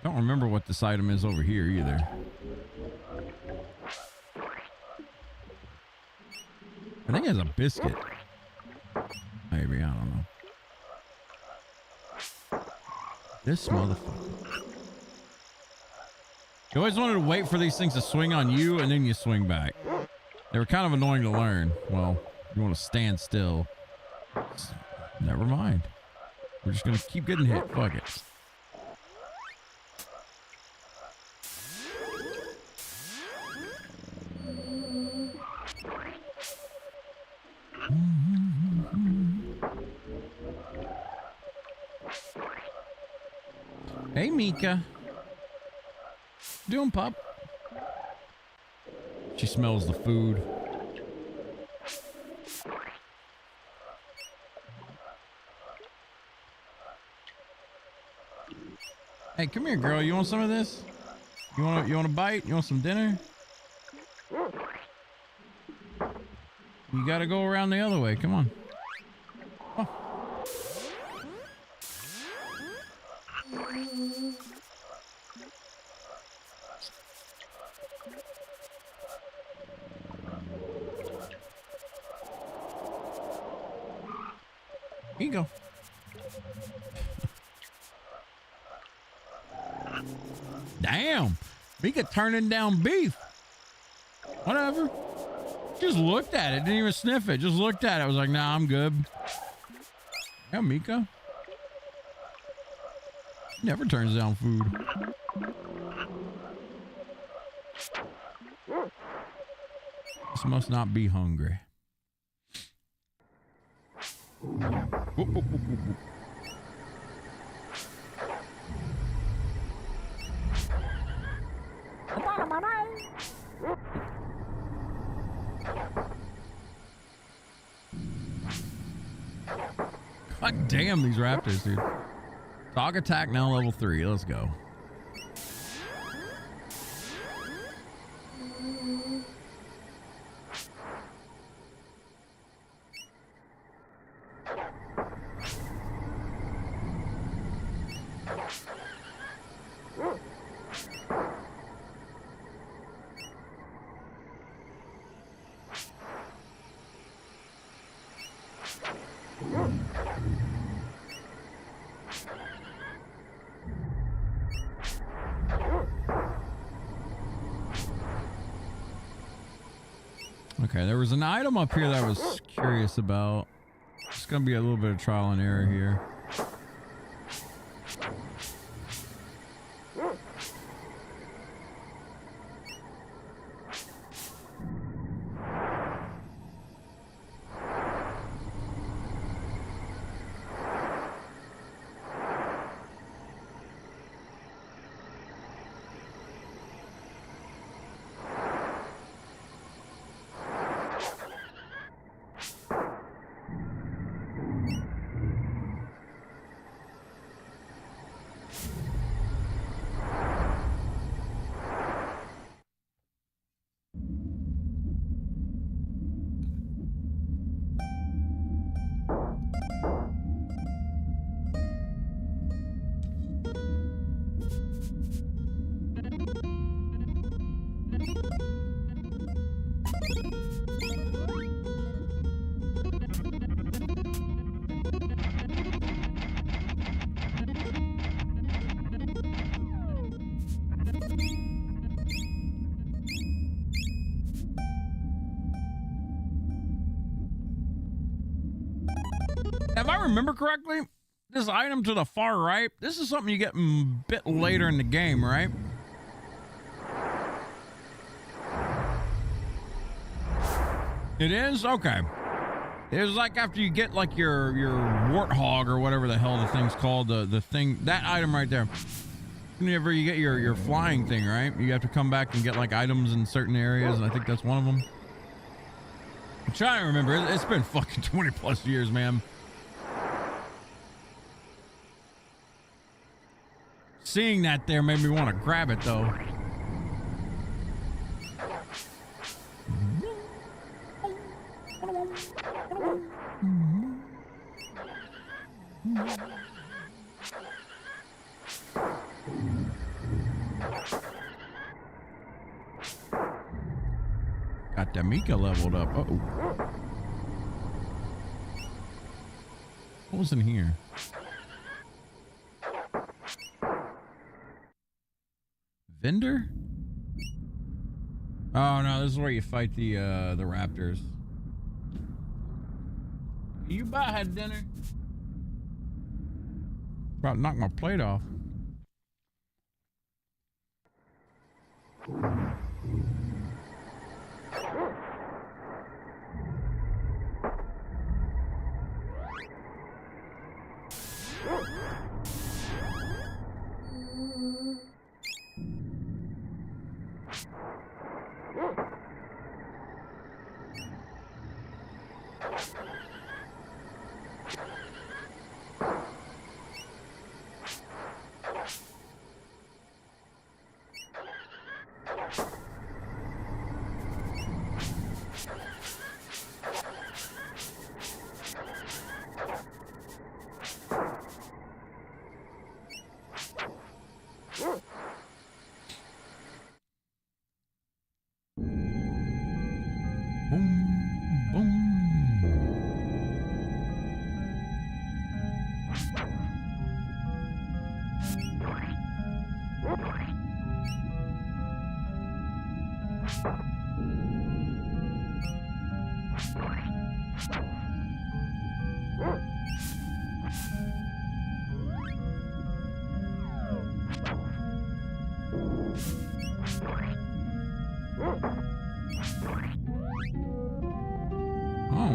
Don't remember what this item is over here either. I think it's a biscuit. Maybe, I don't know. This motherfucker. You always wanted to wait for these things to swing on you and then you swing back. They were kind of annoying to learn. Well, you want to stand still. Never mind. We're just going to keep getting hit. Fuck it. Hey, Mika. Doing, pup? She smells the food. Hey, come here, girl. You want some of this? You want a bite? You want some dinner? You gotta go around the other way. Come on. Oh. Here you go. Damn. Mika turning down beef. Whatever. Just looked at it. Didn't even sniff it. Just looked at it. I was like, nah, I'm good. Yeah, Mika. Never turns down food. This must not be hungry. Whoop, whoop, whoop, whoop, whoop. God damn these raptors, dude. Dog attack now level 3. Let's go. Okay, there was an item up here that I was curious about. It's gonna be a little bit of trial and error here. If I remember correctly, this item to the far right, this is something you get a bit later in the game, right? It is? Okay. It was like after you get like your warthog or whatever the hell the thing's called, the thing, that item right there. Whenever you get your flying thing, right? You have to come back and get like items in certain areas, and I think that's one of them. I'm trying to remember. It's been fucking 20 plus years, man. Seeing that there made me want to grab it though. Got Damika leveled up. Uh-oh. What was in here? Vendor? Oh no, this is where you fight the raptors. You about had dinner? About to knock my plate off.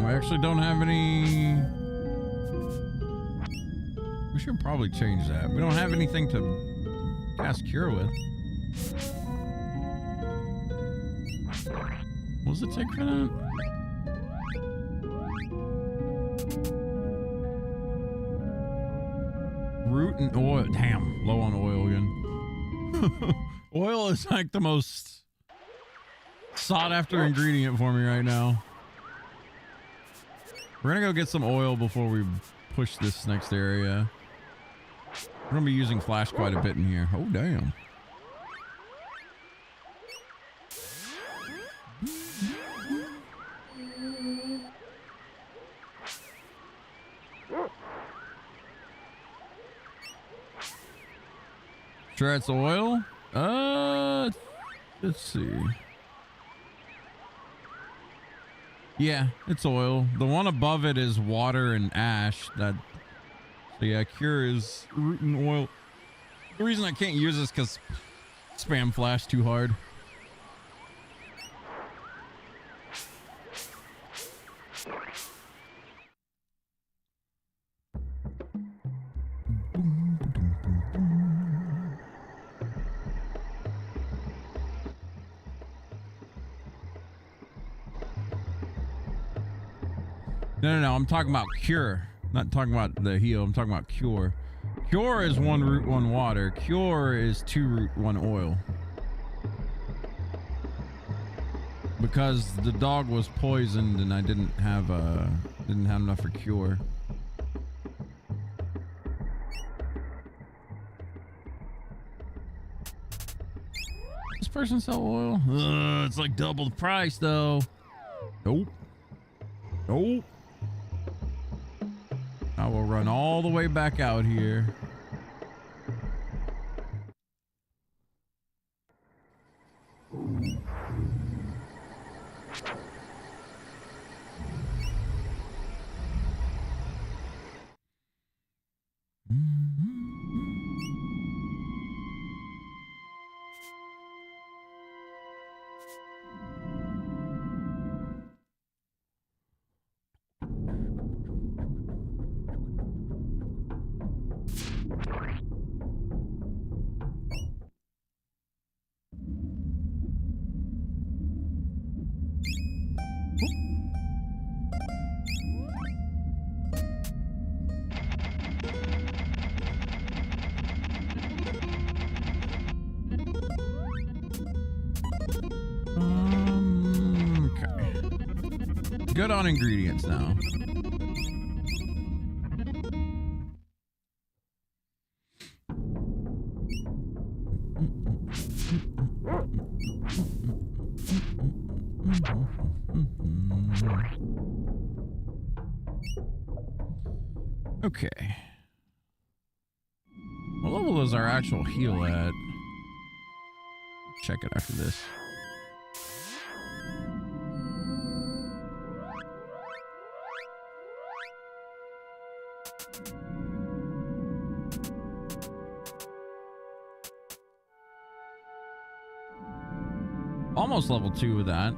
Actually don't have any. We should probably change that. We don't have anything to cast cure with. What does it take for that? Root and oil. Damn, low on oil again. Oil is like the most sought after ingredient for me right now. We're gonna go get some oil before we push this next area. We're gonna be using flash quite a bit in here. Oh, damn. Sure, it's oil. Let's see. Yeah, it's oil. The one above it is water and ash. So yeah, cure is root and oil. The reason I can't use this because spam flash too hard. No, I'm talking about cure. Not talking about the heal, I'm talking about cure. Cure is 1 root, 1 water. Cure is 2 root, 1 oil. Because the dog was poisoned and I didn't have enough for cure. This person sell oil? It's like double the price though. Nope. Nope. I will run all the way back out here. good on ingredients now. Okay. What level is our actual heal at? Check it after this. Almost level 2 with that.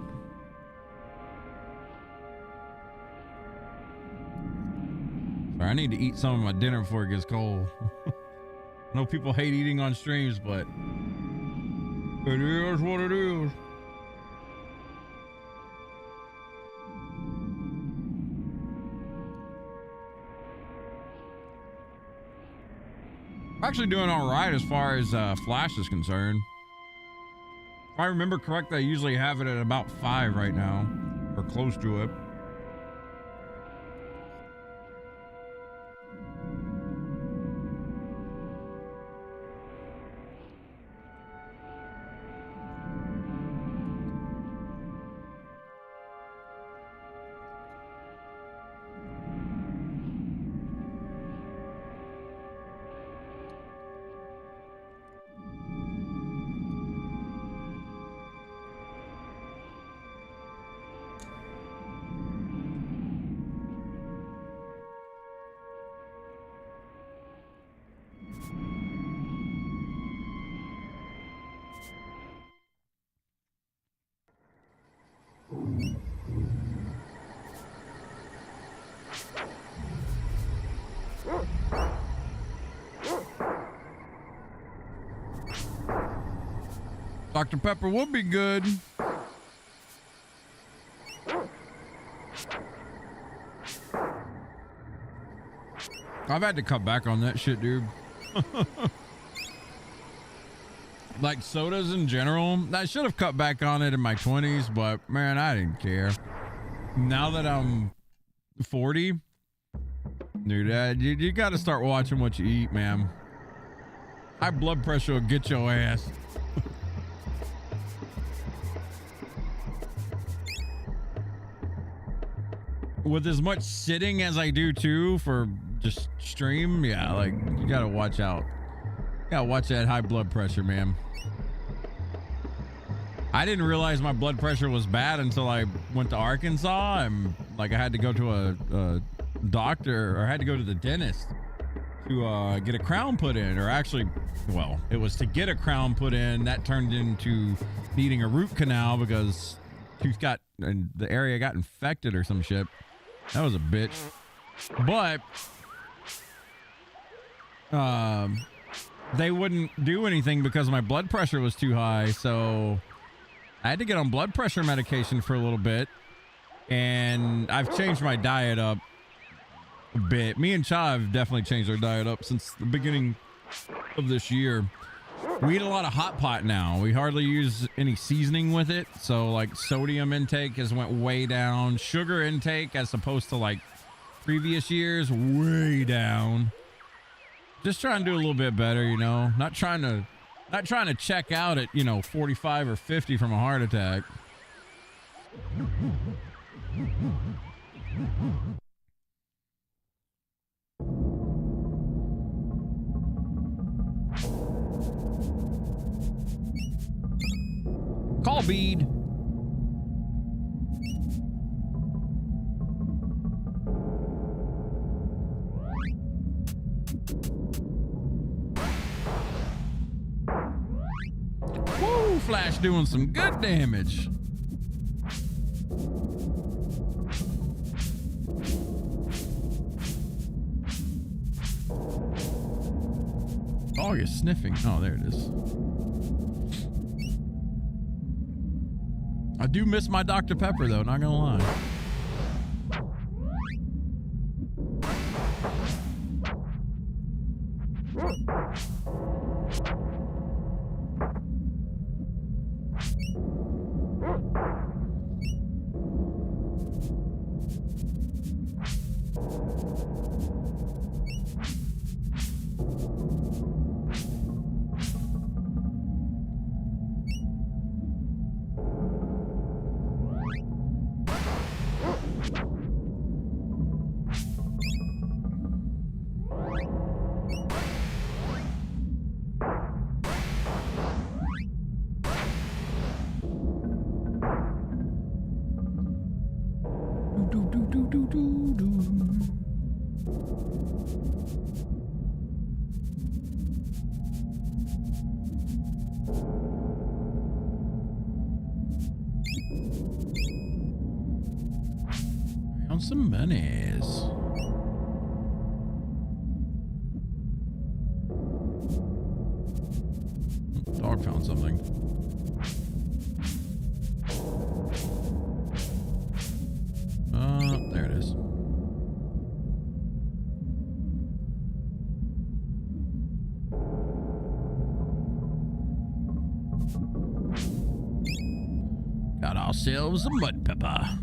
Sorry, I need to eat some of my dinner before it gets cold. I know people hate eating on streams, but it is what it is. I'm actually doing all right as far as Flash is concerned. If I remember correctly, I usually have it at about 5 right now, or close to it. Dr. Pepper would be good. I've had to cut back on that shit, dude. Like sodas in general, I should have cut back on it in my 20s, but man, I didn't care. Now that I'm 40, dude, you got to start watching what you eat, man. High blood pressure will get your ass. With as much sitting as I do too for just stream, yeah, like you gotta watch out. You gotta watch that high blood pressure, man. I didn't realize my blood pressure was bad until I went to Arkansas and like I had to go to a doctor, or I had to go to the dentist to get a crown put in, or actually, well, it was to get a crown put in that turned into needing a root canal because tooth got and the area got infected or some shit. That was a bitch. But they wouldn't do anything because my blood pressure was too high. So I had to get on blood pressure medication for a little bit. And I've changed my diet up a bit. Me and Cha have definitely changed our diet up since the beginning of this year. We eat a lot of hot pot now. We hardly use any seasoning with it. So like sodium intake has went way down. Sugar intake as opposed to like previous years, way down. Just trying to do a little bit better, you know, not trying to check out at, you know, 45 or 50 from a heart attack. Call bead. Woo, Flash doing some good damage. Oh, you're sniffing. Oh, there it is. I do miss my Dr. Pepper, though, not gonna lie. Found some monies. Dog found something. There it is. Got ourselves a mud pepper.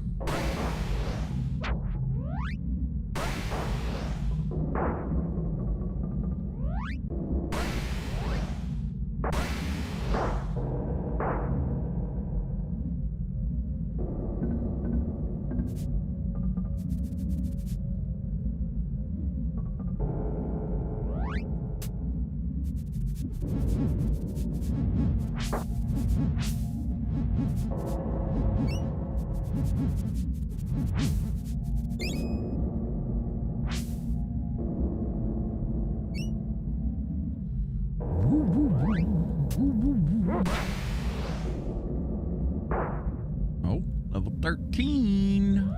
Oh, level 13.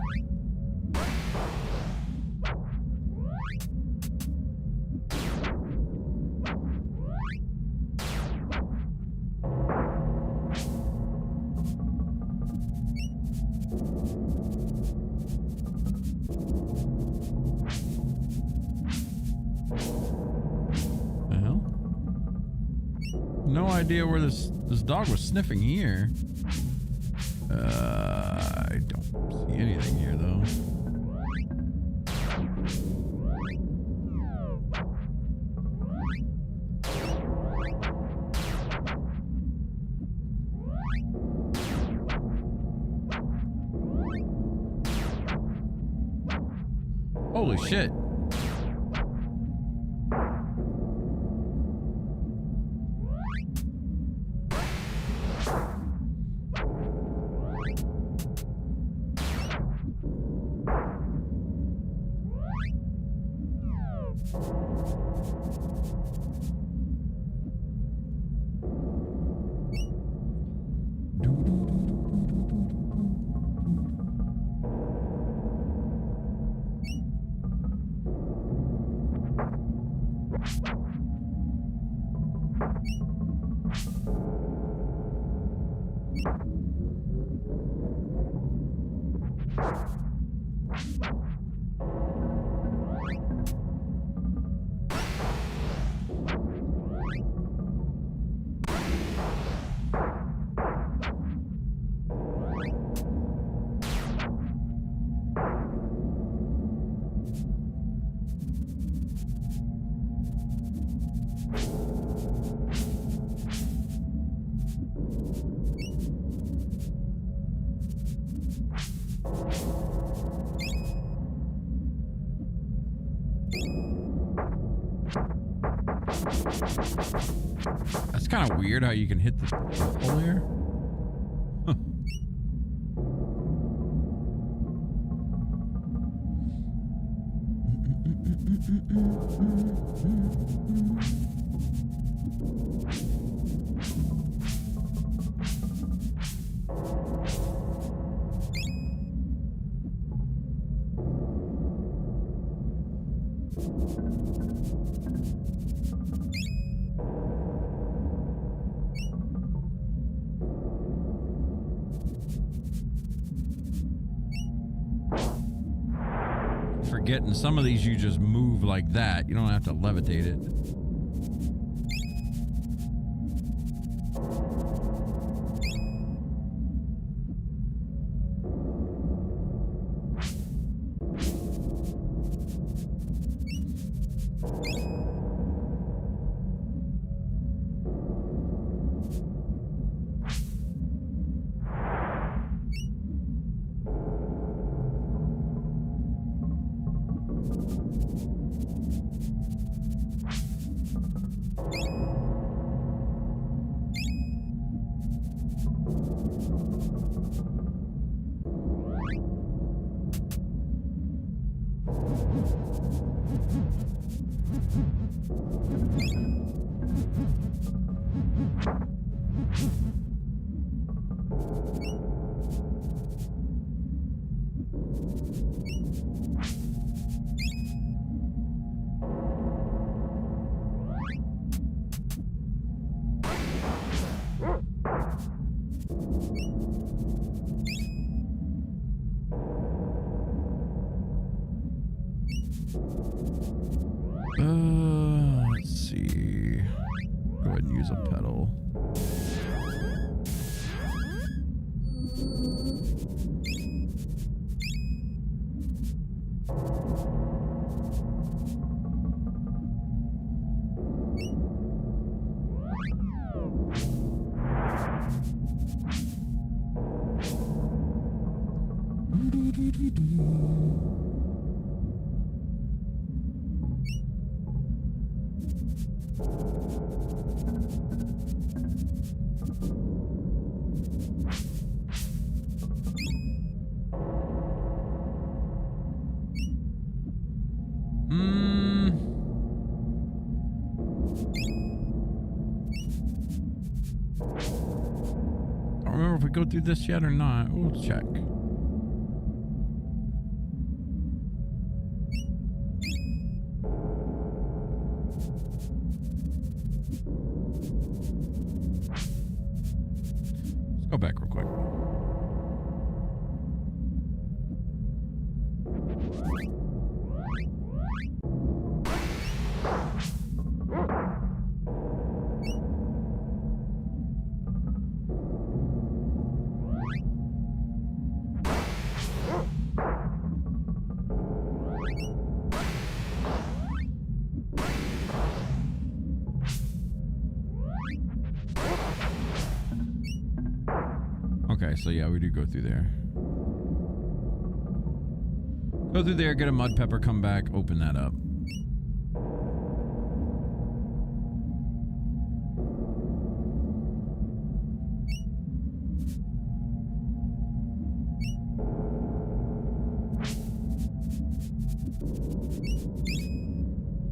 The hell? No idea where this dog was sniffing here. I don't see anything here though. Holy shit. That's kind of weird how you can hit this hole here. Huh. Forgetting some of these you just move like that. You don't have to levitate it. Let's see. Go ahead and use a pedal. I don't remember if we go through this yet or not. We'll check. Let's go back real quick. Okay, so yeah, we do go through there. Go through there, get a mud pepper, come back, open that up.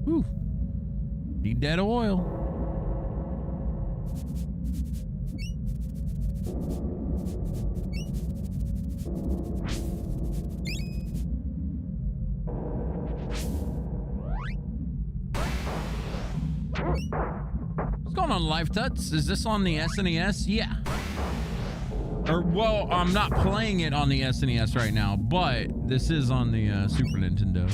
Whew. Need that oil. What's going on, Live Tuts? Is this on the SNES? Yeah. Or, well, I'm not playing it on the SNES right now, but this is on the Super Nintendo.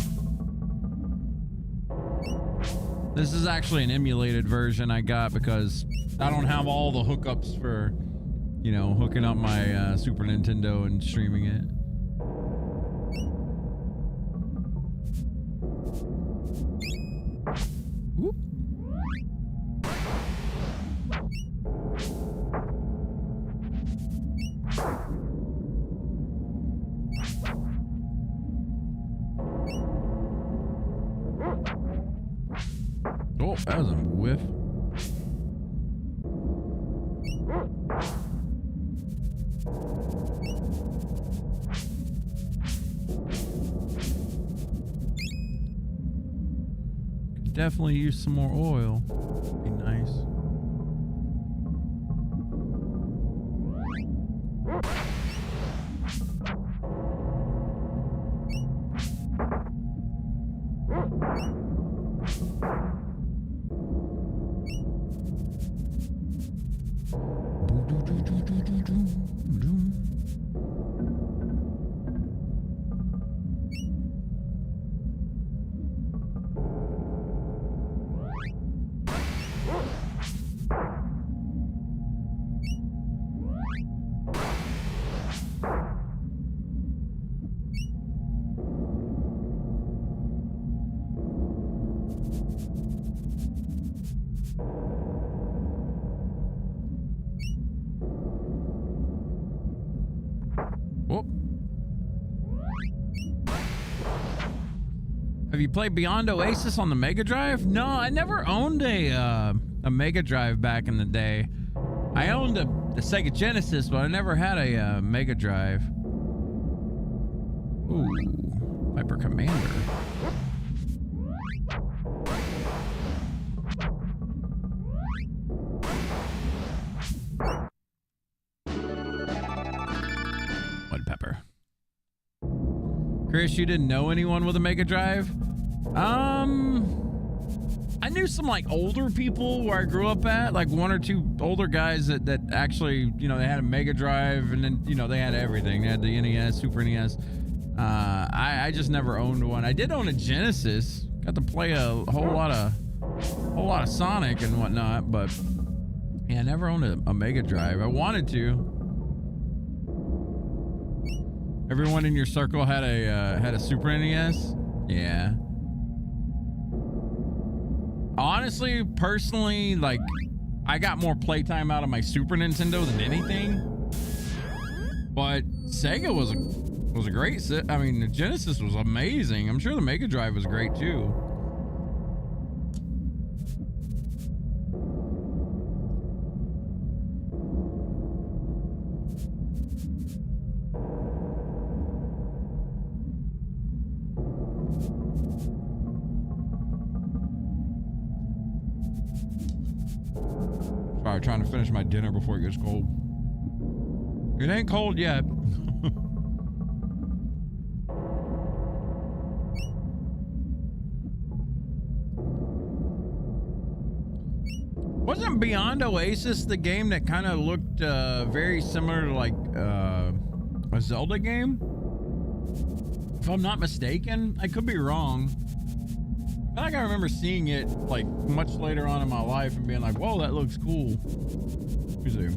This is actually an emulated version I got because I don't have all the hookups for, you know, hooking up my Super Nintendo and streaming it. Whoop. Oh, that was a whiff. Could definitely use some more oil. Be nice. Have you played Beyond Oasis on the Mega Drive? No, I never owned a Mega Drive back in the day. I owned the Sega Genesis, but I never had a Mega Drive. Ooh, Piper Commander. Mud Pepper. Chris, you didn't know anyone with a Mega Drive? I knew some like older people where I grew up at, like one or two older guys that actually, you know, they had a Mega Drive, and then, you know, they had everything. They had the NES, Super NES. I just never owned one. I did own a Genesis. Got to play a whole lot of Sonic and whatnot, but yeah, I never owned a Mega Drive. I wanted to. Everyone in your circle had a Super NES? Yeah. Honestly, personally, like, I got more playtime out of my Super Nintendo than anything. But Sega was a great set. I mean, the Genesis was amazing. I'm sure the Mega Drive was great too. Sorry, trying to finish my dinner before it gets cold. It ain't cold yet. Wasn't Beyond Oasis the game that kind of looked very similar to like a Zelda game? If I'm not mistaken, I could be wrong. I feel like I remember seeing it like much later on in my life and being like, whoa, that looks cool. Let me see.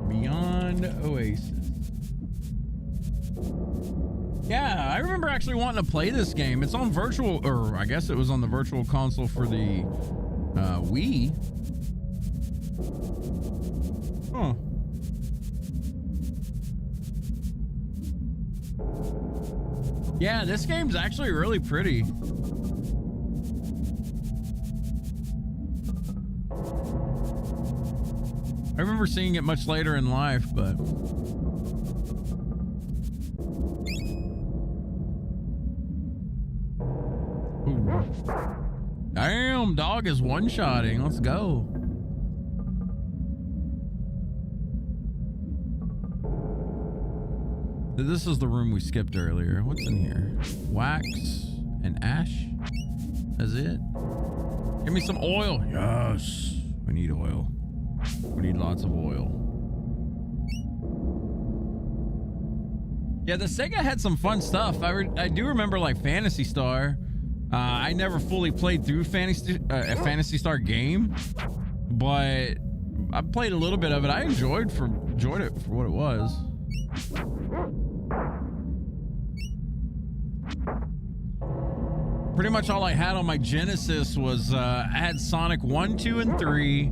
Beyond Oasis. Yeah, I remember actually wanting to play this game. It's on virtual, or I guess it was on the virtual console for the Wii. Huh. Yeah, this game's actually really pretty. I remember seeing it much later in life, but... Ooh. Damn, dog is one-shotting. Let's go. This is the room we skipped earlier. What's in here? Wax and ash. That's it. Give me some oil. Yes. We need oil. We need lots of oil. Yeah, the Sega had some fun stuff. I do remember like Phantasy Star. I never fully played through a Phantasy Star game, but I played a little bit of it. I enjoyed it for what it was. Pretty much all I had on my Genesis was I had Sonic 1, 2, and 3,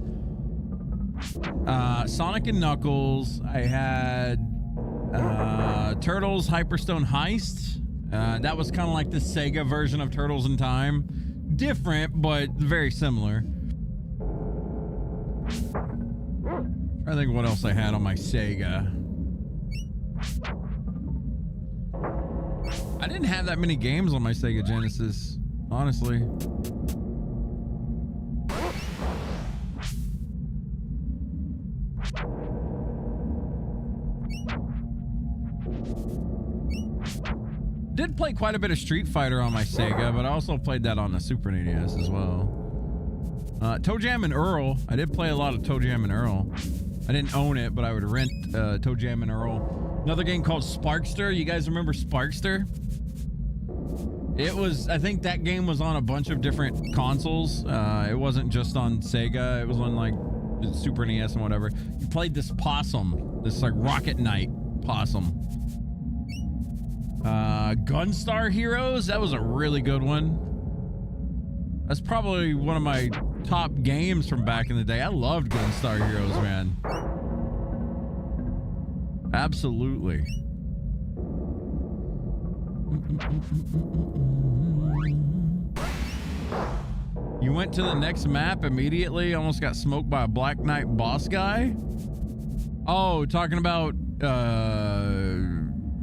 Sonic and Knuckles. I had Turtles Hyperstone Heist. That was kind of like the Sega version of Turtles in Time. Different, but very similar. I think what else I had on my Sega. I didn't have that many games on my Sega Genesis, honestly. Did play quite a bit of Street Fighter on my Sega, but I also played that on the Super NES as well. Toe Jam and Earl. I did play a lot of Toe Jam and Earl. I didn't own it, but I would rent Toe Jam and Earl. Another game called Sparkster. You guys remember Sparkster? It was, I think that game was on a bunch of different consoles. It wasn't just on Sega. It was on like Super NES and whatever. You played this possum, this like Rocket Knight possum. Gunstar Heroes. That was a really good one. That's probably one of my top games from back in the day. I loved Gunstar Heroes, man. Absolutely. You went to the next map immediately, almost got smoked by a Black Knight boss guy. Oh, talking about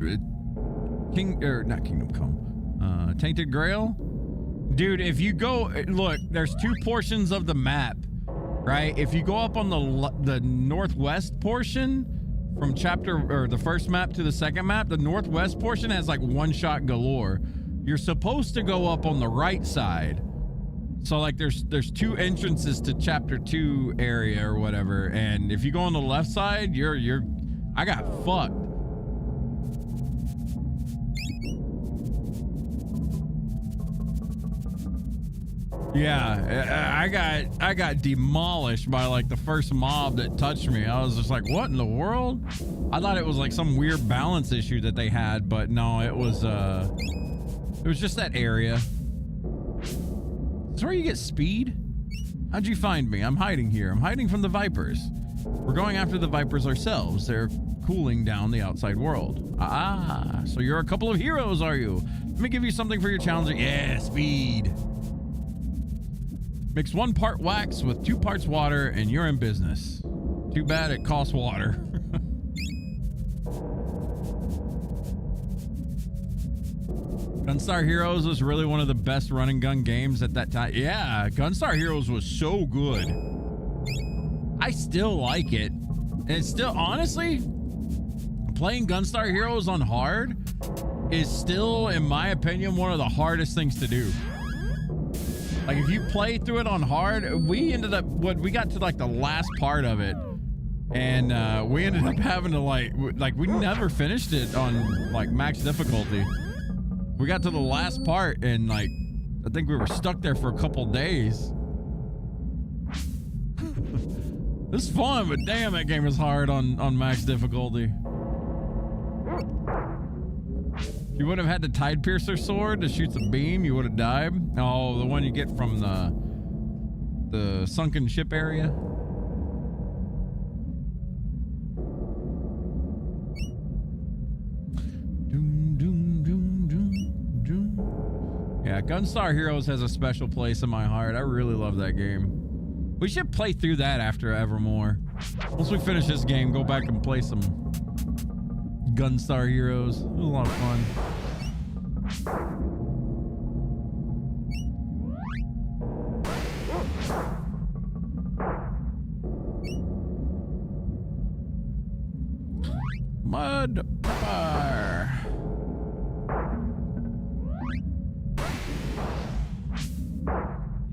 Not Kingdom Come. Tainted Grail. Dude, if you go, look, there's two portions of the map, right? If you go up on the northwest portion from the first map to the second map, the northwest portion has like one shot galore. You're supposed to go up on the right side. So like there's two entrances to chapter 2 area or whatever, and if you go on the left side, I got fucked. Yeah, I got demolished by like the first mob that touched me. I was just like, what in the world? I thought it was like some weird balance issue that they had, but no, it was just that area. Is this where you get speed? How'd you find me? I'm hiding here. I'm hiding from the Vipers. We're going after the Vipers ourselves. They're cooling down the outside world. Ah, so you're a couple of heroes, are you? Let me give you something for your challenge. Yeah, speed. Mix 1 part wax with 2 parts water and you're in business. Too bad it costs water. Gunstar Heroes was really one of the best run and gun games at that time. Yeah, Gunstar Heroes was so good. I still like it. And it's still, honestly, playing Gunstar Heroes on hard is still, in my opinion, one of the hardest things to do. Like if you play through it on hard, we got to like the last part of it, and we ended up having to like we never finished it on like max difficulty. We got to the last part and like I think we were stuck there for a couple days. It's fun, but damn, that game is hard on max difficulty. You would have had the Tide Piercer sword to shoot the beam, you would have died. Oh, the one you get from the sunken ship area. Yeah, Gunstar Heroes has a special place in my heart. I really love that game. We should play through that after Evermore. Once we finish this game, go back and play some Gunstar Heroes. It was a lot of fun. Mud fire.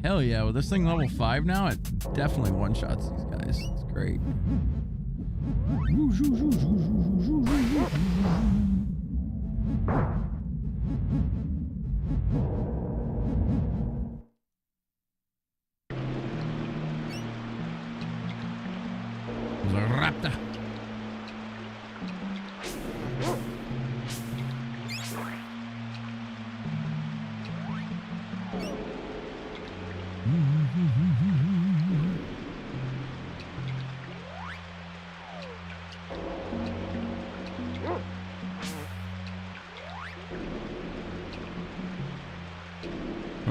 Hell yeah, with this thing level 5 now, it definitely one-shots these guys. It's great. There's a raptor.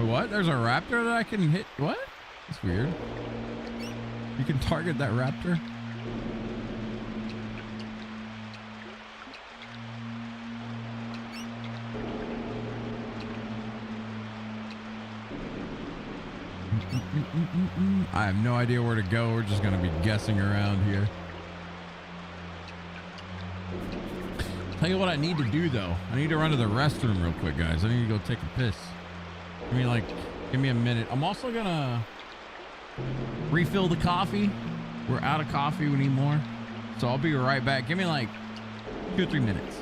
What? There's a raptor that I can hit? What? That's weird. You can target that raptor? I have no idea where to go. We're just going to be guessing around here. Tell you what I need to do, though. I need to run to the restroom real quick, guys. I need to go take a piss. Give me a minute. I'm also gonna refill the coffee. We're out of coffee. We need more. So I'll be right back. Give me like 2 or 3 minutes.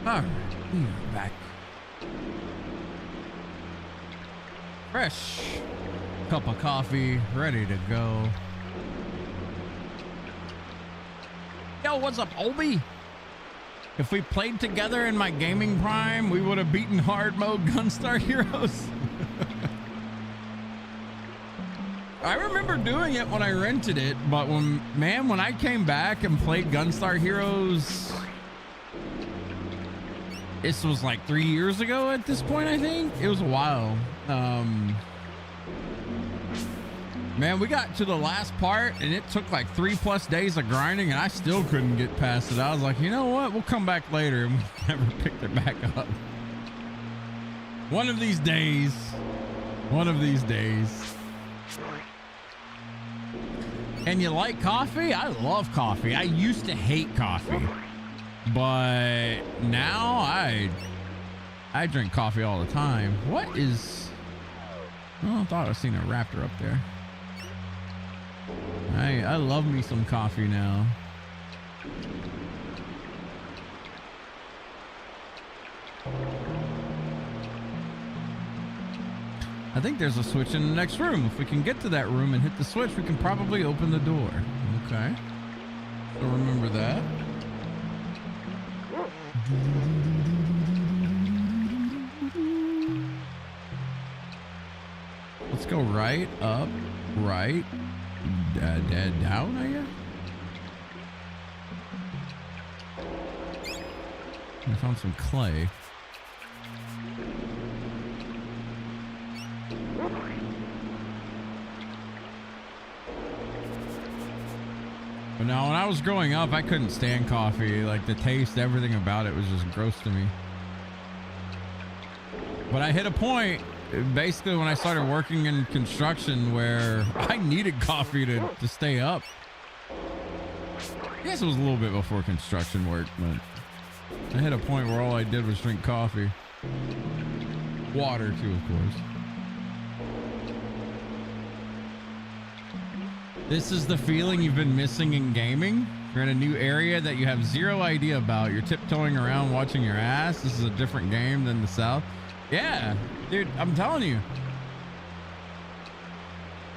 All right, we are back. Fresh cup of coffee, ready to go. Yo, what's up, Obi? If we played together in my gaming prime, we would have beaten hard mode Gunstar Heroes. I remember doing it when I rented it, but when I came back and played Gunstar Heroes, this was like 3 years ago at this point, I think. It was a while. Man, we got to the last part and it took like 3+ days of grinding and I still couldn't get past it. I was like, you know what? We'll come back later, and we never picked it back up. One of these days. One of these days. And you like coffee? I love coffee. I used to hate coffee, but now I drink coffee all the time. What is... Oh, I thought I seen a raptor up there. I love me some coffee now. I think there's a switch in the next room. If we can get to that room and hit the switch, we can probably open the door. Okay. So remember that. Let's go right, up, right, down, I guess. I found some clay. But now, when I was growing up, I couldn't stand coffee. Like, the taste, everything about it was just gross to me. But I hit a point, basically, when I started working in construction, where I needed coffee to stay up. I guess it was a little bit before construction work, but I hit a point where all I did was drink coffee. Water, too, of course. This is the feeling you've been missing in gaming. You're in a new area that you have zero idea about. You're tiptoeing around watching your ass. This is a different game than the South. Yeah, dude, I'm telling you.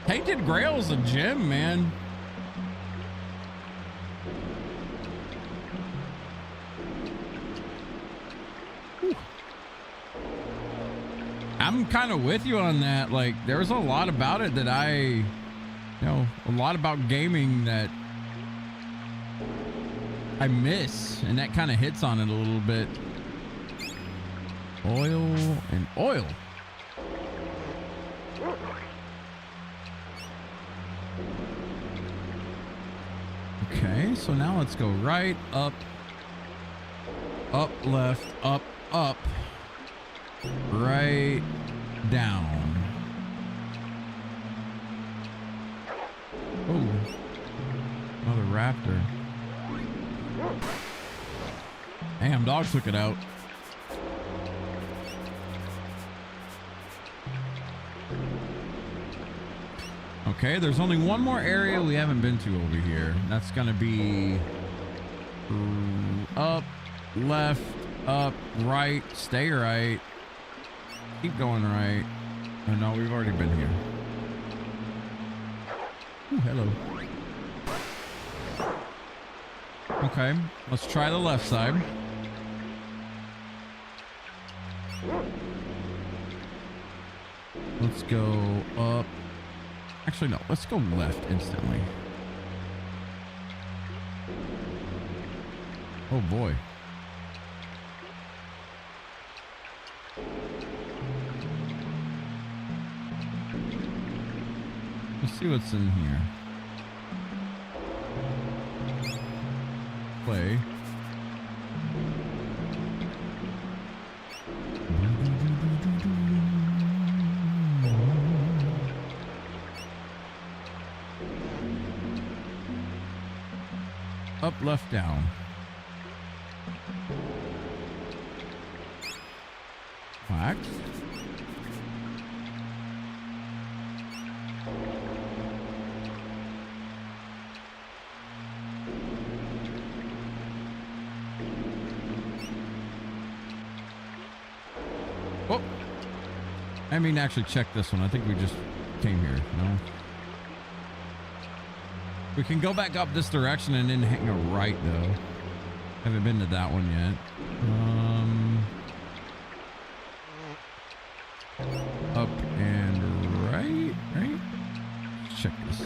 Tainted Grail's a gem, man. Whew. I'm kind of with you on that. Like, there's a lot about it that a lot about gaming that I miss, and that kind of hits on it a little bit. Oil and oil. Okay, so now let's go right, up, left, up, right, down. Oh, another raptor. Damn, dog took it out. Okay, there's only one more area we haven't been to over here. That's gonna be up, left, up, right, stay right, keep going right. Oh no, we've already been here. Ooh, hello. Okay, let's try the left side. Let's go up. Actually, no, let's go left instantly. Oh boy. Let's see what's in here. Play. Up, left, down. Wax. Oh, I mean, actually check this one. I think we just came here. No. We can go back up this direction and then hang a right though. Haven't been to that one yet. Up and right. Let's check this.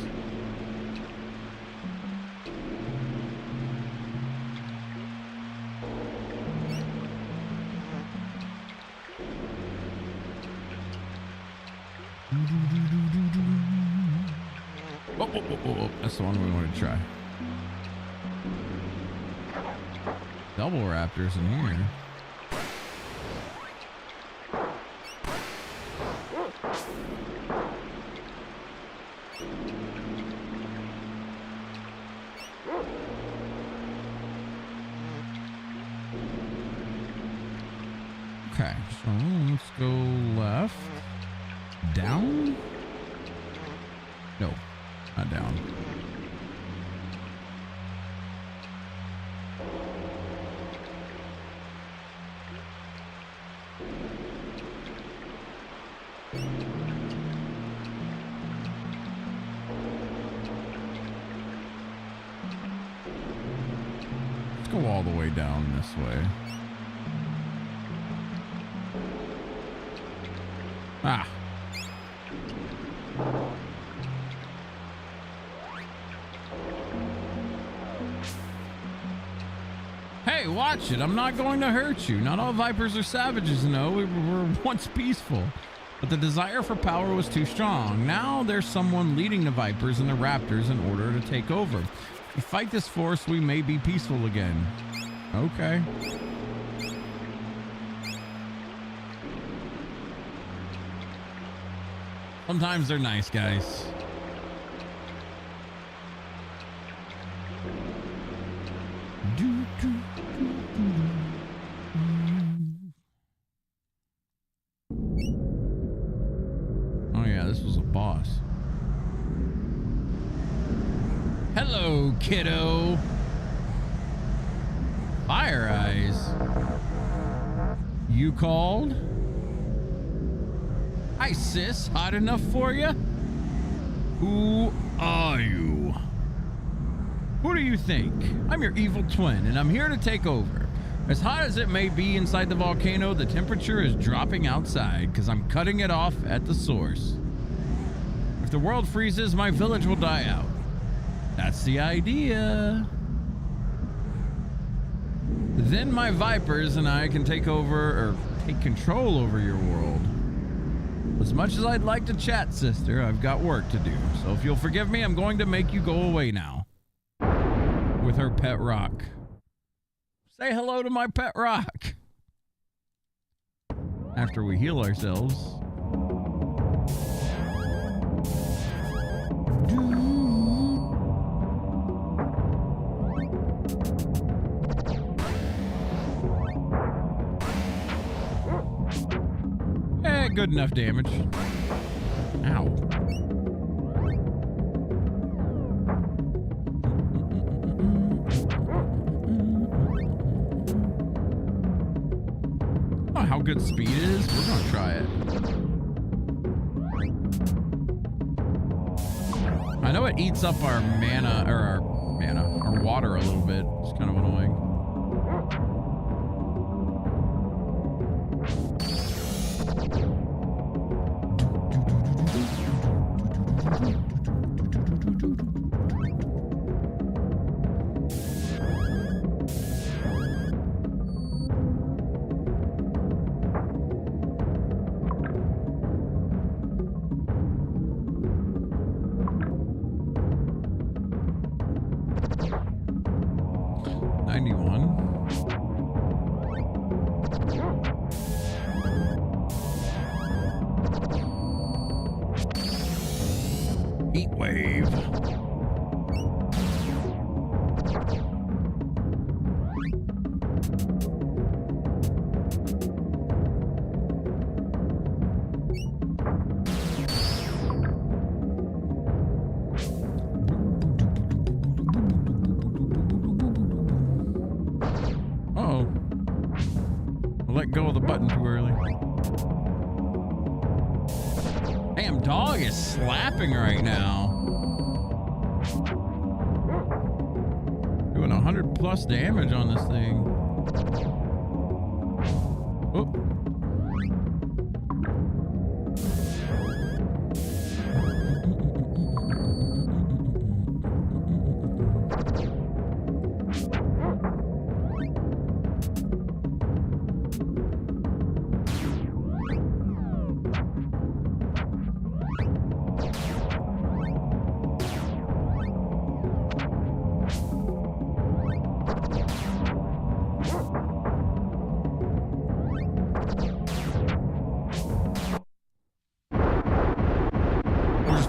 Oh, that's the one we want to try. Double raptors in here. Okay, so let's go left. Down? No. Not down. Let's go all the way down this way. Ah. Hey, watch it. I'm not going to hurt you. Not all vipers are savages, no. We were once peaceful. But the desire for power was too strong. Now there's someone leading the vipers and the raptors in order to take over. If we fight this force, we may be peaceful again. Okay. Sometimes they're nice guys. Oh yeah, this was a boss. Hello, kiddo. Fire eyes. You called? Hi, sis. Hot enough for you? Who are you? Who do you think? I'm your evil twin, and I'm here to take over. As hot as it may be inside the volcano, the temperature is dropping outside because I'm cutting it off at the source. If the world freezes, my village will die out. That's the idea. Then my vipers and I can take over or take control over your world. As much as I'd like to chat, sister, I've got work to do. So if you'll forgive me, I'm going to make you go away now. With her pet rock. Say hello to my pet rock. After we heal ourselves. Good enough damage. Ow. Oh, how good speed is. We're gonna try it. I know it eats up our mana, or our water a little bit. It's kind of annoying. Go with the button too early. Damn, dog is slapping right now. Doing 100+ damage on this thing. Oh.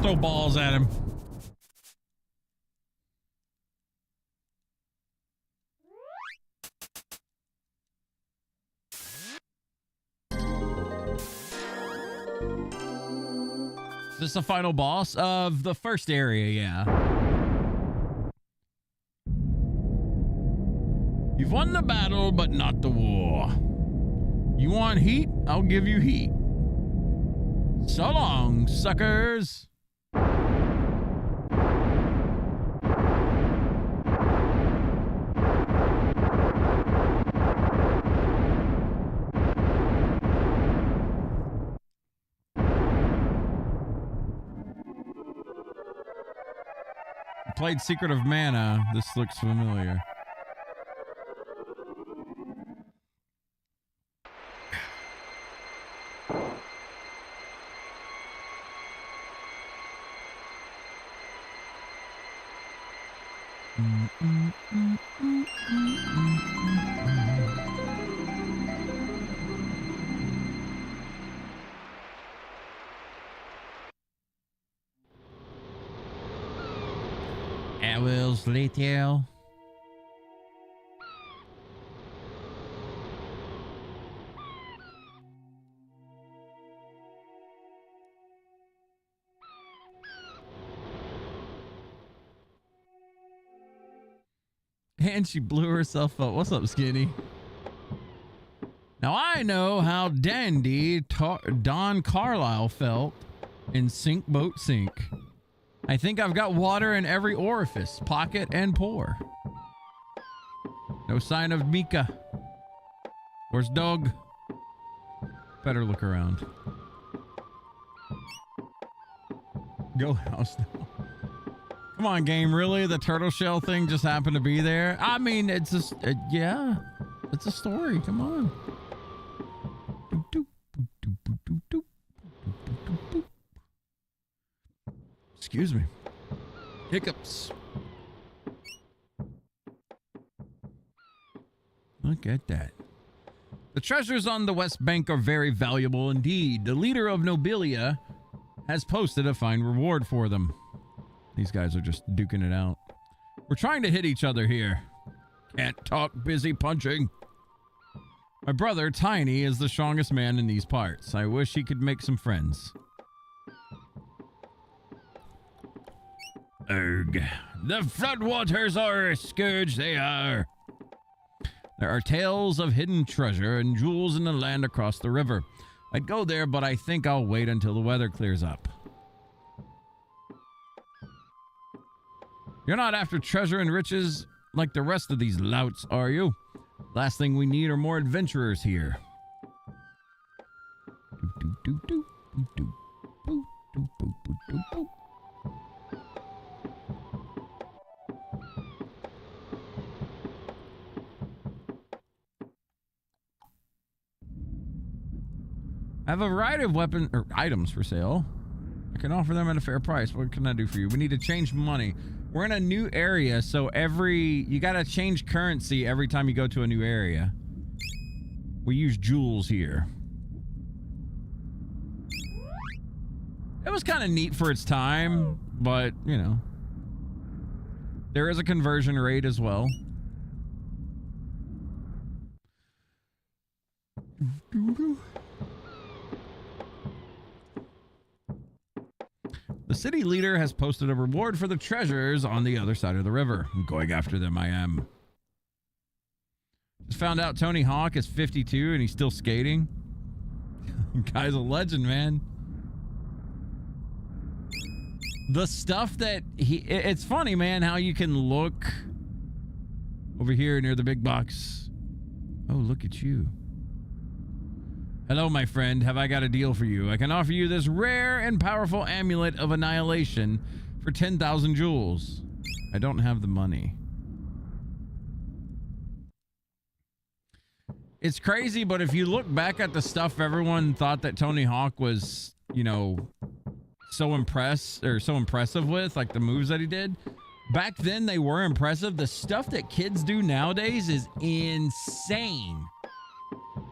Throw balls at him. Is this the final boss of the first area? Yeah. You've won the battle, but not the war. You want heat? I'll give you heat. So long, suckers. Played Secret of Mana. This looks familiar. Hours later. And she blew herself up. What's up, Skinny? Now I know how dandy Don Carlisle felt in Sink Boat Sink. I think I've got water in every orifice, pocket, and pore. No sign of Mika. Where's Doug? Better look around. Go house now. Come on, game. Really? The turtle shell thing just happened to be there? I mean, it's just, yeah. It's a story. Come on. Excuse me. Hiccups. Look at that. The treasures on the West Bank are very valuable indeed. The leader of Nobilia has posted a fine reward for them. These guys are just duking it out. We're trying to hit each other here. Can't talk, busy punching. My brother, Tiny, is the strongest man in these parts. I wish he could make some friends. Ugh. The floodwaters are a scourge, they are. There are tales of hidden treasure and jewels in the land across the river. I'd go there, but I think I'll wait until the weather clears up. You're not after treasure and riches like the rest of these louts, are you? Last thing we need are more adventurers here. I have a variety of weapon or items for sale. I can offer them at a fair price. What can I do for you? We need to change money. We're in a new area, so you gotta change currency every time you go to a new area. We use jewels here. It was kind of neat for its time, but you know, there is a conversion rate as well. The city leader has posted a reward for the treasures on the other side of the river. I'm going after them, I am. Just found out Tony Hawk is 52 and he's still skating. Guy's a legend, man. The stuff that it's funny, man, how you can look over here near the big box. Oh, look at you. Hello, my friend. Have I got a deal for you? I can offer you this rare and powerful amulet of annihilation for 10,000 jewels. I don't have the money. It's crazy, but if you look back at the stuff everyone thought that Tony Hawk was, you know, so impressive with, like the moves that he did, back then they were impressive. The stuff that kids do nowadays is insane.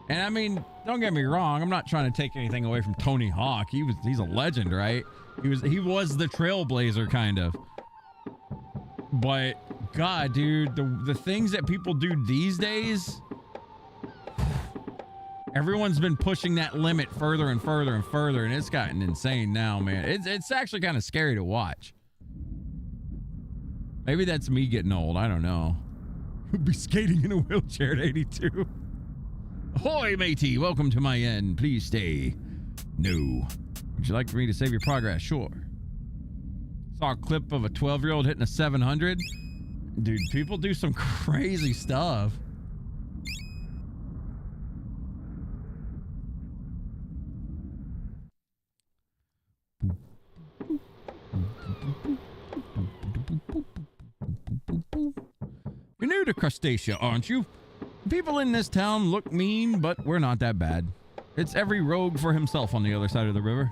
And I mean, don't get me wrong, I'm not trying to take anything away from Tony Hawk. He's a legend, right? He was the trailblazer, kind of. But God, dude, the things that people do these days, everyone's been pushing that limit further and further and further, and it's gotten insane now, man. It's actually kind of scary to watch. Maybe that's me getting old. I don't know. Who'll be skating in a wheelchair at 82? Ahoy, matey. Welcome to my inn. Please stay. No. Would you like for me to save your progress? Sure. Saw a clip of a 12-year-old hitting a 700. Dude, people do some crazy stuff. You're new to Crustacea, aren't you? People in this town look mean, but we're not that bad. It's every rogue for himself on the other side of the river.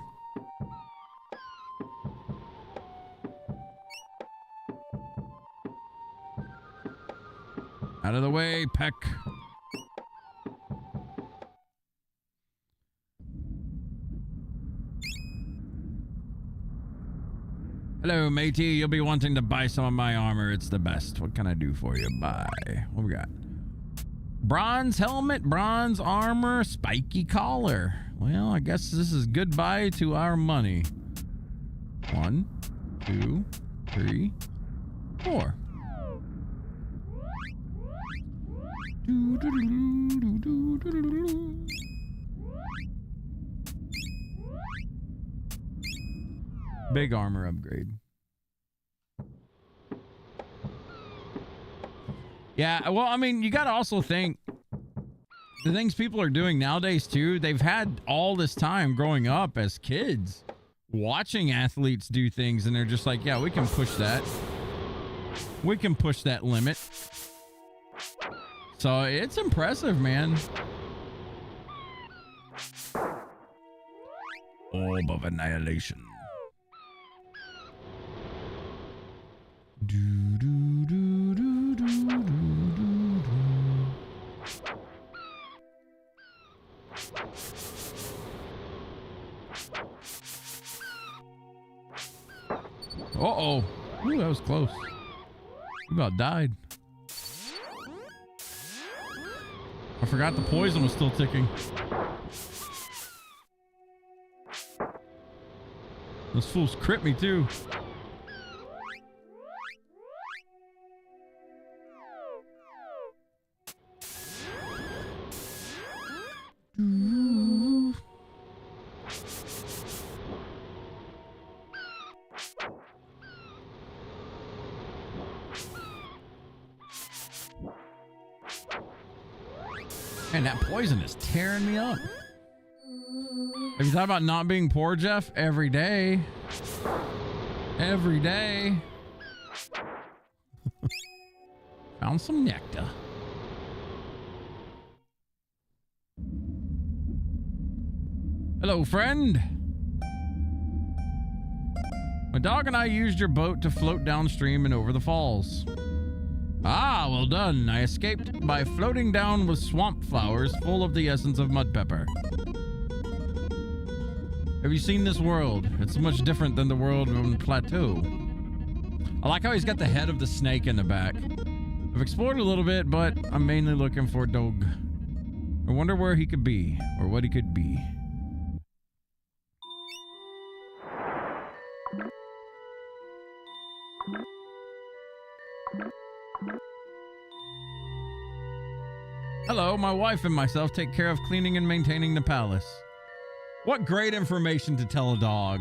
Out of the way, Peck. Hello, matey. You'll be wanting to buy some of my armor. It's the best. What can I do for you? Buy. What we got? Bronze helmet, bronze armor, spiky collar. Well, I guess this is goodbye to our money. 1, 2, 3, 4. Big armor upgrade. Yeah, well, I mean, you got to also think the things people are doing nowadays, too. They've had all this time growing up as kids watching athletes do things, and they're just like, yeah, we can push that. We can push that limit. So it's impressive, man. Orb of annihilation. Uh-oh. Ooh, that was close. We about died. I forgot the poison was still ticking. Those fools crit me too. Man, that poison is tearing me up. Have you thought about not being poor, Jeff? Every day. Every day. Found some nectar. Hello, friend. My dog and I used your boat to float downstream and over the falls. Ah, well done. I escaped by floating down with swamp flowers full of the essence of mud pepper. Have you seen this world? It's much different than the world on Plateau. I like how he's got the head of the snake in the back. I've explored a little bit, but I'm mainly looking for Dog. I wonder where he could be, or what he could be. Hello, my wife and myself take care of cleaning and maintaining the palace. What great information to tell a dog.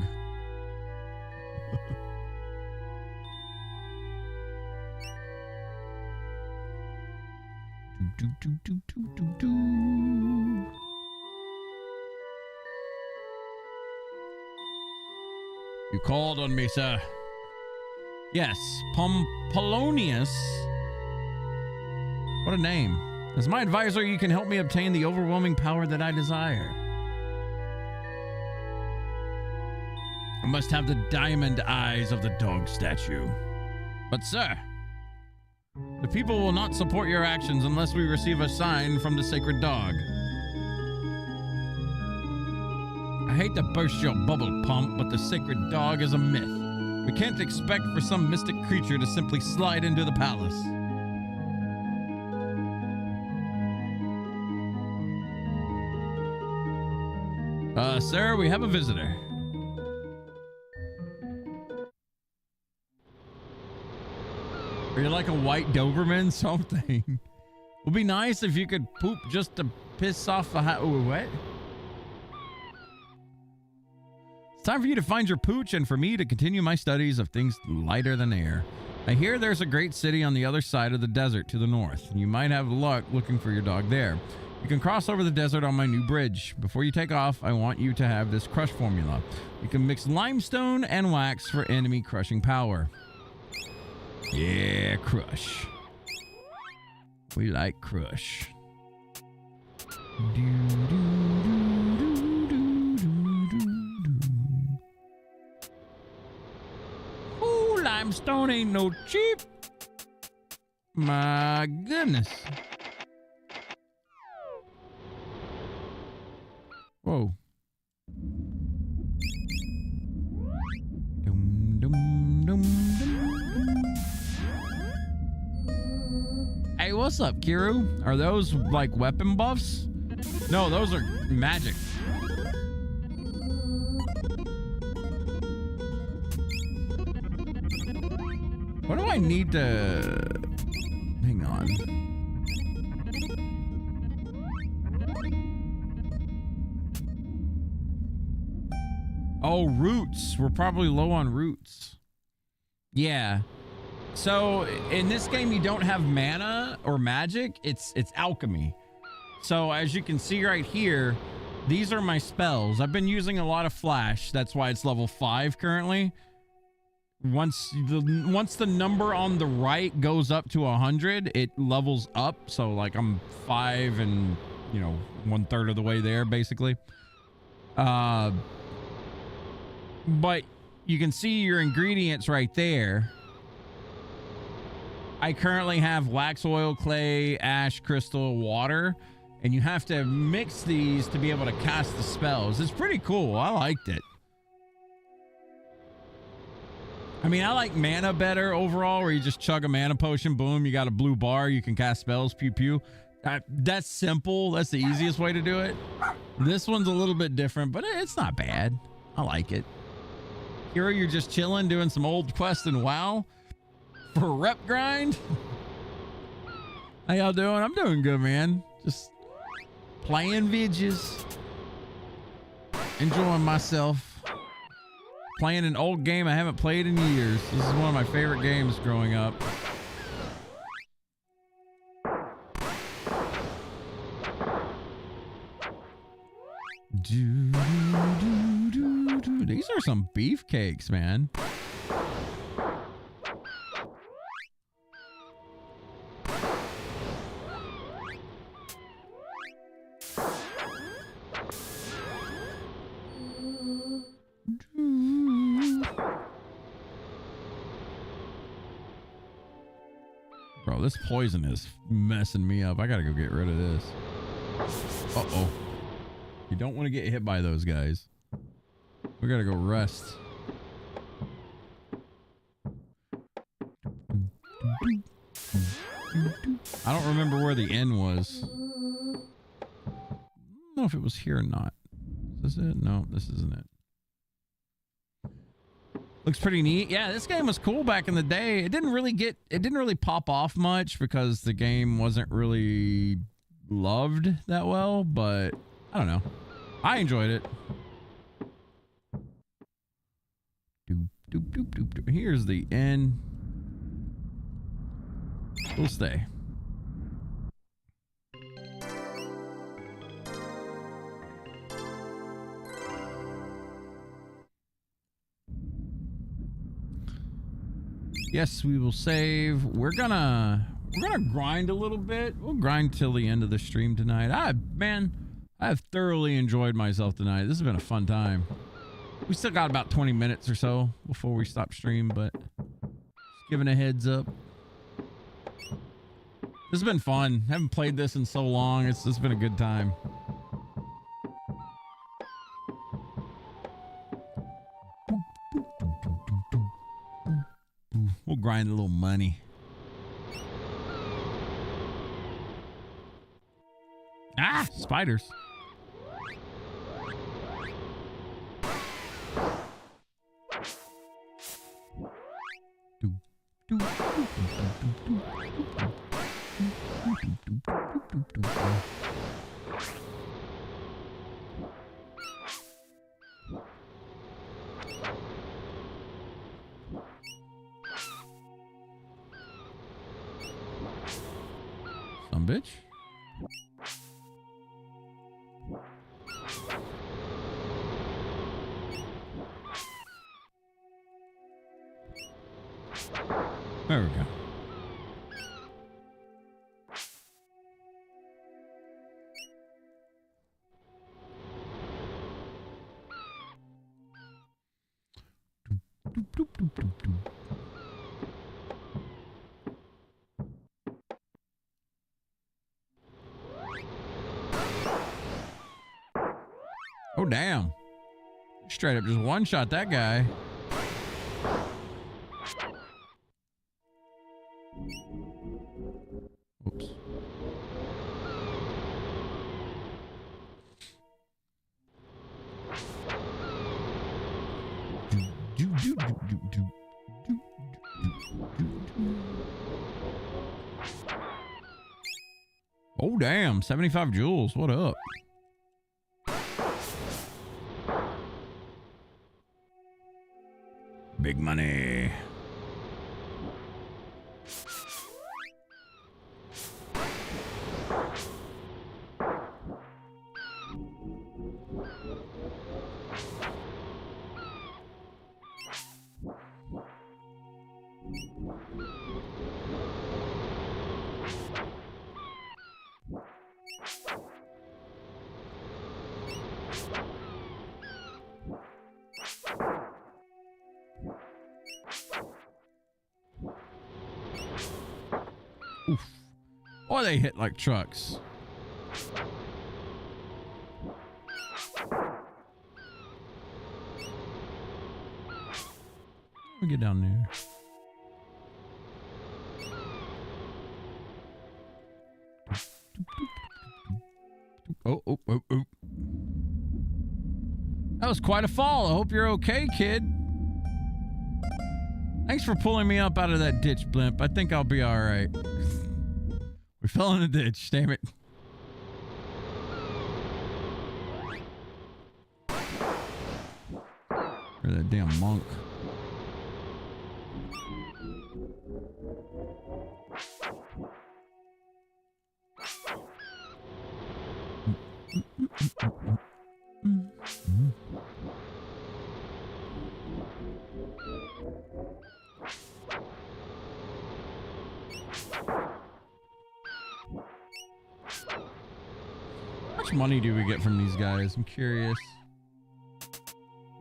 You called on me, sir. Yes, Polonius. What a name. As my advisor, you can help me obtain the overwhelming power that I desire. I must have the diamond eyes of the dog statue. But sir, the people will not support your actions unless we receive a sign from the sacred dog. I hate to burst your bubble, Pump, but the sacred dog is a myth. We can't expect for some mystic creature to simply slide into the palace. Sir, we have a visitor. Are you like a white Doberman? Something. Would be nice if you could poop just to piss off the what? It's time for you to find your pooch and for me to continue my studies of things lighter than air. I hear there's a great city on the other side of the desert to the north, and you might have luck looking for your dog there. You can cross over the desert on my new bridge. Before you take off, I want you to have this crush formula. You can mix limestone and wax for enemy crushing power. Yeah, crush. We like crush. Ooh, limestone ain't no cheap. My goodness. Whoa. Dum, dum, dum, dum. Hey, what's up, Kiru? Are those like weapon buffs? No, those are magic. What do I need to... Hang on. Oh, roots. We're probably low on roots. Yeah. So in this game, you don't have mana or magic. It's alchemy. So as you can see right here, these are my spells. I've been using a lot of flash. That's why it's level 5 currently. Once the number on the right goes up to 100, it levels up. So like I'm 5 and, you know, 1/3 of the way there basically. But you can see your ingredients right there. I currently have wax, oil, clay, ash, crystal, water, and you have to mix these to be able to cast the spells. It's pretty cool. I liked it. I mean, I like mana better overall, where you just chug a mana potion, boom, you got a blue bar, you can cast spells, pew pew. That's simple. That's the easiest way to do it. This one's a little bit different, but it's not bad. I like it. Here you're just chilling, doing some old quest and WoW for a rep grind. How y'all doing? I'm doing good, man. Just playing vidges, enjoying myself. Playing an old game I haven't played in years. This is one of my favorite games growing up. These are some beefcakes, man. Bro, this poison is messing me up. I gotta go get rid of this. Uh-oh. You don't want to get hit by those guys. We gotta go rest. I don't remember where the inn was. I don't know if it was here or not. Is this it? No, this isn't it. Looks pretty neat. Yeah, this game was cool back in the day. It didn't really pop off much because the game wasn't really loved that well, but I don't know. I enjoyed it. Here's the inn. We'll stay. Yes, we will save. We're gonna grind a little bit. We'll grind till the end of the stream tonight. I've thoroughly enjoyed myself tonight. This has been a fun time. We still got about 20 minutes or so before we stop stream, but just giving a heads up. This has been fun. Haven't played this in so long. It's been a good time. We'll grind a little money. Ah, spiders. Some bitch. There we go. Oh, damn. Straight up just one shot that guy. Oops. Oh, damn. 75 jewels. What up? Big money. Oof. Or they hit like trucks. Let me get down there. Oh, oh, oh, oh. That was quite a fall. I hope you're okay, kid. Thanks for pulling me up out of that ditch, Blimp. I think I'll be all right. We fell in a ditch, damn it. Or that damn monk. How much money do we get from these guys? I'm curious.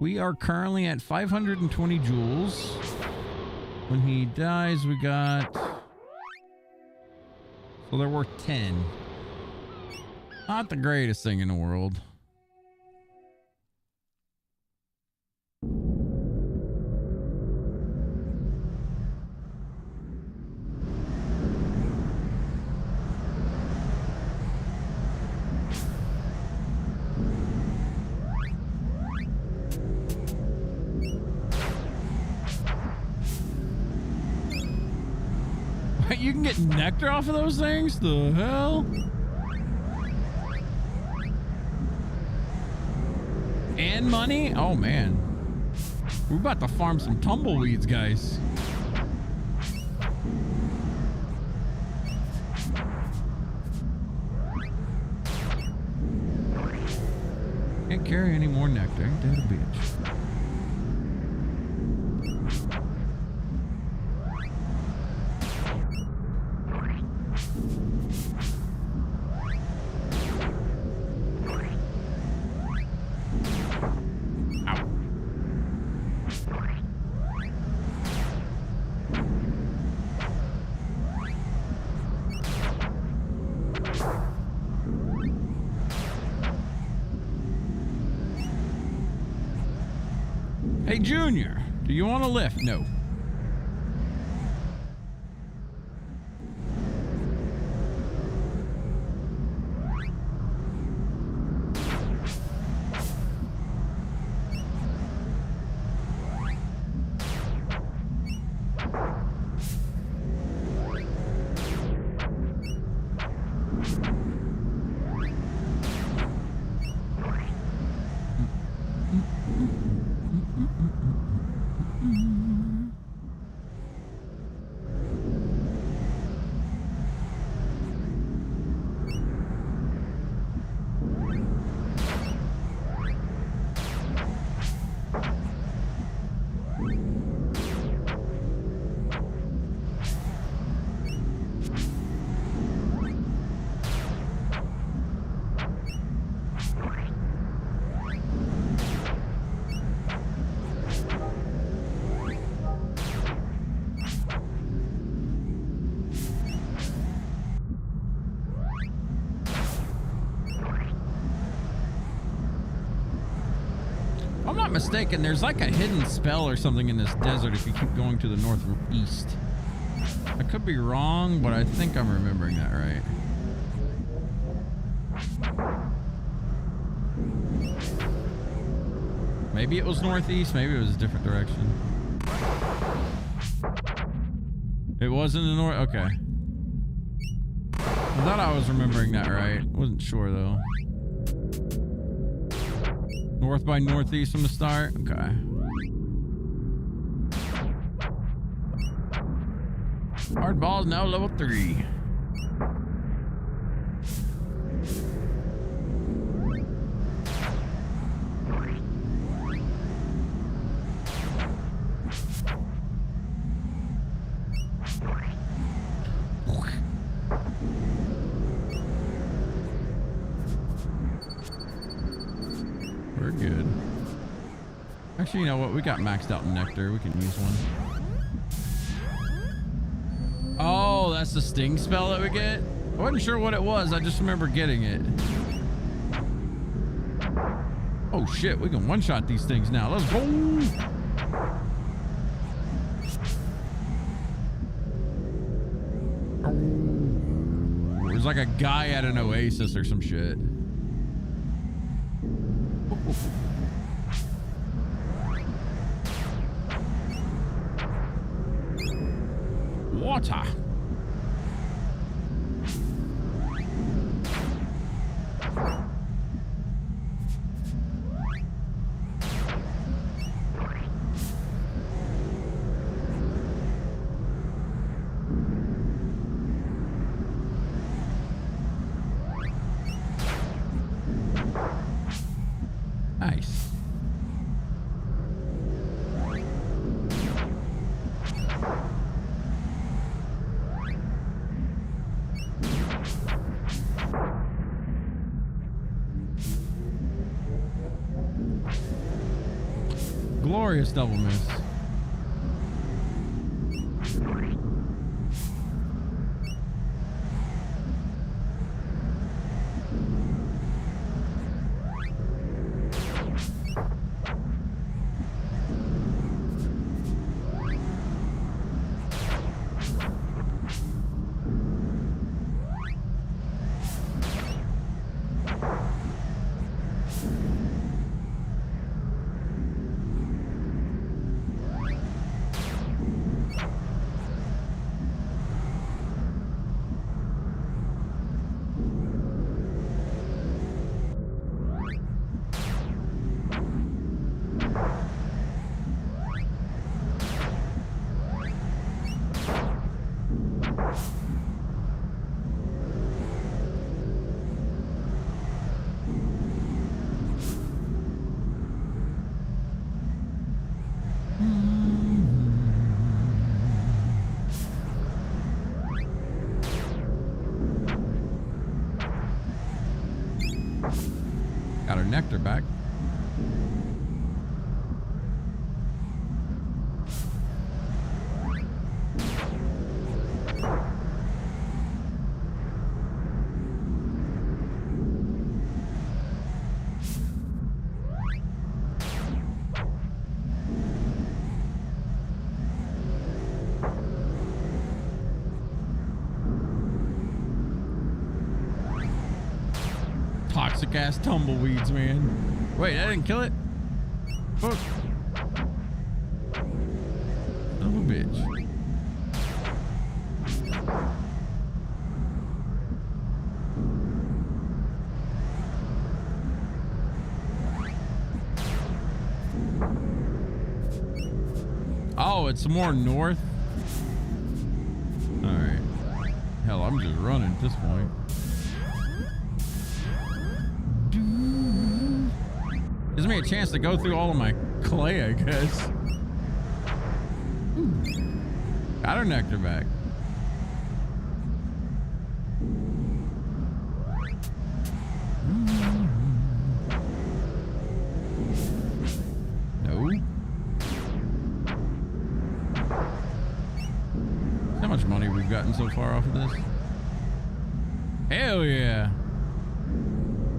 We are currently at 520 jewels. When he dies, we got... So they're worth 10. Not the greatest thing in the world. You can get nectar off of those things? The hell? And money? Oh man. We're about to farm some tumbleweeds, guys. Can't carry any more nectar. Ain't that a bitch? Hey, Junior, do you want a lift? No. Mistaken, there's like a hidden spell or something in this desert if you keep going to the northeast. I could be wrong, but I think I'm remembering that right. Maybe it was northeast, maybe it was a different direction. It was in the north. Okay. I thought I was remembering that right. Wasn't sure though. North by northeast from the start? Okay. Hardball is now level 3. We're good. Actually, you know what? We got maxed out nectar. We can use one. Oh, that's the sting spell that we get? I wasn't sure what it was. I just remember getting it. Oh shit, we can one-shot these things now. Let's go. like a guy at an oasis or some shit. Water. Nice. Glorious double miss. Got her nectar back. Toxic ass tumbleweeds, man. Wait, I didn't kill it? Fuck. Son of a bitch. Oh, it's more north? Alright. Hell, I'm just running at this point. Gives me a chance to go through all of my clay, I guess. Got her nectar back. No. How much money we've gotten so far off of this? Hell yeah.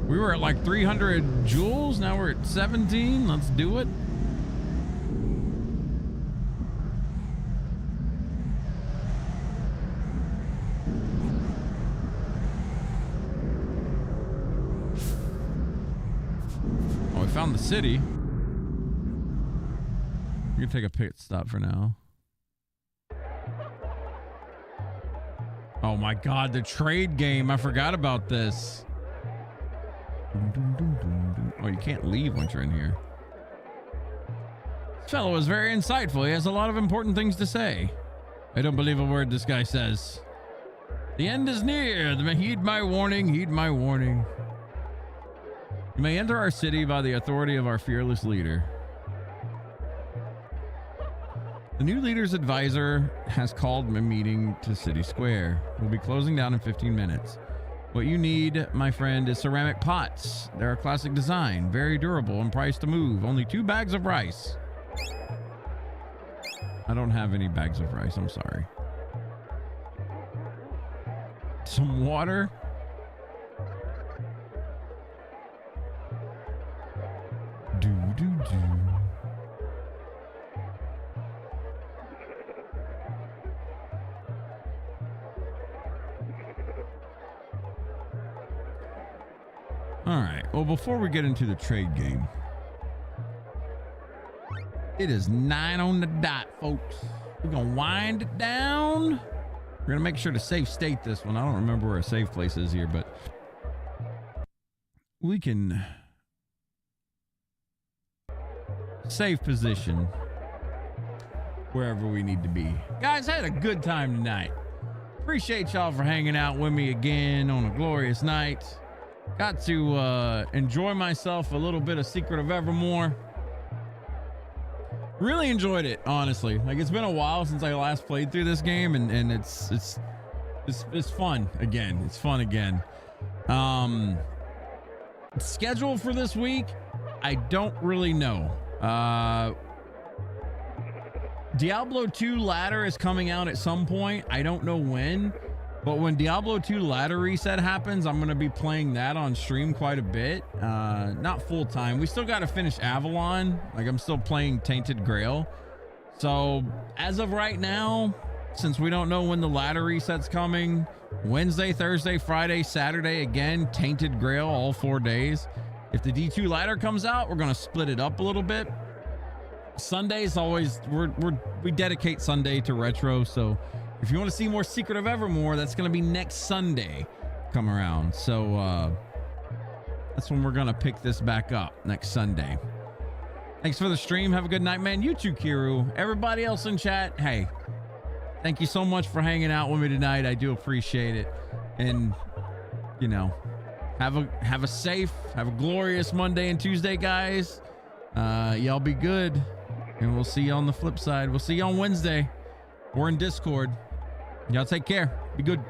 We were at like 300 jewels. Now we're at 17. Let's do it. Oh, we found the city. You can take a pit stop for now. Oh my God, the trade game. I forgot about this. Oh, you can't leave once you're in here. This fellow is very insightful. He has a lot of important things to say. I don't believe a word this guy says. The end is near. Heed my warning. Heed my warning. You may enter our city by the authority of our fearless leader. The new leader's advisor has called a meeting to City Square. We'll be closing down in 15 minutes. What you need, my friend, is ceramic pots. They're a classic design, very durable and priced to move. Only 2 bags of rice. I don't have any bags of rice. I'm sorry. Some water. Do. All right. Well, before we get into the trade game, it is 9 on the dot, folks. We're gonna wind it down. We're gonna make sure to save state this one. I don't remember where a save place is here, but we can save position wherever we need to be. Guys, I had a good time tonight. Appreciate y'all for hanging out with me again on a glorious night. Got to enjoy myself a little bit of Secret of Evermore. Really enjoyed it, honestly. Like, it's been a while since I last played through this game, and it's fun again. It's fun again. Schedule for this week, I don't really know. Diablo 2 ladder is coming out at some point. I don't know when, but when Diablo 2 ladder reset happens, I'm going to be playing that on stream quite a bit. Not full time. We still got to finish Avalon. Like, I'm still playing Tainted Grail. So as of right now, since we don't know when the ladder reset's coming, Wednesday, Thursday, Friday, Saturday, again, Tainted Grail all 4 days. If the D2 ladder comes out, we're going to split it up a little bit. Sunday's always, we dedicate Sunday to retro. So if you want to see more Secret of Evermore, that's going to be next Sunday come around. So that's when we're going to pick this back up, next Sunday. Thanks for the stream. Have a good night, man. You too, Kiru. Everybody else in chat, hey, thank you so much for hanging out with me tonight. I do appreciate it. And, you know, have a safe, have a glorious Monday and Tuesday, guys. Y'all be good. And we'll see you on the flip side. We'll see you on Wednesday. We're in Discord. Y'all take care. Be good.